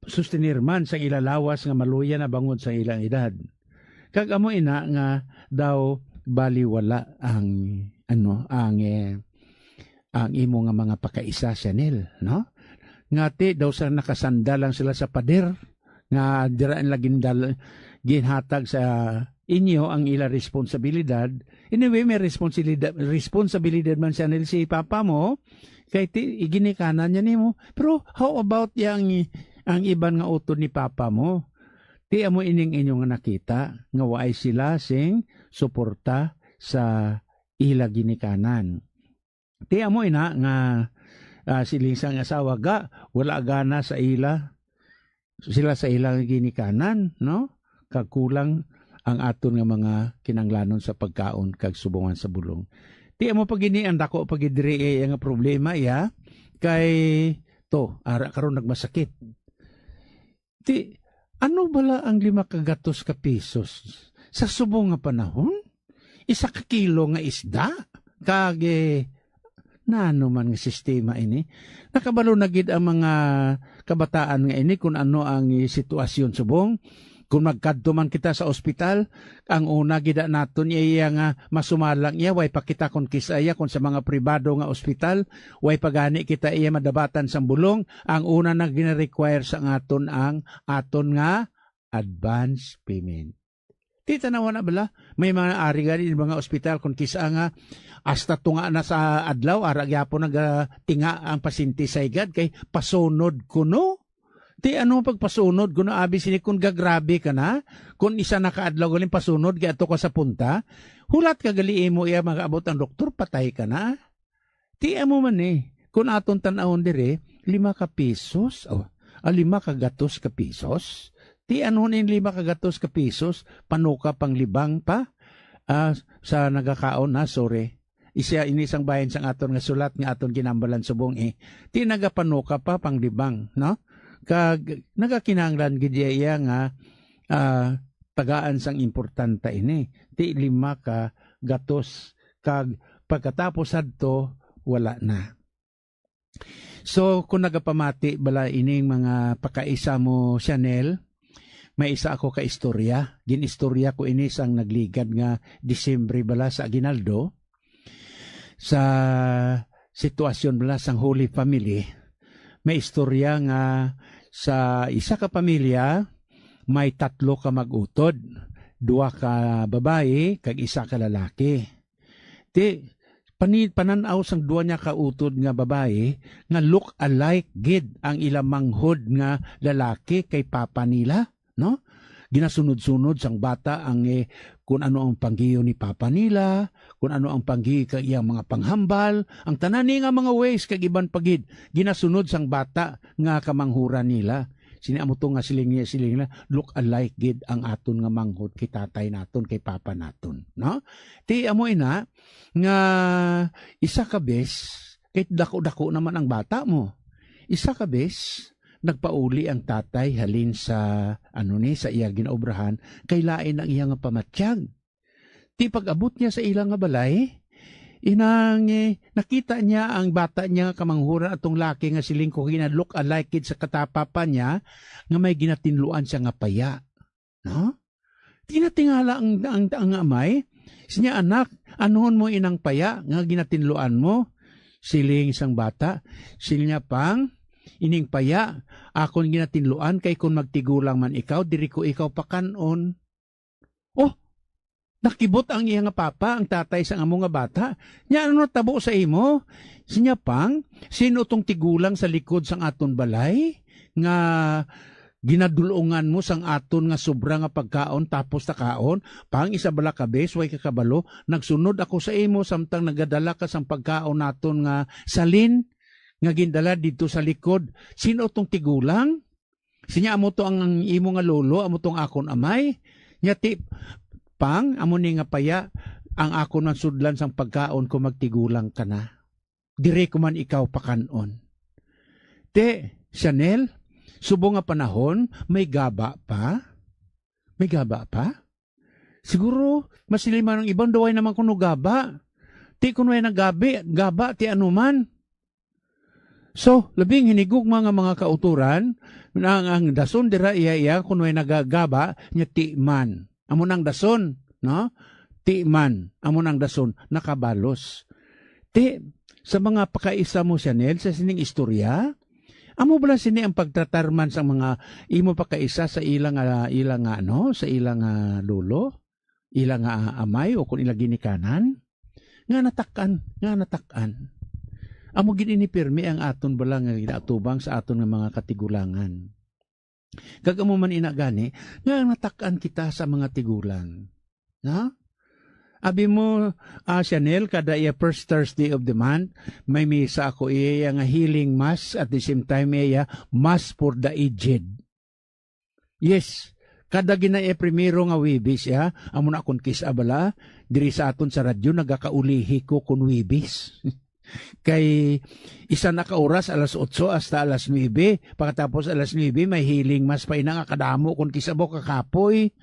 S17: sustenir man sa ilalawas nga maluya na bangod sa ilang edad. Kag amo ina nga daw baliwala ang ang imo nga mga pakaisa, Chanel, no? Ngati daw sa nakasanda lang sila sa pader nga diraan lagi ginhatag sa inyo ang ila responsibilidad. Anyway, may responsibilidad man Chanel si papa mo kay iginikanan niya nimo. Pero how about yang ang iban nga utod ni papa mo? Ti amo ining inyong nakita nga waay sila sing suporta sa ila ginikanan. Ti amo ina nga siling sang asawa ga wala gana sa ila sila sa ilang ginikanan, no? Kagkulang ang aton nga mga kinanglanon sa pagkaon kag subungan sa bulong. Ti amo pagini ang dako pagidiri nga problema ya kay to ara karon nagmasakit. Ti ano bala ang 500 ka pesos sa subong nga panahon? 1 kilo nga isda kag nano man nga sistema ini. Nakabalo na gid ang mga kabataan nga ini kung ano ang sitwasyon subong. Kung magkadto man kita sa ospital, ang una gida naton iya nga masumalang iya, way pakita kung kisaya kung sa mga pribado nga ospital, way pagani kita iya madabatan sa bulong, ang una na gina-require sa aton ang aton nga advance payment. Tita na wala bala, may mga ari gani mga ospital kung kisa nga hasta tunga na sa adlaw, ara gyapon nagatinga ang pasyente sa igad kay pasunod kuno. Ti ano pagpasunod kuno abi sini kung gagrabe ka na, kung isa na kaadlaw galing pasunod kay ato ka sa punta, hulat ka gali mo iya magaabot ang doktor patay ka na. Ti amo man kung aton tan-awon dire 5 ka pesos, 5 ka pesos. Ti ano nin 5 ka pesos, panuka pang libang pa sa nagakaon na sorry. Isa inisang bayan sang aton nga sulat nga aton ginambalan subong ti nagapanuka pa pang libang, no? Kag nagakinahanglan gid iya nga tagaan sang importante ini. Ti 5 ka gatos kag pagkatapos adto wala na. So kung nagapamati bala ining mga pakaisa mo Chanel, may isa ako ka istorya. Ginistorya ko ini sang nagligad nga Disyembre bala sa Aguinaldo. Sa sitwasyon bala sang Holy Family, may istorya nga sa isa ka pamilya may 3 ka mag-utod, 2 ka babae kag 1 ka lalaki. Ti pananaw sang 2 niya ka utod nga babae nga look alike gid ang ilang manghod nga lalaki kay papa nila, no? Ginasunod-sunod sang bata ang kung ano ang panggiyo ni papa nila, kung ano ang panggiyo kag iyang mga panghambal, ang tanani nga mga ways kag iban pagid ginasunod sang bata nga kamanghuran nila. Siniamo to nga siling na look alike gid ang aton nga manghod kay tatay naton kay papa naton, no? Ti amo ina nga isa ka bes kay dako-dako naman ang bata mo. Isa ka bes nagpauli ang tatay halin sa sa iya ginaobrahan kay lain ang iya nga pamatyag. Ti pag-abot niya sa ilang nga balay, inang nakita niya ang bata niya nga kamanghuran atong laki nga siling ko look alike kid sa katapapa niya nga may ginatinluan siya nga paya. No? Tinatingala ang amay, sinya anak, anuhon mo inang paya nga ginatinluan mo? Siling isang bata, silnya pang ining paya, akon ginatinluan kay kung magtigulang man ikaw, diri ko ikaw pakanon. Oh, nakibot ang iya nga papa, ang tatay sa amo nga bata. Nya ano tabo sa imo? Sinya pang, sino tong tigulang sa likod sang aton balay? Nga ginadulungan mo sang aton nga sobra nga pagkaon tapos takaon, pang isa bala ka bes, way kakabalo, nagsunod ako sa imo samtang nagadala ka sang pagkaon naton nga salin, nga gindala dito sa likod. Sino tong tigulang? Sinya amo to ang imo nga lolo, amo tong akon amay. Nya ti pang amo ni nga paya ang akon man sudlan sang pagkaon ko magtigulang ka na. Dire ko man ikaw pakanon. Te, Chanel, subo nga panahon may gaba pa? May gaba pa? Siguro masiliman ang ibang daway naman kuno gaba. Ti kuno ay nagabi, gaba ti anuman. So, labing hinigog mga kauturan, ang dason dira iya kung may nagagaba, niya timan. Amo nang dason, no? Timan, amo nang dason, nakabalos. sa mga pakaisa mo Chanel sa sining istorya? Amo bala sini ang pagtratarman sa mga imo pakaisa sa ilang sa ilang lolo, ilang amay o kung ilang ginikanan nga natakan. Amo gid ini pirmi ang aton bala nga ginatubang sa aton nga mga katigulangan. Kag amo man ina gani nga natakan kita sa mga tigulang. Na? Abi mo, Chanel, kada first Thursday of the month, may misa ako iya nga healing mass at the same time iya mass for the aged. Yes, kada ginaya primero nga wibis ya, amo na akong kisabala, diri sa aton sa radyo nagakaulihi ko kun wibis. Kay isa na ka oras alas 8 hasta alas 9, pagkatapos alas 9 may healing mass pa ina nga kadamo kun kisabo kakapoy.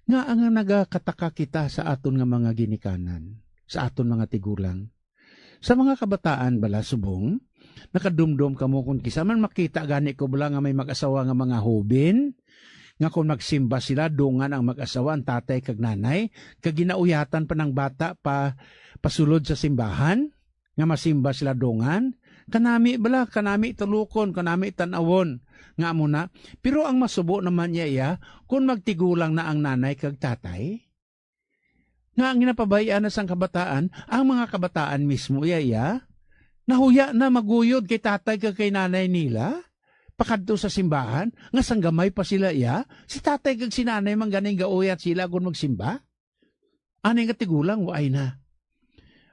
S17: Nga ang nagakataka kita sa aton nga mga ginikanan, sa aton mga tigulang. Sa mga kabataan bala subong, nakadumdum kamo kung kisaman makita gani ko bala nga may mag-asawa nga mga hobin, nga kung magsimba sila, dungan ang mag-asawa, ang tatay kag nanay, kag ginauyatan pa ng bata pasulod sa simbahan, nga masimba sila dungan, kanami tulukon, kanami tanawon, nga muna. Pero ang masubo naman niya kung magtigulang na ang nanay kag tatay, nga ang ginapabayaan na sang kabataan, ang mga kabataan mismo nahuya na maguyod kay tatay kag kay nanay nila, pakadto sa simbahan, nga sanggamay pa sila si tatay kag si nanay man ganing gauyat sila kung magsimba. Anay nga tigulang, waay na.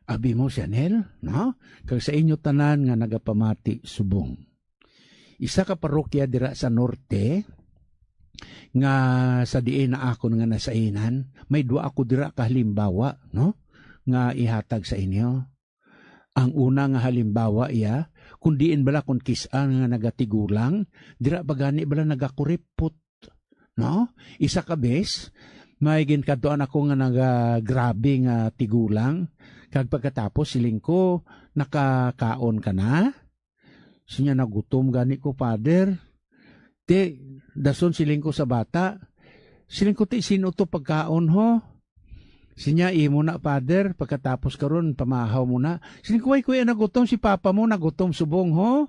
S17: Abi mo, Chanel, no? Kag sa inyo tanan nga nagapamati subong. Isa ka parokya dira sa norte, nga sa diin na ako nga nasainan, may dua ako dira ka halimbawa, no? Nga ihatag sa inyo. Ang una nga halimbawa kung diin bala kung kisan nga nagatigulang, dira bagani bala nagakuripot, no? Isa ka bes, may ginkaduan ako nga nagagrabe nga tigulang, kag pagkatapos siling ko, nakakaon ka na? Sinya nagutom gani ko, Father. Dason siling ko sa bata. Siling ko sino to pagkaon ho? Sinya imo na, Father. Pagkatapos karon pamahaw mo na. Siling ko, kuya nagutom si Papa mo, nagutom subong ho?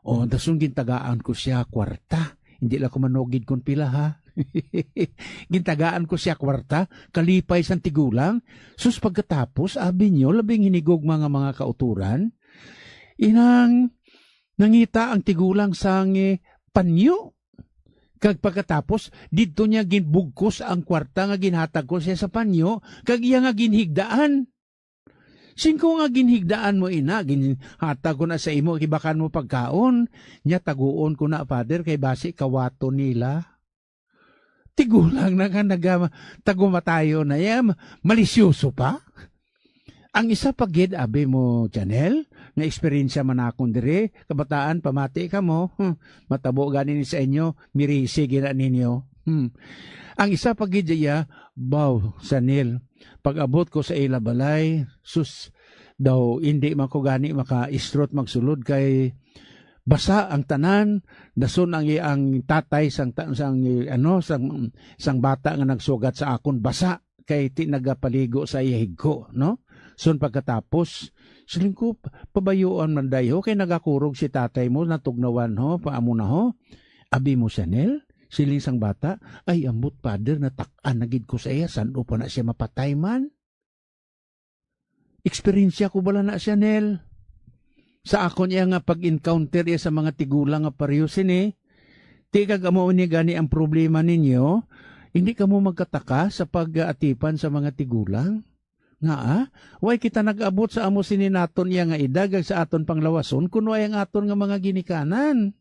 S17: O, dason gintagaan ko siya kwarta. Hindi lang ko manogid kung pila ha. Gintagaan ko siya kwarta, kalipay sang tigulang. Sus pagkatapos, abi nyo, labing hinigog mga kauturan, inang nangita ang tigulang sang panyo. Kag pagkatapos, dito niya ginbugkos ang kwarta nga ginhatag ko siya sa panyo, kag iya nga ginhigdaan. Singko nga ginhigdaan mo ina, ginhatag ko na sa imo, kibakan mo pagkaon, niya taguon ko na, Father, kay basi kawato nila. Tigulang na nga tagumatayo na malisyoso pa. Ang isa pagid, abi mo, Chanel, nga eksperyensya man akong dire, kabataan, pamati ka mo, matabo ganin sa inyo, mirisi gina ninyo. Ang isa pagid baw, Chanel, pag-abot ko sa ilabalay, sus, daw, hindi man ko gani maka-istrot magsulod kay basa ang tanan, dason ang tatay sang bata nga nagsugat sa akon basa kay nagapaligo sa iyahig ko, no? Son pagkatapos siling ko pabayuan man dayo kay nagakurog si tatay mo natugnawan ho paamo na ho. Abi mo, Chanel, siling sang bata, ay ambot, Father, natak-an nagid ko sa iya, saan pa na siya mapatay man? Eksperyensya ko bala na, Chanel. Sa akon niya nga pag-encounter iya sa mga tigulang nga pareho sini, di kag amo ni gani ang problema ninyo, hindi ka mo magkataka sa pag-aatipan sa mga tigulang? Nga way kita nag-abot sa amo sini naton iya nga idagag sa aton panglawason, kunway ang aton nga mga ginikanan.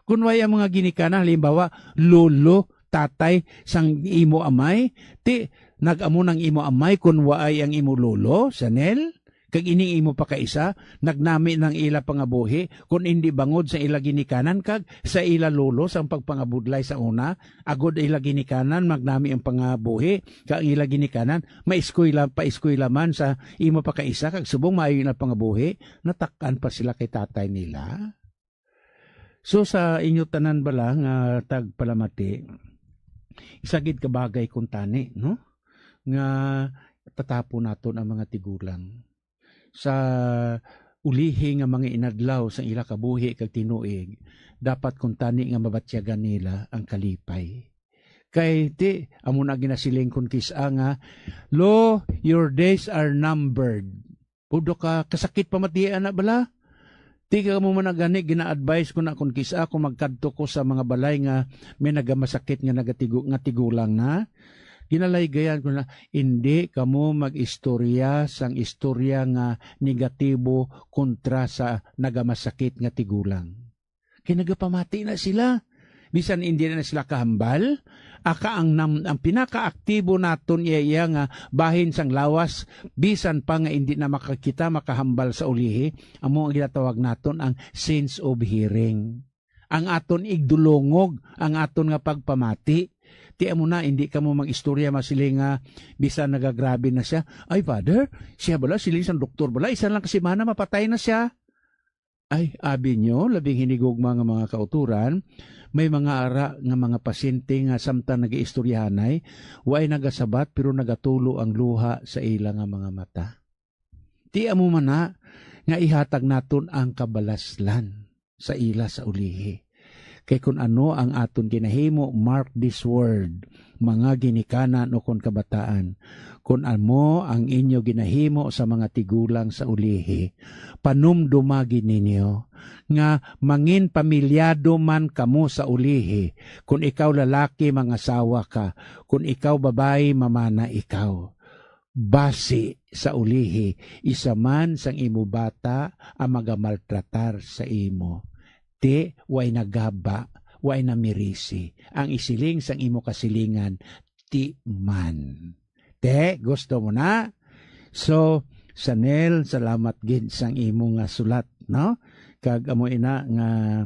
S17: Kunway ang mga ginikanan, halimbawa, lolo, tatay, sang imo amay, nag-amo ng imo amay, kunway ang imo lolo, Chanel, kag ining imo pa kaisa, nagnami ng ila pangabuhi, kung hindi bangod sa ila ginikanan, kag sa ila lolo, sang pagpangabudlay sa una, agod ila ginikanan, magnami ang pangabuhi, kag ila ginikanan, pa-eskwela man sa imo pa kaisa, kag subong maayo na pangabuhi, natakan pa sila kay tatay nila. So sa inyo tanan bala nga tagpalamati, isagid ka bagay kung tani, no? Nga tatapo naton ang mga tigulang. sa ulihi nga mga inadlaw sa ila kabuhi kag tinuig, dapat kung tani nga mabatyagan nila ang kalipay. Kay ti, amo na ginasiling kung kisa nga, lo, your days are numbered. Pudo ka, kasakit pamatian na bala? Di ka mo managani, gina-advise ko na kung kisa kung magkadto ko sa mga balay nga may nagamasakit nga tigulang na. Ginalaygayan ko na, hindi kamo mag-istorya sang istorya nga negatibo kontra sa nagamasakit nga tigulang. Kinagapamati na sila. Bisan hindi na sila kahambal. Aka ang pinaka-aktibo naton iya nga bahin sang lawas, bisan pa nga hindi na makakita makahambal sa ulihi, amo ang ginatawag naton ang sense of hearing. Ang aton igdulongog, ang aton nga pagpamati. Ti amo na, hindi ka mo mag-istorya masiling nga bisan nagagrabe na siya. Ay, father, siya bala, siling sang doktor bala, isa lang kasi mana mapatay na siya. Ay, abi nyo, labing hinigugma nga mga kauturan, may mga ara nga mga pasyente nga samtang nag-iistoryahanay, waay nagasabat pero nagatulo ang luha sa ila nga mga mata. Ti amo man na, nga ihatag naton ang kabalaslan sa ila sa ulihi. Kay kung ano ang aton ginahimo, mark this word, mga ginikanan o kon kabataan. Kung ano ang inyo ginahimo sa mga tigulang sa ulihi, panumdumagi ninyo, nga mangin pamilyado man kamo sa ulihi, kung ikaw lalaki mangasawa ka, kung ikaw babae mamana ikaw. Basi sa ulihi, isa man sang imo bata ang magamaltratar sa imo. Ti, way nagaba, way namirisi. Ang isiling sang imo kasilingan, ti man. Te, gusto mo na? So, Sanel, salamat gid sang imo nga sulat, no? Kag amo ina nga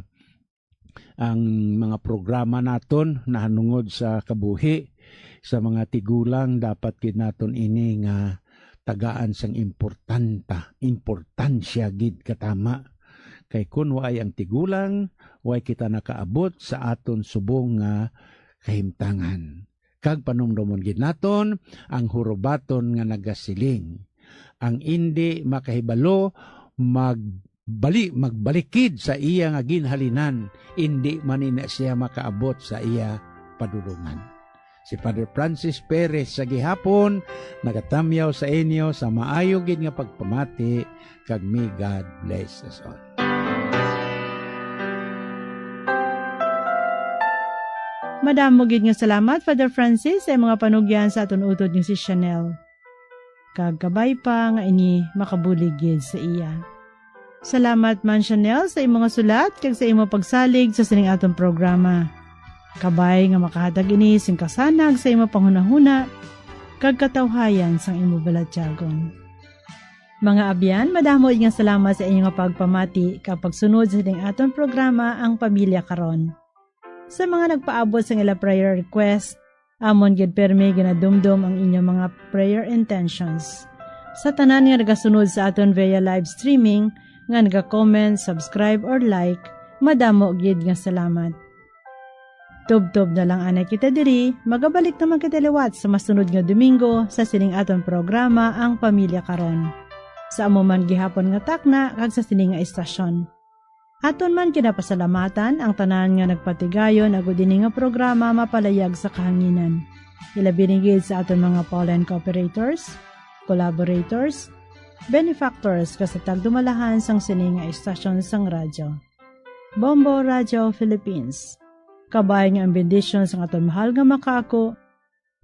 S17: ang mga programa naton nahanungod sa kabuhi, sa mga tigulang, dapat gid naton ini nga tagaan sang importansya gid katama. Kay kun waay ang tigulang, waay kita nakaabot sa aton subong nga kahimtangan. Kag panumdumon gid naton ang hurubaton nga nagasiling. Ang indi makahibalo magbalikid sa iya nga ginhalinan, indi man ina siya makaabot sa iya padulungan. Si Father Francis Perez sa gihapon nagatamyaw sa inyo sa maayo gid nga pagpamati, kag may God bless us all.
S16: Madamo gid nga salamat, Father Francis, sa mga panugyan sa aton utod niyo si Chanel. Kagkabay pa nga ini makabulig gid sa iya. Salamat man, Chanel, sa imong sulat kag sa imong pagsalig sa sining aton programa. Kabay nga makahatag ini sing kasanag sa imong panghunahuna kag katawhayan sang imong balatyagon. Mga abyan, madamo nga salamat sa inyong pagpamati kapag sunod sa sining aton programa ang Pamilya Karon. Sa mga nagpaabot sa ila prayer request, amon gid permi ginadumdum ang inyong mga prayer intentions. Sa tanan nga nagasunod sa aton via live streaming, nga naga-comment, subscribe or like, madamo gid nga salamat. Tub-tub na lang anay kita diri, magabalik naman kita liwat sa masunod nga Domingo sa sining aton programa ang Pamilya Karon. Sa amo man gihapon nga takna kag sa sining nga istasyon. Aton man kinapasalamatan ang tanan nga nagpatigayon agud ini nga programa mapalayag sa kahanginan. Ilabinigid sa aton mga pollen cooperators, collaborators, benefactors kasatag dumalahan sang sining nga istasyon sang radyo. Bombo Radio Philippines. Kabay nga ang bendisyon sang aton mahal nga makaako,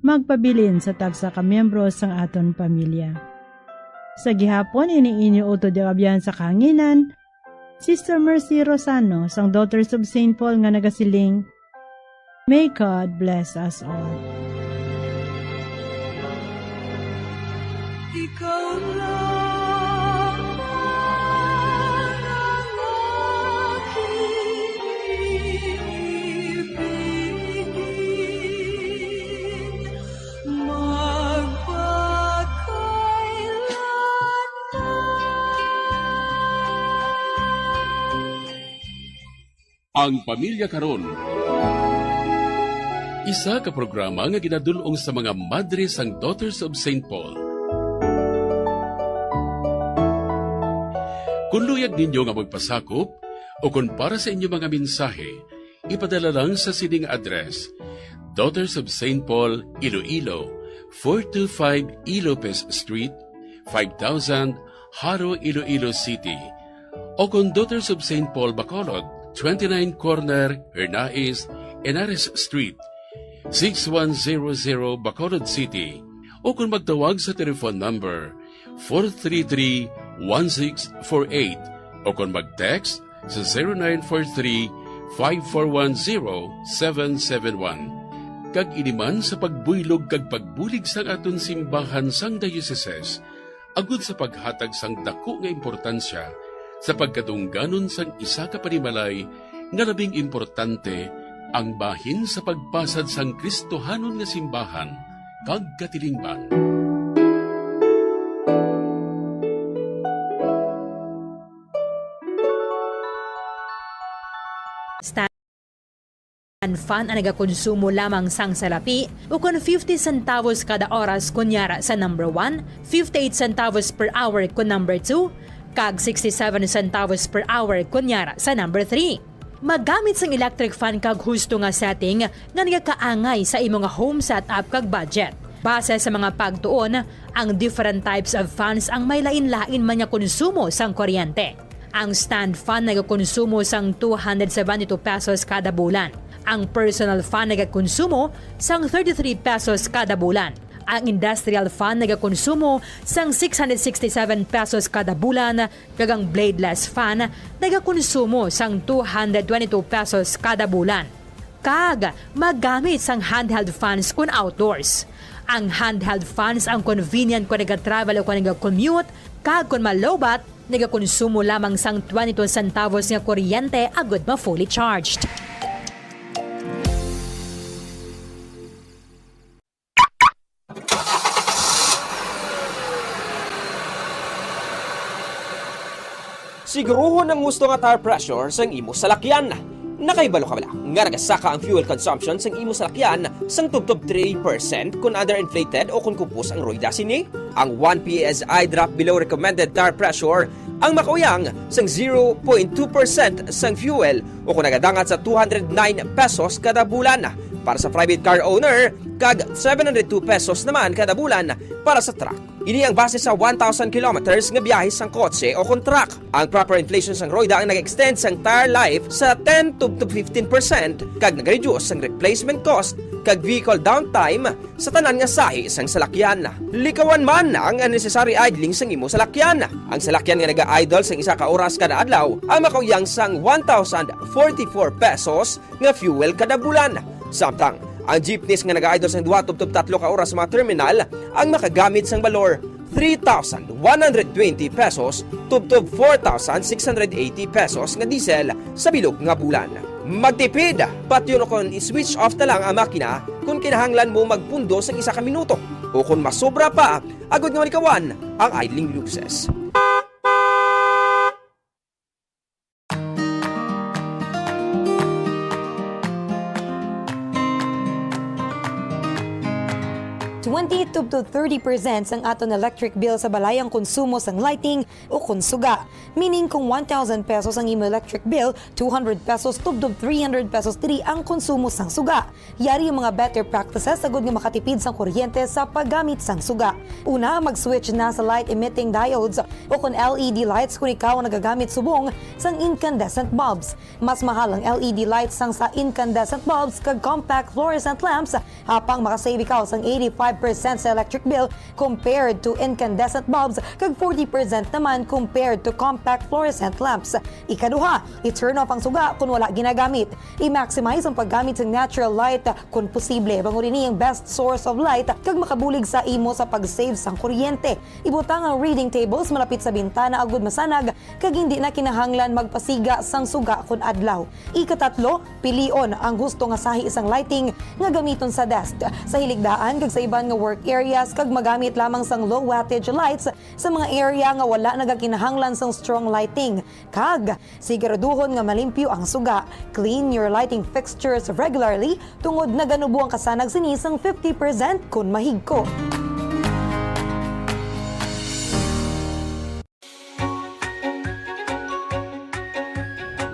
S16: magpabilin sa tagsa ka miyembro sang aton pamilya. Sa gihapon ini-inyo utod yung abyan sa kahanginan, Sister Mercy Rosano, sang Daughters of St. Paul nga nagasiling, May God bless us all.
S14: Ikaw lang ang aking ibigin,
S15: Ang Pamilya Karon. Isa ka programa nga ginadulong sa mga madre sang Daughters of St. Paul. Kung luyag ninyo nga magpasakop o kung para sa inyo mga mensahe, ipadala lang sa sining address, Daughters of St. Paul, Iloilo, 425 Ilopez Street, 5000, Haro, Iloilo City. O kung Daughters of St. Paul, Bacolod, 29 Corner, Hernais, Henares Street, 6100 Bacolod City. O kung magtawag sa telephone number 433-1648 o kung mag-text sa 0943-5410771. Kag iniman sa pagbuylog kag pagbulig sang aton simbahan sang dioceses, agud sa paghatag sang dako nga importansya sa pagkatungganon sang isa ka panimalay nga labing importante ang bahin sa pagpasad sang Kristohanon nga simbahan kag katilingban.
S6: Stand fan ang nagakonsumo lamang sang salapi o kung 50 centavos kada oras kunyara sa number 1, 58 centavos per hour kung number 2, kag 67 centavos per hour kunyara sa number 3. Magamit sang electric fan kag husto nga setting nga nagakaangay sa imong home setup kag budget. Base sa mga pagtuon, ang different types of fans ang may lain-lain man nga konsumo sang kuryente. Ang stand fan nagakonsumo sang 272 pesos kada bulan. Ang personal fan nagakonsumo sang 33 pesos kada bulan. Ang industrial fan nagakonsumo sang 667 pesos kada bulan, kag ang bladeless fan nagakonsumo sang 222 pesos kada bulan. Kag magamit sang handheld fans kun outdoors. Ang handheld fans ang convenient kung nag-travel o kung nag-commute, kag kung malobat, nagakonsumo lamang sang 22 centavos nga kuryente agud ma fully charged.
S8: Siguruhon ang gusto nga tire pressure sang imo salakyan. Nakaibalo ka bala nga nagasaka ang fuel consumption sang imo salakyan sang tubtob 3% kung underinflated o kung kupos ang rueda sini. Ang 1 PSI drop below recommended tire pressure ang makauyang sang 0.2% sang fuel o kung nagadangat sa 209 pesos kada bulan para sa private car owner kag 702 pesos naman kada bulan para sa truck. Ini ang base sa 1,000 kilometers nga biyahe sang kotse o kung truck. Ang proper inflation sang rueda ang nag-extend sang tire life sa 10 to 15% kag nag-reduce sang replacement cost kag vehicle downtime sa tanan nga sahi sang salakyan. Likawan man ang unnecessary idling sang imo salakyan. Ang salakyan nga naga-idle sang isa ka oras kada adlaw ang makauyang sang 1,044 pesos nga fuel kada bulan. Samtang ang jeepneys nga nag-idle sang 2 to 3 ka oras sa mga terminal ang makagamit sang balor 3,120 pesos tubtob 4,680 pesos nga diesel sa bilog nga bulan. Magtipid, pati yun kung i-switch off na lang ang makina kung kinahanglan mo magpundo sa isa ka minuto o kung masobra pa, agad nga malikawan ang idling losses.
S9: to 30% ang aton electric bill sa balayang konsumo sang lighting o konsuga. Meaning kung 1,000 pesos ang imo electric bill, 200 pesos tubdob 300 pesos diri ang konsumo sang suga. Yari yung mga better practices sagud nga makatipid sang kuryente sa paggamit sang suga. Una, mag-switch na sa light emitting diodes o kung LED lights kung ikaw ang nagagamit subong sang incandescent bulbs. Mas mahal ang LED lights sang sa incandescent bulbs kag compact fluorescent lamps hapang makasave ikaw sang 85% sa electric bill compared to incandescent bulbs kag 40% naman compared to compact fluorescent lamps. Ikaduha, i-turn off ang suga kung wala ginagamit. I-maximize ang paggamit ng natural light kung posible. Bangunin ang best source of light kag makabulig sa imo sa pag-save sang kuryente. Ibutang ang reading tables malapit sa bintana agud masanag kag hindi na kinahanglan magpasiga sang suga kun adlaw. Ikatatlo, pilion ang gusto nga sahi isang lighting nga gamiton sa desk, sa hiligdaan kag sa iban nga work areas kag magamit lamang sang low wattage lights sa mga area nga wala nagakinahanglan sang strong lighting. Kag siguraduhon nga malimpyo ang suga. Clean your lighting fixtures regularly tungod na ganubo ang kasanag sinisang 50% kun mahigko.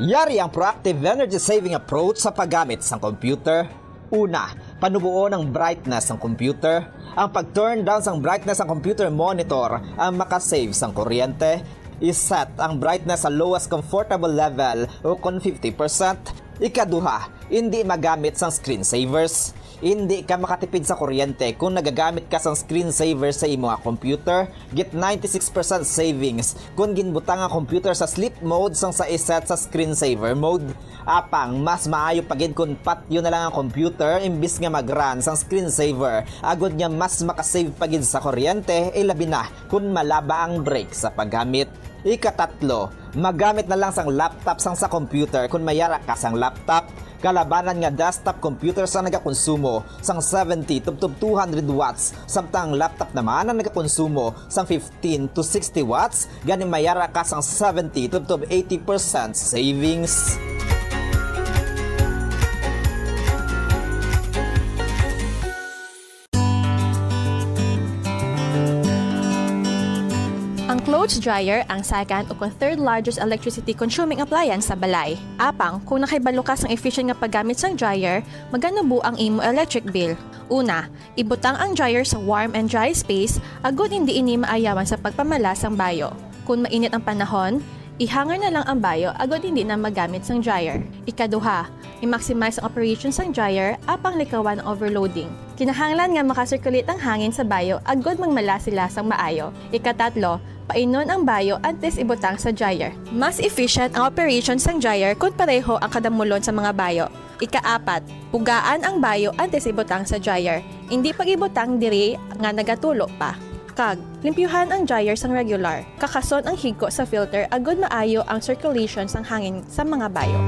S10: Yari ang proactive energy saving approach sa paggamit ng computer. Una, panubuo ng brightness ng computer. Ang pag-turn down ng brightness ng computer monitor ang makasave ng kuryente. Iset ang brightness sa lowest comfortable level o kung 50%. Ikaduha, hindi magamit ng screensavers. Hindi ka makatipid sa kuryente kung nagagamit ka ng screensaver sa imong computer. Get 96% savings kung ginbutang ang computer sa sleep mode sang sa iset sa screensaver mode. Apang, mas maayo pagid kung patyo na lang ang computer imbis nga mag-run sang screensaver. Agod niya mas makasave pagid sa kuryente, ilabi na kung malaba ang break sa paggamit. Ikatatlo, magamit na lang sang laptop sang sa computer kung mayara ka sang laptop. Kalabanan nga desktop computer sa nagakonsumo sang 70 to 200 watts samtang laptop naman ang nagakonsumo sang 15 to 60 watts ganing mayara ka sang 70 to 80% savings.
S11: Ang clothes dryer ang second o third largest electricity consuming appliance sa balay. Apang, kung nakaibalo ka sang efficient nga paggamit sang dryer, magano bu ang imo electric bill. Una, ibutang ang dryer sa warm and dry space, agud hindi ini maayawan sa pagpamala sang bayo. Kung mainit ang panahon, ihangar na lang ang bayo agud hindi na magamit sang dryer. Ikaduha, i-maximize ang operation sang dryer apang likawan ang overloading. Kinahanglan nga makasirculate ang hangin sa bayo agud magmala sila sang maayo. Ikatatlo, painon ang bayo antes ibutang sa dryer. Mas efficient ang operation sang dryer kung pareho ang kadamulon sa mga bayo. Ikaapat, pugaan ang bayo antes ibutang sa dryer. Hindi pag-ibutang diri nga nagatulo pa. Kag, limpyuhan ang dryer sang regular. Kakason ang higko sa filter agud maayo ang circulation sang hangin sa mga bayo.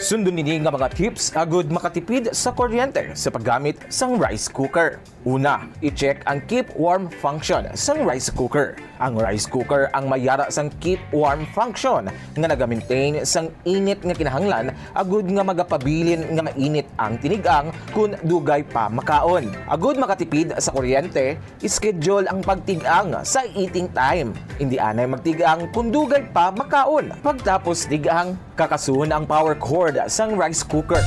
S3: Sundon nini nga mga tips agud makatipid sa kuryente sa paggamit sang rice cooker. Una, i-check ang keep warm function sang rice cooker. Ang rice cooker ang mayara sang keep warm function nga naga-maintain sang init nga kinahanglan agud nga magapabilin nga mainit ang tinigang kun dugay pa makaon. Agud makatipid sa kuryente, schedule ang pagtigang sa eating time. Hindi anay magtigang kun dugay pa makaon. Pagtapos tigang, kakasun ang power cord sang rice cooker.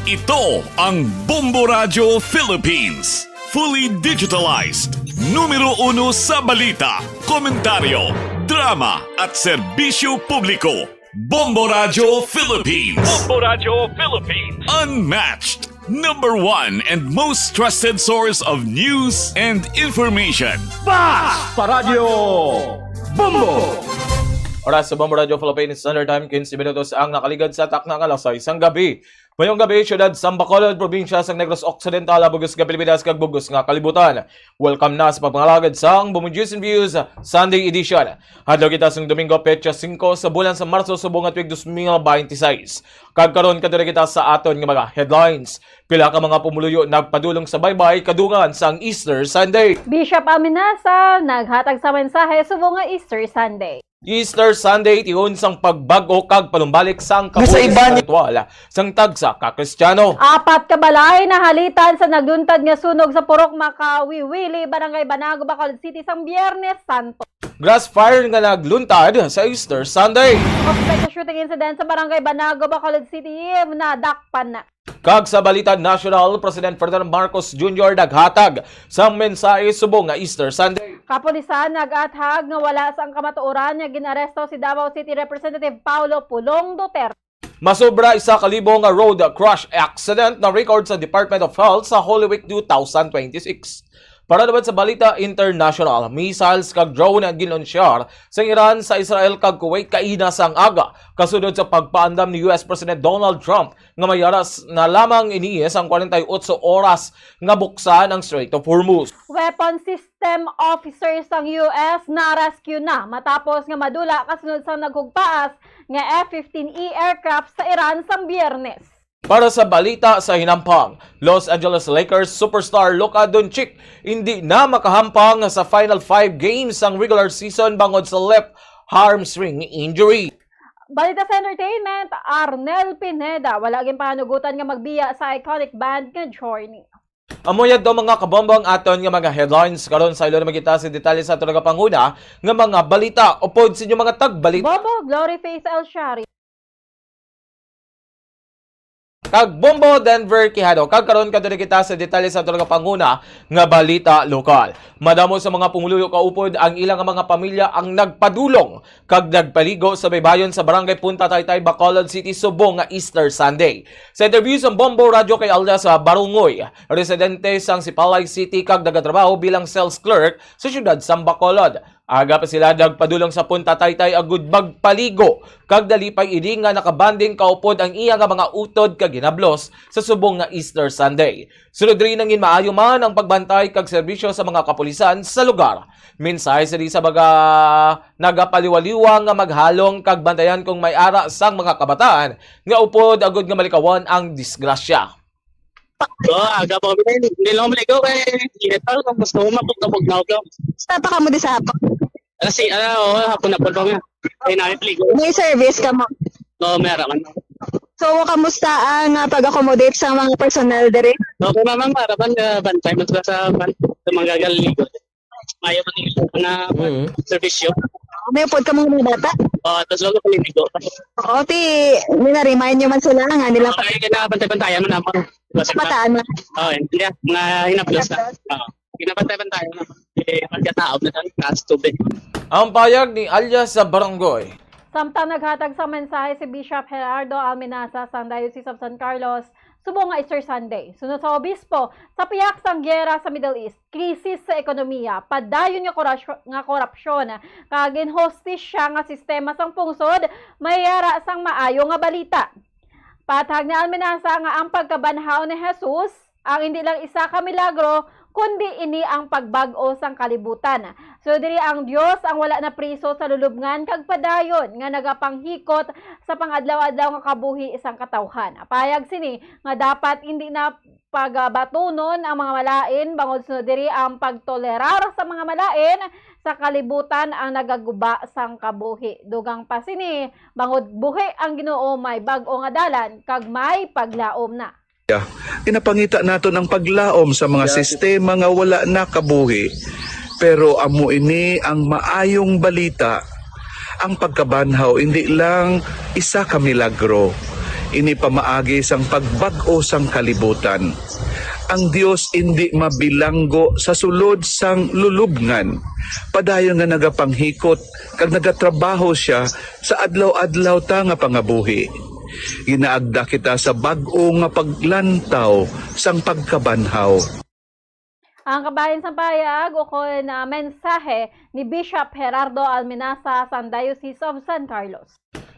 S4: Ito ang Bombo Radio Philippines. Fully digitalized. Numero 1 sa balita, komentaryo, drama at serbisyo publiko. Bombo Radio Philippines.
S5: Bombo Radio Philippines.
S4: Unmatched. Number 1 and most trusted source of news and information.
S5: Sa Radyo Bombo.
S3: Oras sa Bombo Radio Philippines Standard Time, 15 minutos ang nakaligad sa takna ng alas 6 ang gabi. Mayong gabi, syudad sa Bacolod, probinsya sa Negros Occidental, Bugos nga Pilipinas, kag Bugos nga Kalibutan. Welcome na sa pagpangalagad sa Bombo News and Views Sunday Edition. Hadlaw kita sa Domingo, petsa 5 sa bulan sa Marso subong nga tuig 2026. Kag karon kadire kita sa aton nga mga headlines. Pila ka mga pumuluyo nagpadulong sa baybay kadungan sang Easter Sunday.
S6: Bishop Aminasa naghatag sa mensahe subong nga Easter Sunday.
S3: Easter Sunday tihon sang pagbago kag panumbalik sang kabuhi spiritual sang tagsa ka Kristiyano.
S6: 4 ka balay na halitan sa nagluntad nga sunog sa Purok Makawiwili, Barangay Banago, Bacolod City sang Biyernes Santo.
S3: Grass fire nga nagluntad sa Easter Sunday.
S6: Ospek sa shooting incident sa Barangay Banago, Bacolod City, nadakpan na.
S3: Kag sa balita national, President Ferdinand Marcos Jr. naghatag sa mensahe subong nga Easter Sunday.
S6: Kapulisan nagathag nga wala sang kamatuoran nga ginaresto si Davao City Representative Paulo Pulong Duterte.
S3: Masobra 1,000 nga road crash accident na record sa Department of Health sa Holy Week 2026. Para naman sa balita international, missiles kag drone ang ginonsyar sa Iran sa Israel kag Kuwait kaina sang aga kasunod sa pagpaandam ni US President Donald Trump nga mayaras na lamang iniis ang 48 oras nga buksan ang Strait of Hormuz.
S6: Weapon system officers ng US na-rescue na matapos nga madula kasunod sa naghugpaas nga F-15E aircraft sa Iran sang Biyernes.
S3: Para sa balita sa hinampang, Los Angeles Lakers superstar Luka Doncic hindi na makahampang sa final 5 games ng regular season bangod sa left hamstring injury.
S21: Balita sa entertainment, Arnel Pineda, wala ging panugutan nga magbiya sa iconic band nga Journey.
S3: Amoyad daw mga kabombang aton nga mga headlines karon sa ilo na magita sa detalye sa aton nga panguna nga mga balita upod sa inyo mga tagbalita.
S21: Bobo, Glory Face El Shari.
S3: Kag Bombo Denver Quijano, kag karon kadto kita sa detalye sa aton nga panguna nga balita lokal. Madamo sa mga pumuluyo kaupod ang ilang mga pamilya ang nagpadulong kag nagpaligo sa baybayon sa barangay Punta Taytay, Bacolod City, Subo nga Easter Sunday. Sa interview sa Bombo Radio kay Alda sa Barungoy, residente sang Sipalay City kag nagatrabaho bilang sales clerk sa syudad sang Bacolod. Aga pa sila nagpadulong sa Punta Taytay agud magpaligo kag dalipay ini nga nakabanding kaupod ang iya nga mga utod kag ginablos sa subong nga Easter Sunday. Sunod rin ang maayo man ang pagbantay kag serbisyo sa mga kapulisan sa lugar. Minsay sa di sa baga nagapaliwaliwa nga maghalong kag bantayan kung may ara sang mga kabataan nga upod agud nga malikawan ang disgrasya.
S22: Aga pa kami hindi lang maligaw init pa kung gusto mo mapagtabog na ako.
S23: Tapa ka mo di sa hapon.
S22: Kasi hapon na po nga. Ay naipiligo.
S23: May service ka mo.
S22: Oo, meron man.
S23: So, kamusta ang pag-accommodate sa mga personnel dire?
S22: Okay, mama, maraban bantay mo sa mga gagaligo. Mayo man yung na servisyo.
S23: May upod ka mga bata?
S22: Oo, tapos lalo kalinigo.
S23: Oo, minaremind nyo man sila nga nila.
S22: Okay, kaya bantay-bantayan mo naman.
S23: Bataan mo?
S22: Oo, hindi mga hinaplos na. Oo, kinabantay-bantayan mo naman. Pagkataob na lang, kaas tubig.
S3: Ang payag ni Alya sa Barangay.
S21: Samtang naghatag sa mensahe si Bishop Gerardo Almenasa sa Diocese of San Carlos, subong nga Easter Sunday. Sunod sa obispo, sa piyak sang gyera sa Middle East, krisis sa ekonomiya, padayon nga korupsyon, kagin hostisya nga sistema sang pungsod, mayara sang maayo nga balita. Patag ni Almenasa nga ang pagkabanhaw ni Jesus, ang hindi lang isa ka milagro, kundi ini ang pagbag-o sang kalibutan. So diri ang Dios ang wala na priso sa lulubngan kag padayon nga nagapanghikot sa pangadlaw-adlaw nga kabuhi isang katawhan. Payag sini nga dapat hindi na pagbatunon ang mga malain bangod sunod diri ang pagtolerar sa mga malain sa kalibutan ang nagaguba sang kabuhi. Dugang pa sini bangod buhi ang Ginoo may bag-o nga dalan kag may paglaom na.
S24: Kinapangita nato ang paglaom sa mga sistema nga wala na kabuhi. Pero amo ini ang maayong balita. Ang pagkabanhaw hindi lang isa ka milagro. Ini pamaagi sang pagbag-o sang kalibutan. Ang Dios hindi mabilanggo sa sulod sang lulubngan. Padayon nga nagapanghikot kag nagatrabaho siya sa adlaw-adlaw ta nga pangabuhi. Ginaagda kita sa bag-o nga paglantaw sang pagkabanhaw.
S21: Ang kabayan sa payag ukol na mensahe ni Bishop Gerardo Almenasa sa Diocese of San Carlos.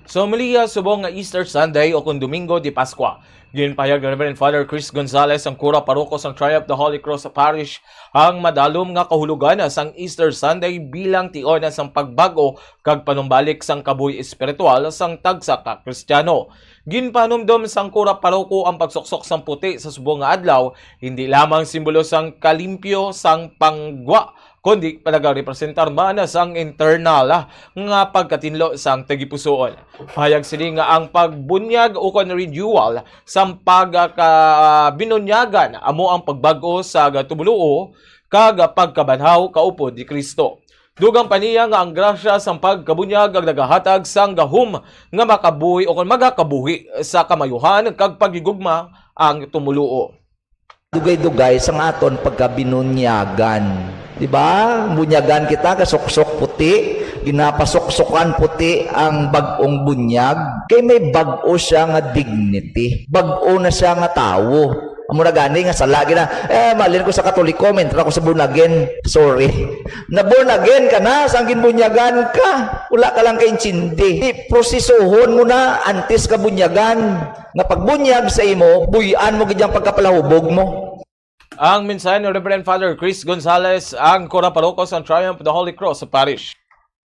S3: So maliya subong nga Easter Sunday o kung Domingo de Pascua. Ginpayag ni Reverend Father Chris Gonzalez ang kura paroko sang Triumph the Holy Cross Parish ang madalom nga kahulugan sang Easter Sunday bilang tion sang pagbago kag panumbalik sang kabuhi espiritual sang tagsa ka Kristiyano. Ginpanumdom sang kura paroko ang pagsuksok sang puti sa subong nga adlaw hindi lamang simbolo sang kalimpyo sang pangwa kundi palaga-representar man sang internal nga pagkatinlo sang tagipusoon. Payag sini nga ang pagbunyag o kon renewal sang pagkabinunyagan amo ang pagbago sa tumuluo kag pagkabanhaw kaupod ni Kristo. Dugang paniya nga ang grasya sang pagkabunyag ang nagahatag sang gahum nga makabuhi o kon magakabuhi sa kamayuhan kag pagigugma ang tumuluo.
S25: Dugay-dugay sang aton pagkabinunyagan. Diba? Bunyagan kita kasuksok puti, ginapasuksukan puti ang bagong bunyag. Kay may bago siya nga dignity. Bago na siya nga tao. Amo na gani nga salagi na, malin ko sa Katoliko, mentra ko sa born again. Sorry. Na born again ka na, sang ginbunyagan ka. Wala ka lang kay insindi. Prosesohon mo na, antes ka bunyagan. Nga pagbunyag sa imo, buyan mo gidyang pagkapalahubog mo.
S3: Ang mensahe ni Reverend Father Chris Gonzalez ang kura paroko sa Triumph the Holy Cross sa Parish.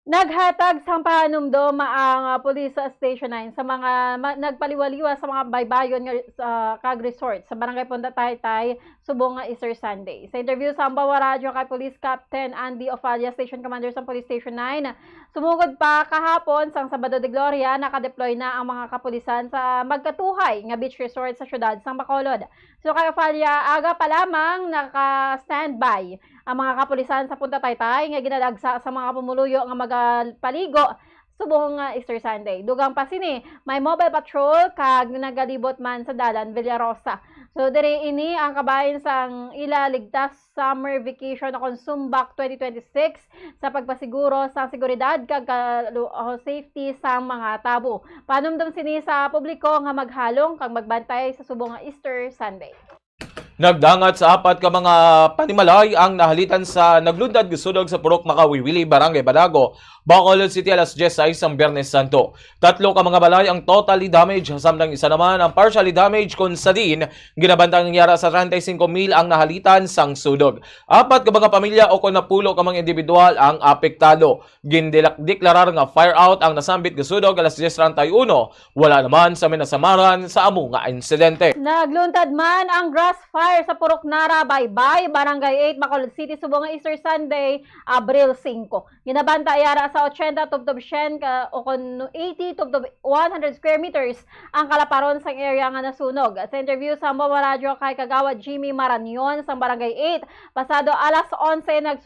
S21: Naghatag sang pahanumdum ang Police Station 9 sa mga nagpaliwaliwa sa mga baybayon nga kag resort sa Barangay Punta Taytay subong nga Easter Sunday. Sa interview sa Ambawa Radio kay Police Captain Andy Ofalia, Station Commander sa Police Station 9, sumugod pa kahapon sang Sabado de Gloria nakadeploy na ang mga kapulisan sa magkatuhay nga beach resort sa syudad sang Bacolod. So kay Ofalia, aga pa lamang naka-standby ang mga kapulisan sa Punta Taytay nga ginadagsa sa mga pumuluyo nga magpaligo subong Easter Sunday. Dugang pa sini, may mobile patrol kag nagalibot man sa dalan Villarosa. So diri ini ang kabahin sang ila ligtas summer vacation o Sumbak 2026 sa pagpasiguro sa seguridad kag safety sa mga tabo. Panumdum sini sa publiko nga maghalong kag magbantay sa subong Easter Sunday.
S3: Nagdangat sa apat ka mga panimalay ang nahalitan sa naglundad gusudog sa Purok Makawiwili, Barangay Balago, Bacolod City alas 10 ang Biyernes Santo. 3 ka mga balay ang totally damaged, samtang isa naman ang partially damaged kung sa din ginabantang nangyara sa 35,000 ang nahalitan sang sudog. 4 ka mga pamilya o kung napulo ka mga individual ang apektado. Gindeklarar nga fire out ang nasambit gusudog alas 10:31. Wala naman sa minasamaran sa amo nga insidente.
S21: Nagluntad man ang grass fire sa Purok Nara, Baybay, Barangay 8, Bacolod City, subong nga Easter Sunday, Abril 5. Ginabanta ayara sa 80 tubtob 100 o 80 tubtob 100 square meters ang kalaparon sa area nga nasunog. Sa interview sa Ambawa Radio kay Kagawad Jimmy Maranyon sa Barangay 8, pasado alas 11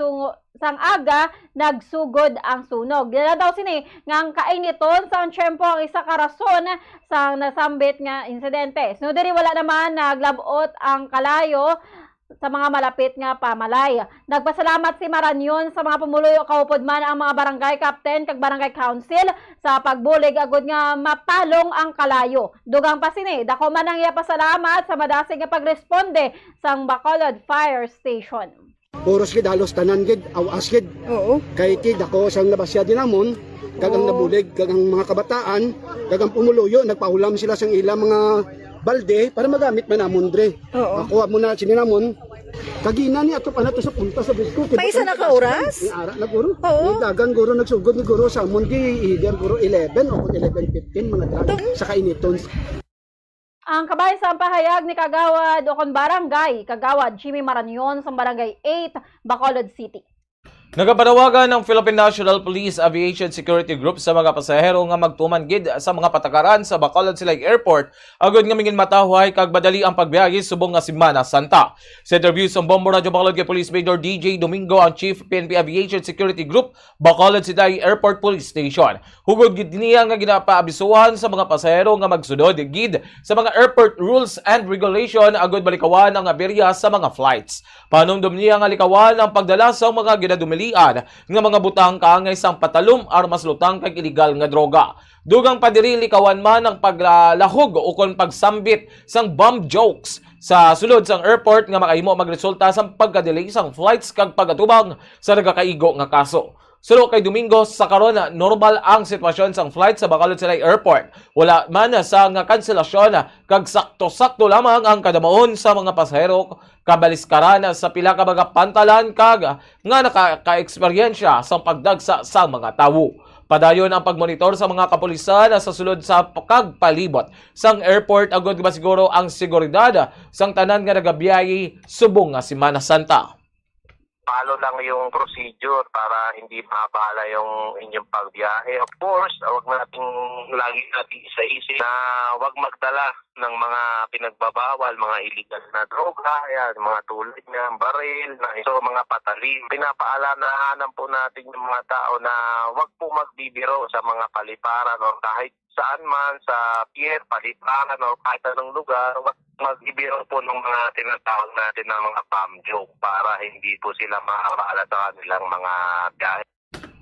S21: sang aga nagsugod ang sunog. Dila daw sini nga ang kainiton sa tiyempo ang isa ka rason sa nasambit nga insidente. So diri wala naman naglabot ang kalayo sa mga malapit nga pamalay. Nagpasalamat si Maranyon sa mga pumuluyo kaupod man ang mga barangay captain kag barangay council sa pagbulig agud nga mapalong ang kalayo. Dugang pa sini dako man ang iya pasalamat sa madasig nga pagresponde sang Bacolod Fire Station.
S1: Puros gid halos tanan gid awas gid. Oo. Kay ti dako sang nabasya dinamon kag ang nabulig kag ang mga kabataan kag ang pumuluyo nagpahulam sila sang ilang mga balde para magamit man namon dre. Oo. Ako mo na sininamon. Kagina ni ato pa nato sa punta sa Bisco.
S2: Paisa na ka oras?
S1: Ara na guro. Oo. Dagan guro nagsugod ni guro sa amon gi either guro 11 o 11:15 mga drag sa kainiton.
S21: Ang kabahin sa pahayag ni Kagawad o kon Barangay Kagawad Jimmy Maranyon sa Barangay 8, Bacolod City.
S3: Nagapanawagan ng Philippine National Police Aviation Security Group sa mga pasahero nga magtuman gid sa mga patakaran sa Bacolod Silay Airport agud nga mingin matahuay kag madali ang pagbiyahe subong nga Semana Santa. Sa interview sa Bombo Radio Bacolod kay Police Major DJ Domingo ang Chief PNP Aviation Security Group Bacolod Silay Airport Police Station. Hugod gid niya nga ginapaabisuhan sa mga pasahero nga magsudod gid sa mga airport rules and regulation agud balikawan ang aberya sa mga flights. Panumdum niya nga likawan ang pagdala sa mga ginadumili nga mga butang kaangay sang patalom armas lutang kag illegal nga droga. Dugang padiri likawan man ang paglalahog o kon pagsambit sang bomb jokes sa sulod sang airport nga makahimo magresulta sang pagkadelay sang flights kag pagatubang sa nagakaigo nga kaso. Sulo kay Domingo sa karon normal ang sitwasyon sang flight sa Bacolod Silay Airport. Wala man sa nga kanselasyon kag sakto-sakto lamang ang kadamaon sa mga pasahero kabaliskaran sa pila ka mga pantalan kag nga nakaka-eksperyensya sa pagdagsa sa mga tawo. Padayon ang pagmonitor sa mga kapulisan sa sulod sa pagpalibot sang airport agud masiguro ang seguridad sang tanan nga nagabiyahe subong nga Semana Santa.
S7: Follow lang yung procedure para hindi mahabala yung inyong pagbiyahe. Of course, wag nating lagi natin isa-isip na wag magdala ng mga pinagbabawal, mga illegal na droga, yan, mga tulad ng baril, so mga patalim. Pinapaalanahan po natin yung mga tao na wag po magbibiro sa mga paliparan o kahit saan man, sa pier, paliparan o kahit anong lugar, wag mag-ibiro po ng mga tinatawag natin na mga bomb joke para hindi po sila maabala sa kanilang mga biyahe.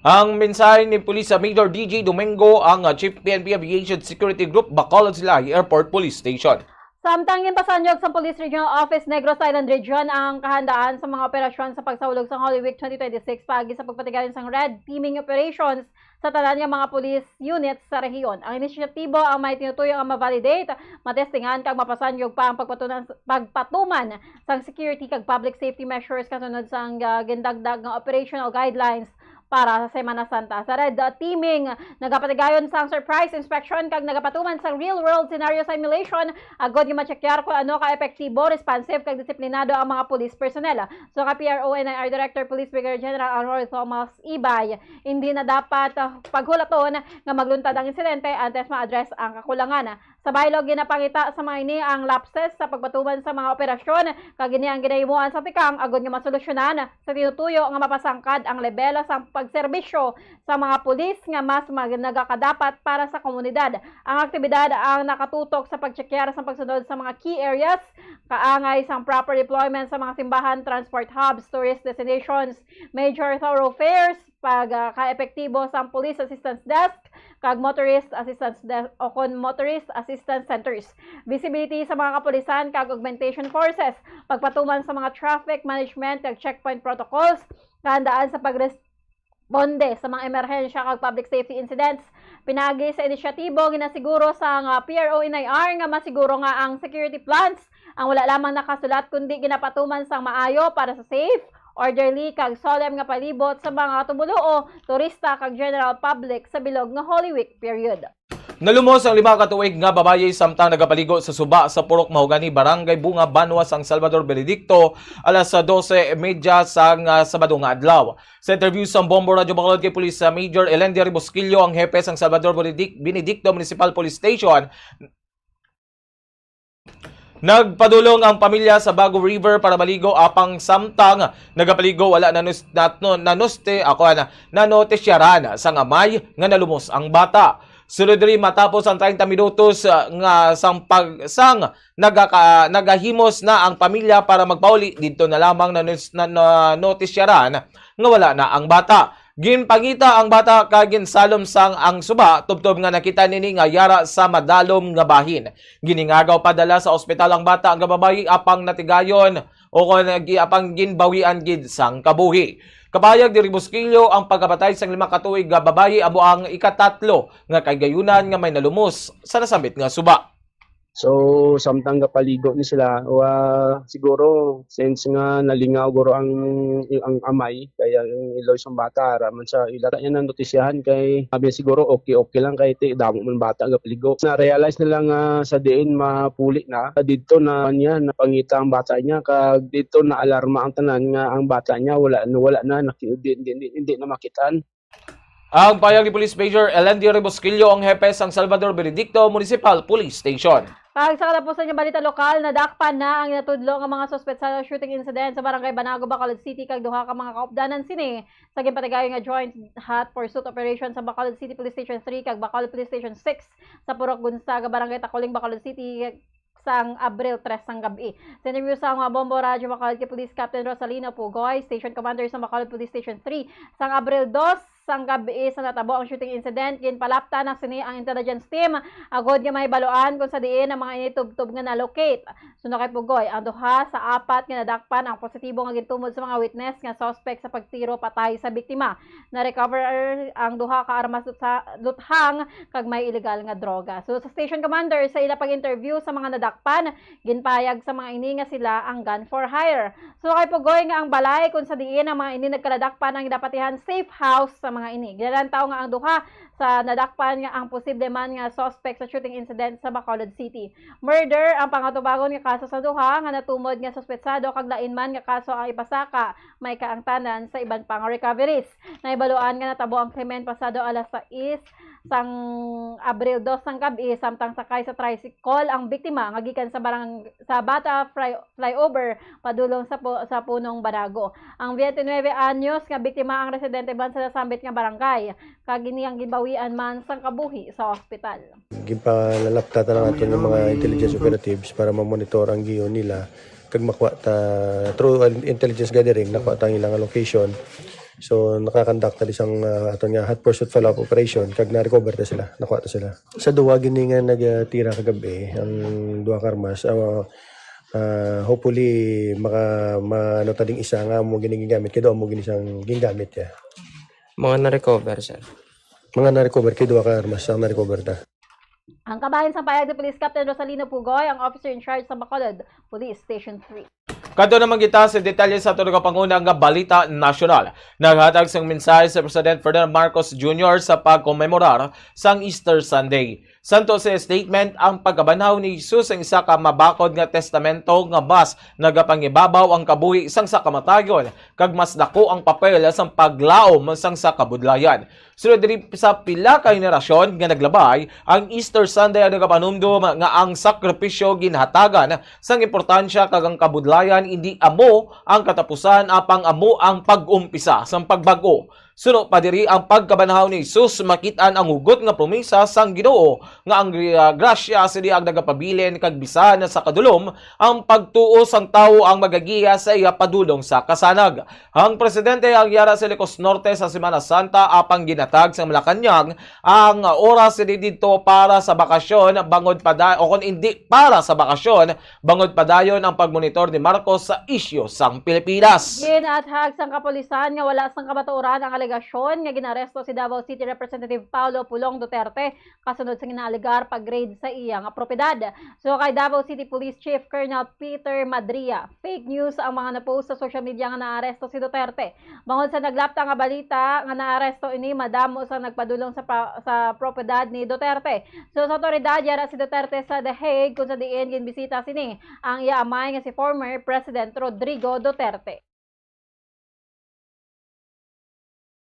S3: Ang mensahe ni Police Major DJ Domingo ang Chief PNP Aviation Security Group Bacolod Silay Airport Police Station.
S21: Samtang ginpasanyog sa Police Regional Office Negros Island Region ang kahandaan sa mga operasyon sa pagsahulog sa Holy Week 2026 pagi sa pagpatigayon sa red teaming operations sa tanan ng mga police units sa rehiyon. Ang inisyatibo ang may tinutuyong ang ma-validate, matestingan kag mapasanyog pa ang pagpatuman sa security kag public safety measures kasunod sa gindagdag nga operational guidelines para sa Semana Santa. Sa red teaming, nagapatigayon sang surprise inspection kag nagapatuman sang real-world scenario simulation agod nga ma-checkar kung ano ka-epektibo, responsive kag disiplinado ang mga police personnel. So ka PRO-NIR Director Police Brigadier General Anwar Thomas Ibay, hindi na dapat paghulaton nga magluntad ang insidente antes ma-address ang kakulangan. Sa baylog ginapangita sa mga ini ang lapses sa pagpatuman sa mga operasyon kag ini ang ginahimuan sa tikang agod nga masolusyonan sa tinutuyo nga mapasangkad ang lebelo sa pagserbisyo sa mga pulis nga mas nagakadapat para sa komunidad. Ang aktibidad ang nakatutok sa pagtsekyar sa pagsunod sa mga key areas, kaangay sang proper deployment sa mga simbahan, transport hubs, tourist destinations, major thoroughfares, pagka-epektibo sa police assistance desk, kag motorist assistance desk o kon motorist assistance centers. Visibility sa mga kapulisan kag augmentation forces, pagpatuman sa mga traffic management kag checkpoint protocols, kahandaan sa pagresponde sa mga emerhensya kag public safety incidents. Pinagi sa inisyatibo ginasiguro sa PRO-NIR nga masiguro nga ang security plans ang wala lamang nakasulat kundi ginapatuman sang maayo para sa safe, orderly kag solemn nga palibot sa mga tumuluo, turista kag general public sa bilog nga Holy Week period.
S3: Nalumos ang 5 katuig nga babaye samtang nagapaligo sa suba sa Purok Mahogani, Barangay Bunga, Banwa, San Salvador, Benedicto, alas 12:30 sang Sabado nga adlaw. Sa interview sa Bombo Radio Bacolod kay Police Major Elendia Ribosquillo, ang hepe sang Salvador Benedicto Municipal Police Station, nagpadulong ang pamilya sa Bago River para maligo apang samtang nagapaligo wala nanotisyaran sa ngamay nga nalumos ang bata. Sunod rin matapos ang 30 minutos nga nagahimos na ang pamilya para magpauli dito na lamang notisyaran nga wala na ang bata. Ginpangita ang bata kag ginsalom sang ang suba tubtob nga nakita nini nga yara sa madalom nga bahin. Giningagaw padala sa ospital ang bata ang babayi apang natigayon o apang ginbawian gid sang kabuhi. Kabayag ni Ribosquillo ang pagkapatay sang 5 katuig nga babayi abo ang ikatatlo nga kagayunan nga may nalumos sa nasambit nga suba.
S2: So, samtang kapaligo ni sila, siguro, since nga nalingaw guro ang amay, kaya yung iloy sa bata, raman sa ilata niya ng notisyahan, kay sabi siguro, okay lang, kay damo man bata kapaligo. Na-realize nila nga sa diin mapuli na, dito na niya, napangita ang bata niya, kag dito na alarma ang tanan nga ang bata niya, wala na, hindi na makitaan.
S3: Ang payag ni Police Major Elendia Ribosquillo ang hepe sang Salvador Benedicto Municipal Police Station.
S21: Pag sa katapusan niya balita lokal, nadakpan na ang natudlo ng mga suspect sa shooting incident sa Barangay Banago, Bacolod City kag duha ka mga kaupdanan sini sa ginpatigayon nga joint hot pursuit operation sa Bacolod City Police Station 3 kag Bacolod Police Station 6 sa Purok Gonzaga, Barangay Tacoling, Bacolod City sang Abril 3 sang gabi. Sa interview sa mga Bombo Radio Bacolod kay Police Captain Rosalina Pugoy, Station Commander sa Bacolod Police Station 3, sang Abril 2 sang gabi sa natabo ang shooting incident, ginpalapta na sini ang intelligence team agod nga may baluan kung sa diin ang mga initubtob nga na-locate. Suno kay Pugoy, ang duha sa 4 nga nadakpan ang positibo nga gintumod sa mga witness nga suspect sa pagtiro patay sa biktima. Na-recover ang duha ka armas luthang kag may illegal nga droga. So sa Station Commander sa ila pag-interview sa mga nadakpan, ginpayag sa mga ini nga sila ang gun for hire. So kay Pugoy nga ang balay kung sa diin ang mga ini nagkaladakpan ang dapatihan safe house sa mga ini. Ginalantaw nga ang duha sa nadakpan nga ang posible man nga suspect sa shooting incident sa Bacolod City. Murder ang pangatubagon nga kaso sa duha nga natumod nga suspetsado kag lain man nga kaso ang ipasaka may kaangtanan sa iban pang recoveries. Naibaluan nga natabo ang krimen pasado alas 6 sang Abril 2 sang gabi samtang sakay sa tricycle ang biktima nga gikan sa Bata flyover padulong sa punong Banago. Ang 29 anyos nga biktima ang residente ban sa nasambit nga barangay kag ini ang gibawian man sang kabuhi sa ospital.
S12: Gimpalalapta ta nato ng mga intelligence operatives para ma-monitor ang giyon nila kag makuha ta through intelligence gathering nakuha ta ang ilang location. So nakakandak ta isang aton nga hot pursuit follow-up operation kag na-recover ta sila, nakuha ta sila. Sa duwa gini nga nagtira kagabi ang duha ka armas, hopefully ano ta ding isa nga mo ginigamit kay do mo gini siyang gingamit ya.
S13: Mga na-recover sir.
S12: Mga na-recover kay duha ka armas ang na-recover ta.
S21: Ang kabahin sa payag ni Police Captain Rosalino Pugoy, ang officer in charge sa Bacolod Police Station 3.
S3: Kadto naman kita sa detalye sa tulog pangunang nga balita nasyonal. Naghatag sang mensahe sa President Ferdinand Marcos Jr. sa pagkomemorar sang Easter Sunday. Santo sa statement ang pagkabanhaw ni Jesus ang isa ka mabakod nga testamento nga mas nagapangibabaw ang kabuhi sang sa kamatayon kag mas dako ang papel sang paglaom sang sa kabudlayan. Sunod diri sa pila ka henerasyon nga naglabay, ang Easter Sunday ang nagapanumdum nga ang sakripisyo ginhatagan sang importansya kag ang kabudlayan hindi amo ang katapusan apang amo ang pag-umpisa sang pagbago. Suno pa diri ang pagkabanhaw ni Jesus makitaan ang hugot nga promesa sang Ginoo nga ang grasya sini ang nagapabilin kag bisan sa kadulom ang pagtuo sang tawo ang magagiya sa iya padulong sa kasanag. Ang presidente ang yara sa Ilocos Norte sa Semana Santa apang ginatag sa Malacañang ang oras sini didto para sa bakasyon bangod padayon o kun hindi para sa bakasyon bangod padayon ang pagmonitor ni Marcos sa isyu sang Pilipinas.
S21: Ginathag sang kapulisan nga wala sang kabaturan ang alegasyon nga ginaresto si Davao City Representative Paulo Pulong Duterte kasunod sa ginaalegar pag-raid sa iya nga propiedad. So kay Davao City Police Chief Colonel Peter Madria, fake news ang mga na-post sa social media nga naaresto si Duterte. Bangod sa naglapta nga balita nga naaresto ini madamo sa nagpadulong sa propiedad ni Duterte. So sa otoridad yara si Duterte sa The Hague kung sa diin ginbisita sini ang iya amay nga si former President Rodrigo Duterte.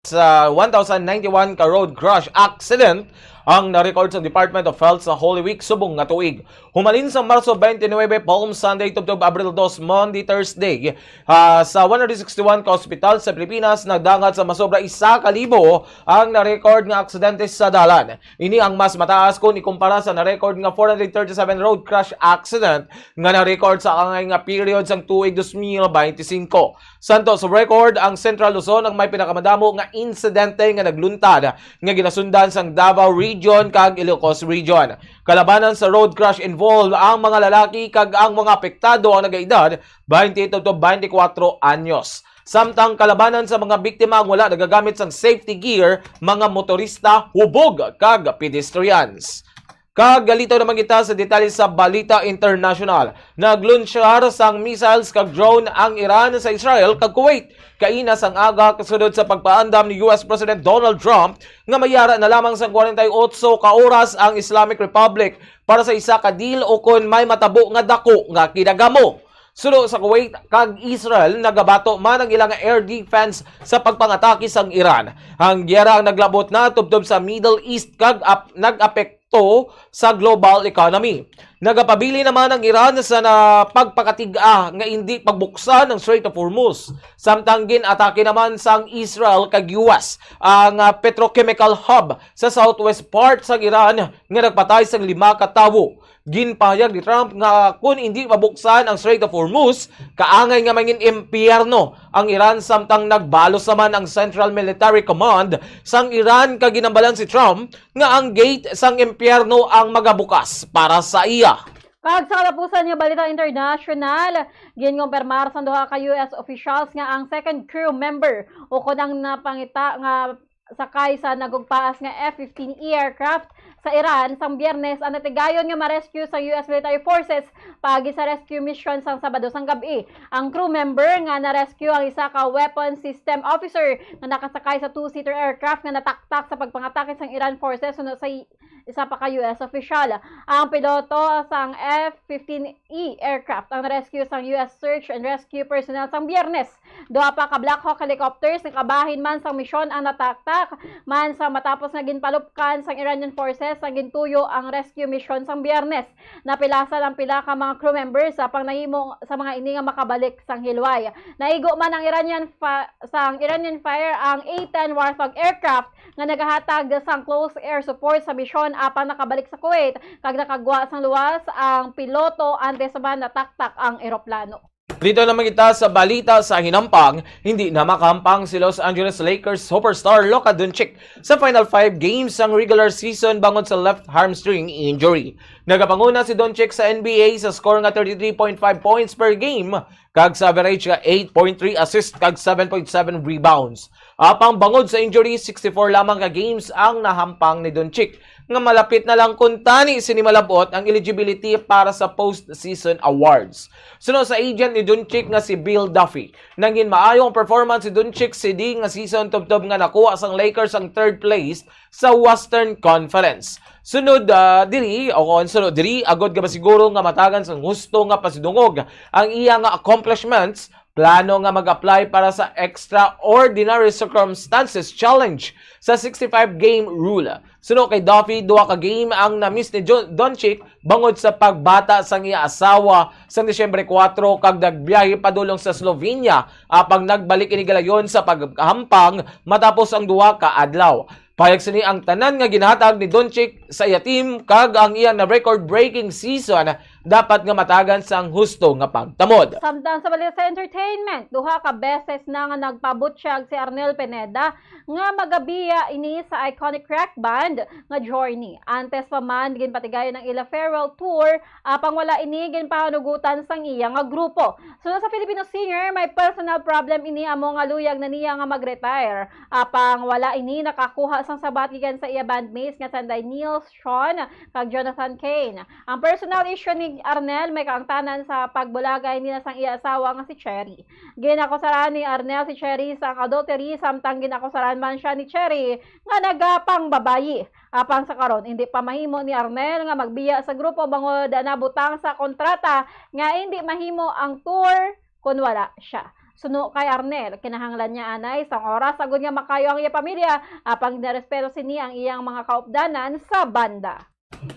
S3: Sa 1091 ka road crash accident ang na-record sa Department of Health sa Holy Week subong nga tuig. Humalin sa Marso 29, Palm Sunday, tubtob Abril 2, Monday, Thursday. Sa 161 ka ospital sa Pilipinas, nagdangat sa masobra 1,000 ang na-record nga aksidente sa dalan. Ini ang mas mataas kung ikumpara sa na-record nga 437 road crash accident nga na-record sa angay nga period sang tuig 2025. Santo sa record, ang Central Luzon ang may pinakamadamo nga insidente nga nagluntad nga ginasundan sang Davao Region kag Ilocos Region. Kalabanan sa road crash involved ang mga lalaki kag ang mga apektado ang nagaedad 28 to 24 anyos. Samtang kalabanan sa mga biktima ang wala nagagamit sang safety gear, mga motorista, hubog kag pedestrians. Kagalito naman kita sa detalye sa balita international. Naglunsyar sang missiles kag drone ang Iran sa Israel kag Kuwait. Kaina sang aga kasunod sa pagpaandam ni US President Donald Trump nga mayara na lamang sang 48 ka oras ang Islamic Republic para sa isa ka deal o kun may matabo nga dako nga kinagamo. Sulo sa Kuwait kag Israel nagabato man ang ilang air defense sa pagpangatake sang Iran. Ang giyera ang naglabot na tubtob sa Middle East kag nag-apekto sa global economy. Nagapabili naman ang Iran sa pagpakatiga nga hindi pagbuksan ng Strait of Hormuz. Samtang ginatake naman sang Israel kag US ang petrochemical hub sa southwest part sa Iran nga nagpatay sang 5 ka tawo. Ginpahayag ni Trump nga kung hindi mabuksan ang Strait of Hormuz, kaangay nga mangin impyerno ang Iran samtang nagbalos naman ang Central Military Command sang Iran kag ginambalan si Trump nga ang gate sang impyerno ang magabukas para sa iya.
S21: Kag sa katapusan nga balita international, ginkumpirmar sa duha ka US officials nga ang second crew member o kunang napangita nga sakay sa nagugpaas nga F-15E aircraft sa Iran sang Biyernes ang natigayon nga ma-rescue sa US military forces pagi sa rescue mission sang Sabado sang gabi. Ang crew member nga na-rescue ang isa ka weapon system officer na nakasakay sa two-seater aircraft nga nataktak sa pagpangatake sang Iran forces sunod sa isa pa ka US official. Ang piloto sang F-15E aircraft ang rescue sang US search and rescue personnel sang Biyernes. Duha pa ka Black Hawk helicopters na kabahin man sang misyon ang nataktak man sa matapos nga ginpalupkan sang Iranian forces ang gintuyo ang rescue mission sang Biyernes. Napilasan ang pila ka mga crew members sa pangnahimo sa mga ini nga makabalik sang hilway. Naigo man ang Iranian fire ang A-10 Warthog aircraft nga nagahatag sang close air support sa misyon apan nakabalik sa Kuwait kag nakagwa sang luwas ang piloto antes sa nataktak ang eroplano.
S3: Dito naman kita sa balita sa hinampang, hindi na makahampang si Los Angeles Lakers superstar Luka Doncic sa final 5 games ng regular season bangod sa left hamstring injury. Nagapanguna si Doncic sa NBA sa score nga 33.5 points per game, kag sa average nga 8.3 assist kag 7.7 rebounds. Apang bangod sa injury, 64 lamang ka games ang nahampang ni Doncic. nga malapit na lang kuntani sinimalabot ang eligibility para sa postseason awards. Sunod sa agent ni Doncic nga si Bill Duffy, nangin maayo ang performance si Doncic CD nga season tubtob nga nakuha sang Lakers ang third place sa Western Conference. Sunod diri agod ka ba siguro nga matagan sang husto nga pasidungog ang iya nga accomplishments. Plano nga mag-apply para sa Extraordinary Circumstances Challenge sa 65-game rule. Sunod kay Duffy, 2 ka game ang na-miss ni Doncic bangod sa pagbata sang iya asawa sa Disyembre 4 kag nagbiyahe padulong sa Slovenia apang nagbalik ini galayon sa paghampang matapos ang 2 ka adlaw. Payag sini ang tanan nga ginhatag ni Doncic sa iya team kag ang iya na record-breaking season dapat nga matagan sang husto nga pagtamod.
S21: Samtang sa balita sa entertainment, 2 ka beses na nga nagpabutsyag si Arnel Pineda nga magabiya ini sa iconic rock band nga Journey. Antes pa man ginpatigayon ng ila farewell tour apang wala ini ginpahanugutan sang iya nga grupo. Sunod sa Filipino singer, may personal problem ini amo nga luyag na niya nga mag-retire apang wala ini nakakuha sang sabat gikan sa iya bandmates nga sanday Neil Sean kag Jonathan Kane. Ang personal issue ni Arnel may kaangtanan sa pagbulagay nila sang iya asawa nga si Cherry. Ginakusaran ni Arnel si Cherry sang adultery samtang ginakusaran man siya ni Cherry nga nagapang babayi. Apang sa karon hindi pa mahimo ni Arnel nga magbiya sa grupo bangod nabutang sa kontrata nga hindi mahimo ang tour kun wala siya. Suno kay Arnel, kinahanglan niya anay isang oras agud nga makayo ang iya pamilya apang nirespeto sini ang iyang mga kaupdanan sa banda.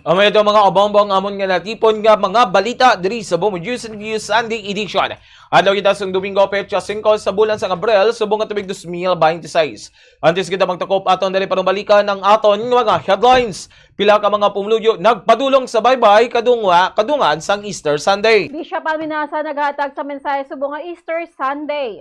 S3: May ito mga kabombong amon nga natipon nga mga balita diri sa Bombo News and Views Sunday Edition. Adlaw kita sang Domingo Petsa 5 sa bulan sang Abril subong nga tubig 2026. Antes kita magtakop aton dali panubalikan ng aton mga headlines. Pila ka mga pumuluyo nagpadulong sa baybay kadungan sang Easter Sunday.
S21: Bishop Alminasa naghatag sa mensahe subong nga Easter Sunday.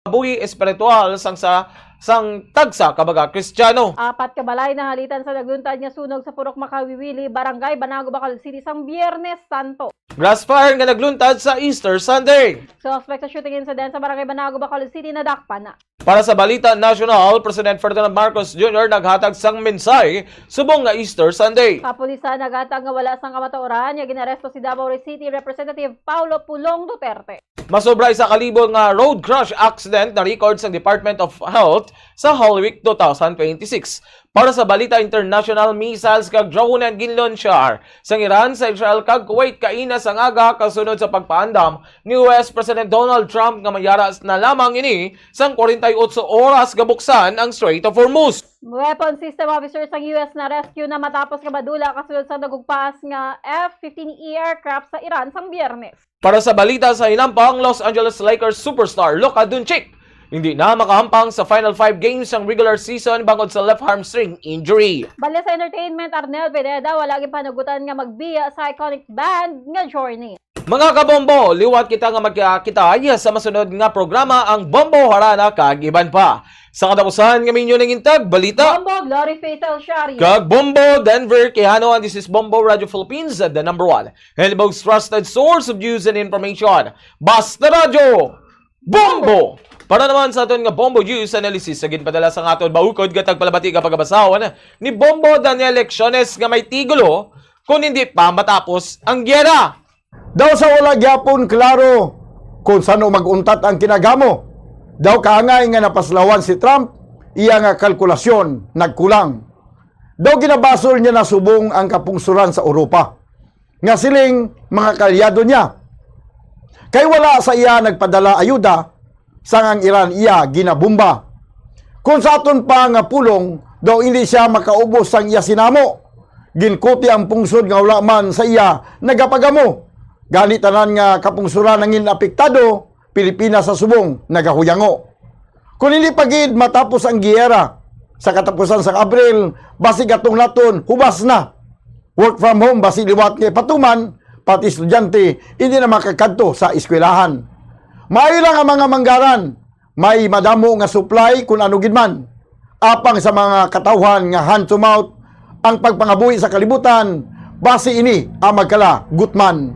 S3: Buhi espiritual sang tagsa kabaga Kristiyano.
S21: 4 ka balay na halitan sa nagluntad nga sunog sa Purok Makawiwili, Barangay Banago, Bacal City sang Biyernes Santo.
S3: Grass fire nga nagluntad sa Easter Sunday.
S21: Suspect sa shooting incident sa Barangay Banago, Bacal City nadakpan na.
S3: Para sa Balita National, President Ferdinand Marcos Jr. naghatag sang mensahe subong nga Easter Sunday.
S21: Kapulisan naghatag nga wala sang kamatuoran nga ginaresto si Davao City Representative Paulo Pulong Duterte.
S3: Masobra sa kalibo nga road crash accident na record sa Department of Health sa Holy Week 2026. Para sa Balita International, missiles kag drone ginlonsyar sang Iran sa Israel kag Kuwait kaina sang aga kasunod sa pagpaandam ni US President Donald Trump nga mayaras na lamang ini sang 48 oras gabuksan ang Strait of Hormuz.
S21: Weapon System Officers ng US na rescue na matapos nga badula kasunod sa nagugpaas nga F-15E aircraft sa Iran sang Biyernes.
S3: Para sa balita sa hinampang, Los Angeles Lakers superstar Luka Doncic hindi na makahampang sa final 5 games ng regular season bangod sa left hamstring injury.
S21: Bali sa entertainment, Arnel Pineda wala gyud panagutan nga magbiya sa iconic band nga Journey.
S3: Mga kabombo, liwat kita nga magkakita sa masunod nga programa ang Bombo Harana kag iban pa. Sa katapusan nga minyo ng intag balita.
S21: Bombo Glory Fatal Sharia.
S3: Kag Bombo Denver Quijano, and this is Bombo Radio Philippines, the number 1 and most trusted source of news and information. Basta Radio Bombo! Para naman sa aton nga Bombo News Analysis sa ginpadala sa aton baukod gatag palabati ka pagabasawan ni Bombo Daniel Lecciones nga may tigulo kung hindi pa matapos ang gyera.
S16: Daw sa wala gyapon klaro kung sano maguntat ang kinagamo. Daw kaangay nga napaslawan si Trump, iya nga kalkulasyon nagkulang. Daw ginabasol niya na subong ang kapungsuran sa Europa. Nga siling mga kalyado niya. Kay wala sa iya nagpadala ayuda, sang ang Iran iya ginabumba. Kung sa aton pa nga pulong, daw hindi siya makaubos sang iya sinamo. Ginkuti ang pungsod nga wala man sa iya nagapagamo. Ganitanan nga kapungsuran nangin apektado, Pilipinas sa subong nagahuyango. Kung hindi pagid matapos ang giyera, sa katapusan sa Abril, basig atong laton, hubas na. Work from home, basig liwat nga patuman, pati estudyante, hindi na makakadto sa eskwelahan. Maayo lang ang mga manggaran, may madamo nga supply kung ano gidman. Apang sa mga katawhan nga hand to mouth, ang pagpangabuhi sa kalibutan, base ini ang magkala gutman.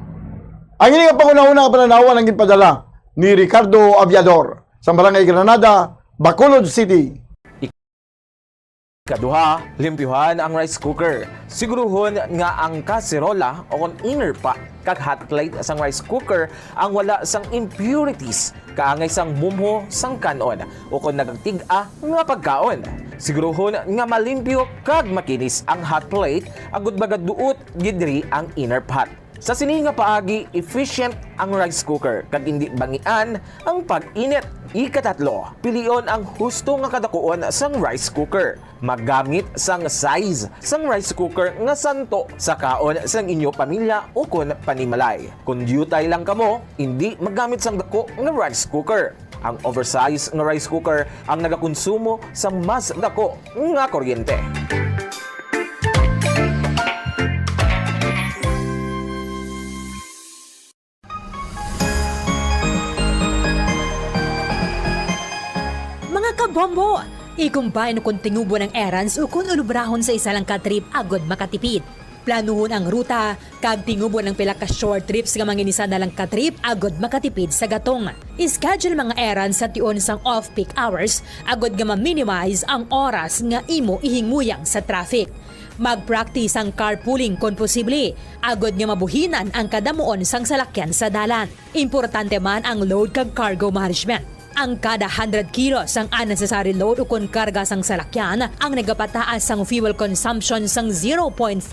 S16: Ang ini nga pangunahuna nga pananawan ang ginpadala ni Ricardo Aviador sa Barangay Granada, Bacolod City.
S3: Ikaduha, limpyuhan ang rice cooker. Siguruhon nga ang kaserola o kung inner pot kag hot plate sang rice cooker ang wala sang impurities kaangay sang mumho sang kanon o kung nagagtig-a nga pagkaon. Siguruhon nga malimpyo kag makinis ang hot plate agud magaduot gidri ang inner pot. Sa sini nga paagi, efficient ang rice cooker kag hindi bangian ang pag-init. Ikatatlo, pilion ang husto nga kadakuon sang rice cooker. Magamit sang size sang rice cooker nga santo sa kaon sang inyo pamilya o kun panimalay. Kung dutay lang kamo, hindi magamit sang dako nga rice cooker. Ang oversized nga rice cooker ang nagakonsumo sang mas dako nga kuryente.
S6: Kabombo! Ikumbay no kung tingubo ng errands o kung ulubrahon sa isa lang ka-trip agod makatipid. Planuhon ang ruta, kag tingubo ng pila ka short trips nga manginisa na lang ka-trip agod makatipid sa gatong. Schedule mga errands sa tion sang off-peak hours agod nga ma-minimize ang oras nga imo ihingmuyang sa traffic. Mag-practice ang carpooling kung posible, agod nga mabuhinan ang kadamuon sang salakyan sa dalan. Importante man ang load kag cargo management. Ang kada 100 kilos ang unnecessary load o kung karga sang salakyan ang nagapataas sang fuel consumption sang 0.5%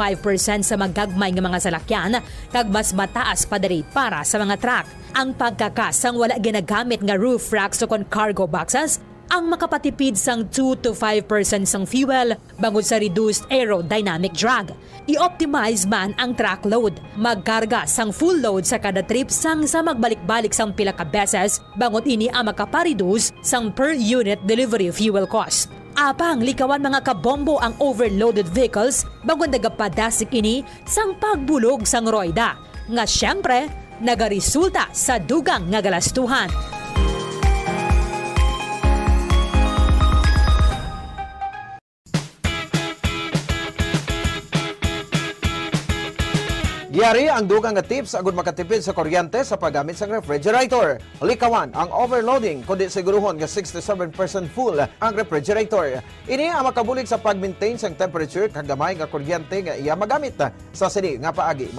S6: sa magagmay nga mga salakyan kag mas mataas pa diri para sa mga truck. Ang pagkakas sang wala ginagamit nga roof racks o kung cargo boxes ang makapatipid sang 2 to 5% sang fuel bangod sa reduced aerodynamic drag. I-optimize man ang truck load. Magkarga sang full load sa kada trip sang sa magbalik-balik sang pila ka beses bangod ini ang makapareduce sang per unit delivery fuel cost. Apang likawan mga kabombo ang overloaded vehicles bangod nagapadasik ini sang pagbulog sang roida nga syempre nagaresulta sa dugang nga galastuhan.
S14: Giyari ang dugang nga tips agud makatipid sa kuryente sa paggamit sa refrigerator. Likawan ang overloading kundi siguruhon nga 67% full ang refrigerator. Ini ang makabulig sa pag-maintain sang temperature kag gamay nga kuryente nga iya magamit sa sini nga paagi.